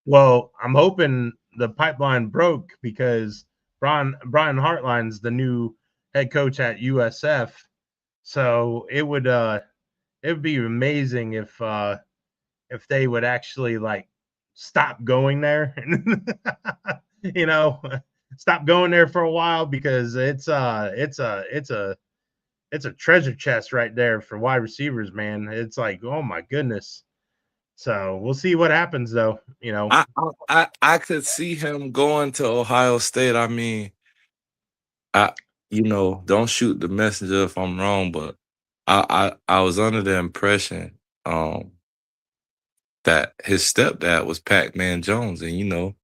Well, I'm hoping the pipeline broke because Brian Hartline's the new head coach at USF. So it would be amazing if they would actually like stop going there stop going there for a while, because it's a treasure chest right there for wide receivers, man. It's like, oh my goodness. So we'll see what happens though. I could see him going to Ohio State. I mean, don't shoot the messenger if I'm wrong, but I was under the impression that his stepdad was Pac-Man Jones, and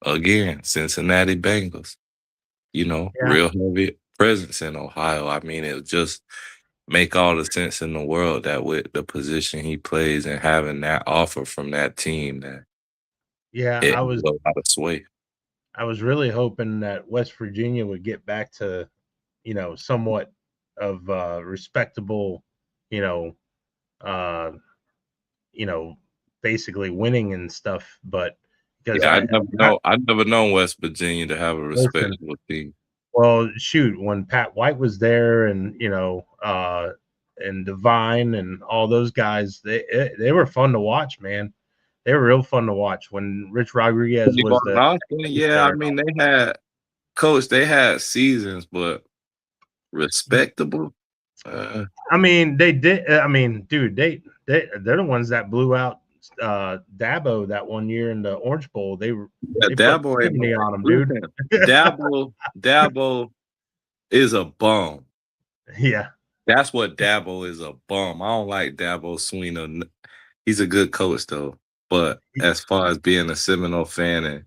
again, Cincinnati Bengals, real heavy presence in Ohio. I mean, it would just make all the sense in the world that with the position he plays and having that offer from that team, that I was out of sway. I was really hoping that West Virginia would get back to, somewhat of respectable, basically winning and stuff. But because I've never known West Virginia to have a respectable team. Well, shoot, when Pat White was there, and and Devine and all those guys, they were fun to watch, man. They were real fun to watch when Rich Rodriguez was I mean, Coach, they had seasons, but respectable. I mean, they did. I mean, dude, they're the ones that blew out Dabo that one year in the Orange Bowl. They Yeah, put Dabo ain't 70 on them, dude. Dabo is a bum. Yeah. That's what Dabo is, a bum. I don't like Dabo Sweeney. He's a good coach though. But as far as being a Seminole fan and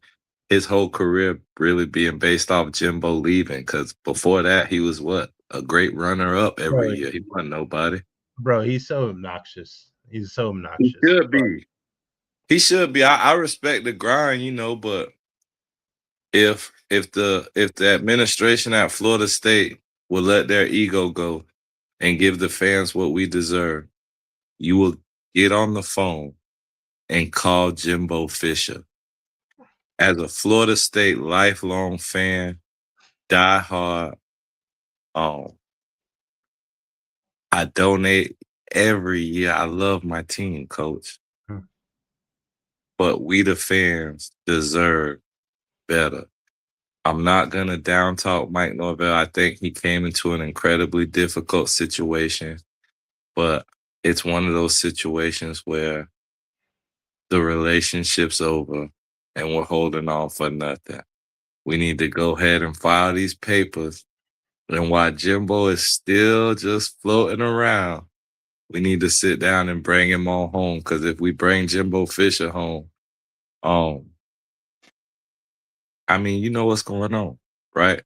his whole career really being based off Jimbo leaving, because before that he was what? A great runner up every year. He wasn't nobody. Bro, he's so obnoxious. He's so obnoxious. He should be. He should be. I respect the grind, but if the administration at Florida State will let their ego go and give the fans what we deserve, you will get on the phone and call Jimbo Fisher. As a Florida State lifelong fan, diehard, I donate every year. I love my team, Coach. But we the fans deserve better. I'm not going to down talk Mike Norvell. I think he came into an incredibly difficult situation, but it's one of those situations where the relationship's over and we're holding on for nothing. We need to go ahead and file these papers. And while Jimbo is still just floating around, we need to sit down and bring him on home. Because if we bring Jimbo Fisher home, I mean, you know what's going on, right?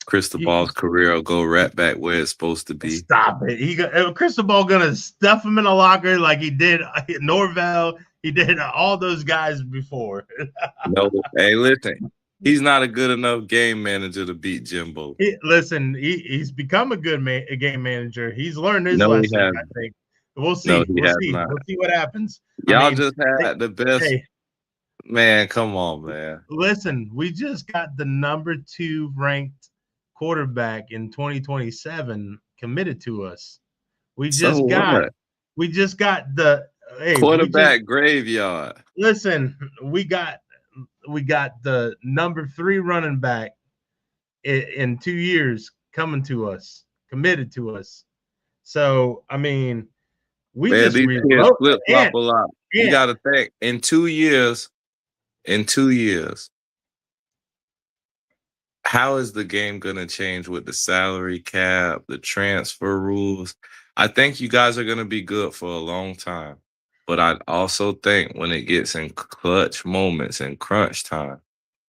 Cristobal's career will go right back where it's supposed to be. Stop it. Cristobal gonna stuff him in a locker like he did Norvell. He did all those guys before. No, hey, listen. He's not a good enough game manager to beat Jimbo. He's become a good game manager. He's learned his lesson, I think. We'll see. No, we'll see. We'll see what happens. Y'all just had the best. Hey, man, come on, man. Listen, we just got the number 2 ranked quarterback in 2027 committed to us. We just got the quarterback graveyard. Listen, we got the number 3 running back in 2 years coming to us, committed to us. So I mean, we just flip flop a lot. You got to think in 2 years. How is the game going to change with the salary cap, the transfer rules? I think you guys are going to be good for a long time. But I also think when it gets in clutch moments and crunch time,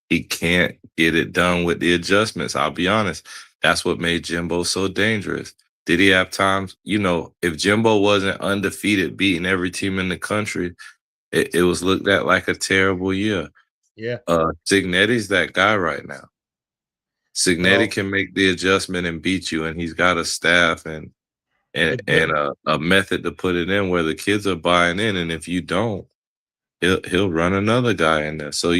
he can't get it done with the adjustments. I'll be honest. That's what made Jimbo so dangerous. Did he have times, if Jimbo wasn't undefeated, beating every team in the country, it was looked at like a terrible year. Yeah. Signetti's that guy right now. Signetti can make the adjustment and beat you, and he's got a staff and a method to put it in where the kids are buying in, and if you don't, he'll run another guy in there. So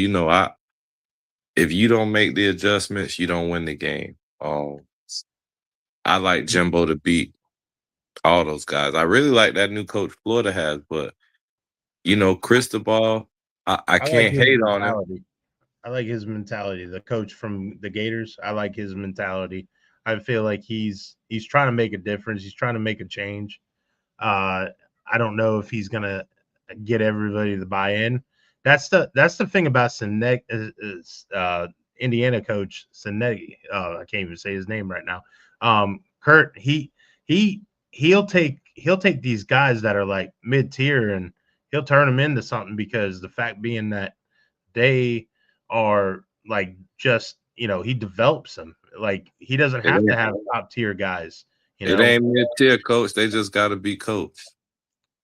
if you don't make the adjustments, you don't win the game. I like Jimbo to beat all those guys. I really like that new coach Florida has, but Cristobal, I can't hate on him. I like his mentality. The coach from the Gators, I like his mentality. I feel like he's trying to make a difference. He's trying to make a change. I don't know if he's gonna get everybody to buy in. That's the thing about Indiana coach Sinetti. I can't even say his name right now. Kurt, he'll take these guys that are like mid-tier and he'll turn them into something, because the fact being that they are like just he develops them. Like he doesn't have to have top tier guys. It ain't mid-tier, coach. They just got to be coached.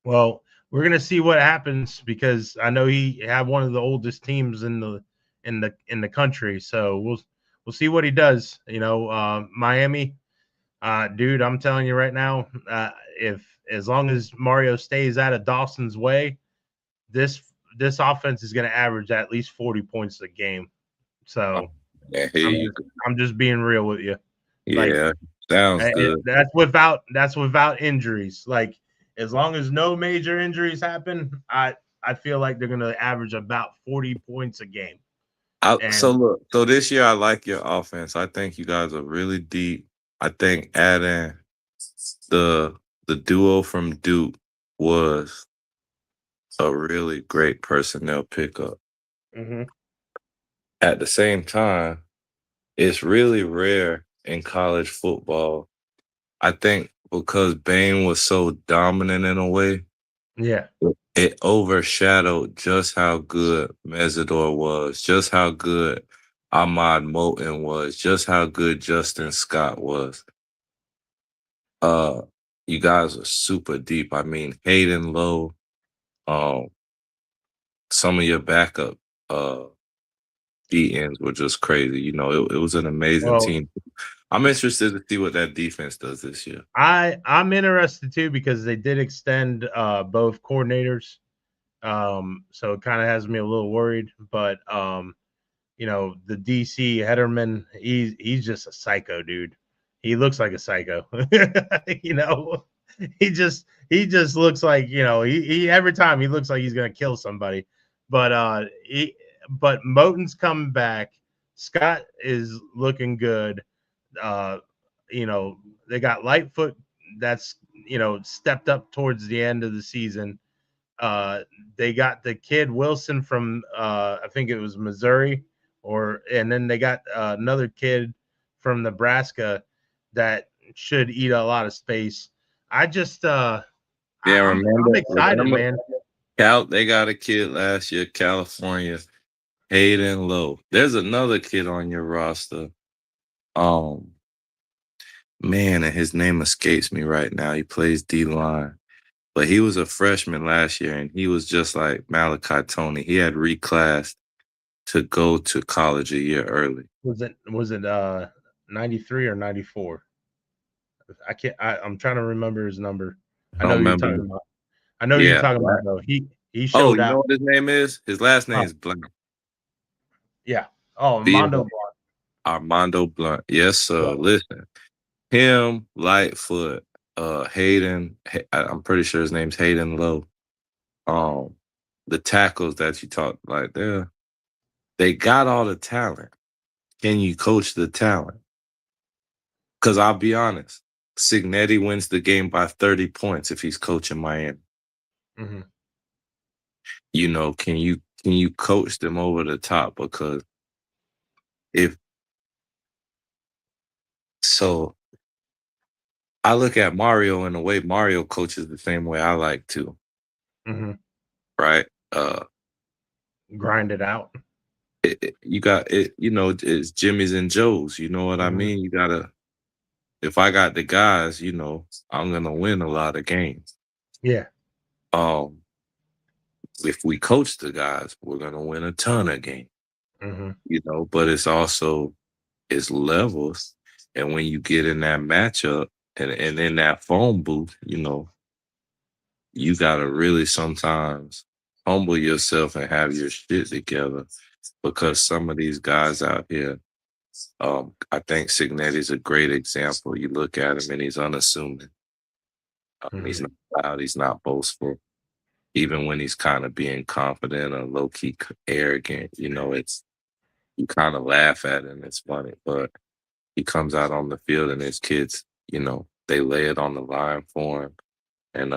Well, we're gonna see what happens, because I know he had one of the oldest teams in the country. So we'll see what he does. Miami, dude, I'm telling you right now, as long as Mario stays out of Dawson's way, this offense is going to average at least 40 points a game. So I'm just being real with you. Yeah, sounds good. That's without injuries. Like, as long as no major injuries happen, I feel like they're going to average about 40 points a game. And So this year I like your offense. I think you guys are really deep. I think adding the the duo from Duke was a really great personnel pickup. mhm, At the same time, it's really rare in college football. I think because Bane was so dominant in a way, yeah, it overshadowed just how good Mesidor was, just how good Ahmad Moten was, just how good Justin Scott was. Uh, you guys are super deep. I mean, Hayden Lowe, um, some of your backup uh DNs were just crazy. You know, it was an amazing well, team. I'm interested to see what that defense does this year. I'm interested too because they did extend both coordinators. So it kind of has me a little worried, but you know, the DC Hederman, he's just a psycho, dude. He looks like a psycho. You know, he just looks like, you know, he every time he looks like he's gonna kill somebody. But but Moten's coming back. Scott is looking good. Uh, you know, they got Lightfoot that's, you know, stepped up towards the end of the season. Uh, they got the kid Wilson from I think it was Missouri, and then they got another kid from Nebraska that should eat a lot of space. I just Yeah, I'm excited, remember man. They got a kid last year, California, Hayden Lowe. There's another kid on your roster. Um, Man, and his name escapes me right now. He plays D line, but he was a freshman last year, and he was just like Malachi Tony. He had reclassed to go to college a year early. Was it 93 or 94? I can't. I'm trying to remember his number. I I know don't who you're remember. talking about. I know who you're Yeah. talking about though. He Oh, showed you know out. what his name is? His last name Oh, is Blunt. yeah. Oh, Yeah. Mondo Blanc. Armando Blunt. Yes, sir. Yeah. Listen, him, Lightfoot, Hayden. I'm pretty sure his name's Hayden Lowe. Um, the tackles that you talked like they got all the talent. Can you coach the talent? Because I'll be honest, Signetti wins the game by 30 points if he's coaching Miami. Mm-hmm. You know, can you coach them over the top? Because if so, I look at Mario in a way Mario coaches the same way I like to, Mm-hmm. right? Grind it out. You got it, you know, it's Jimmy's and Joe's, you know what I Mm-hmm. mean? You gotta, if I got the guys, you know, I'm gonna win a lot of games. Yeah. Um, if we coach the guys, we're gonna win a ton of games, Mm-hmm. you know, but it's levels. And when you get in that matchup and in that phone booth, you know, you gotta really sometimes humble yourself and have your shit together because some of these guys out here, I think Signetti's a great example. You look at him and he's unassuming. Mm-hmm. He's not loud, he's not boastful. Even when he's kind of being confident or low key arrogant, you know, it's you kind of laugh at it and it's funny. But he comes out on the field and his kids, you know, they lay it on the line for him. And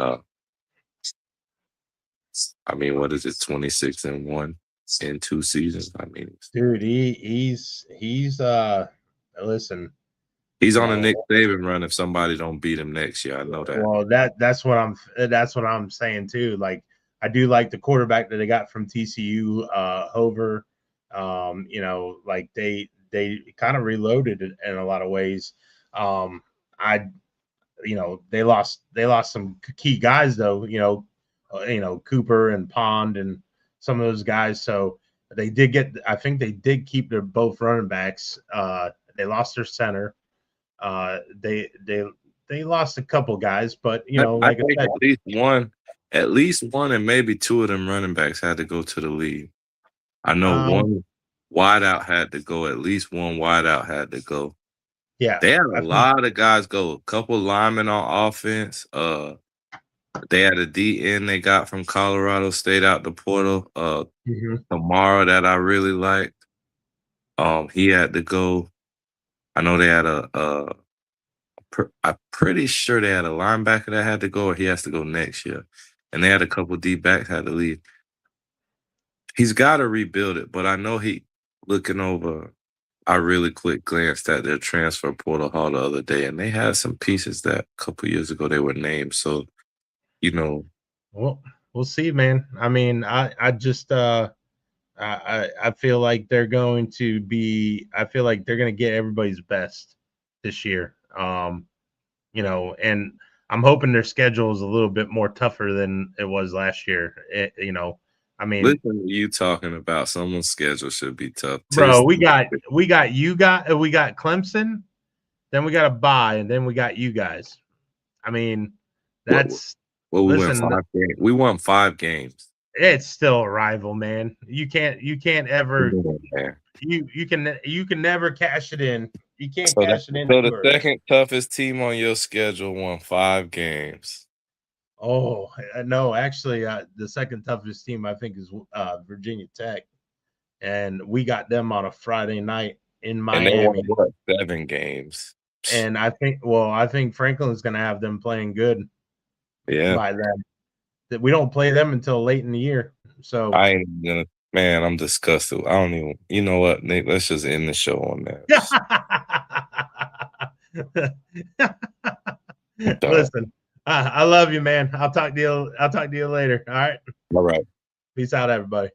I mean, what is it, 26-1 in 2 seasons? I mean, Dude, he's listen, he's you on a know, Nick Saban run if somebody don't beat him next year. I know that. well that's what I'm saying too. Like I do like the quarterback that they got from TCU, Hover. You know, like they kind of reloaded it in a lot of ways. I you know, they lost some key guys though, you know, Cooper and Pond and some of those guys. So they did get, I think they did keep their both running backs. They lost their center. They lost a couple guys, but you know, I like I think said, at least one, and maybe two of them running backs had to go to the league. I know um, one wideout had to go. At least one wideout had to go. yeah, They had I a think, lot of guys go. A couple linemen on offense. They had a DN they got from Colorado State out the portal. mhm. Tomorrow that I really liked. He had to go. I know they had I'm pretty sure they had a linebacker that had to go, or he has to go next year. And they had a couple D backs had to leave. He's got to rebuild it, but I know he looking over. I really quick glanced at their transfer portal hall the other day, and they had some pieces that a couple years ago they were named. So, well, we'll see, man. I mean, I just I feel like they're going to be. I feel like they're going to get everybody's best this year. And I'm hoping their schedule is a little bit more tougher than it was last year. I mean, listen to you talking about someone's schedule should be tough. bro, we got Clemson, then we got a bye, and then we got you guys. I mean, that's we won 5 games. We won 5 games. It's still a rival, man. You can't ever you can never cash it in. You can't cash it in. So the second toughest team on your schedule won 5 games. Oh no, actually, the second toughest team I think is Virginia Tech, and we got them on a Friday night in Miami. And they won 7 games. And I think Franklin's going to have them playing good. Yeah, by then. That we don't play them until late in the year. So I ain't gonna. Man, I'm disgusted. I don't even. You know what, Nick? Let's just end the show on that. Listen, I love you, man. I'll talk to you later. All right. All right. Peace out, everybody.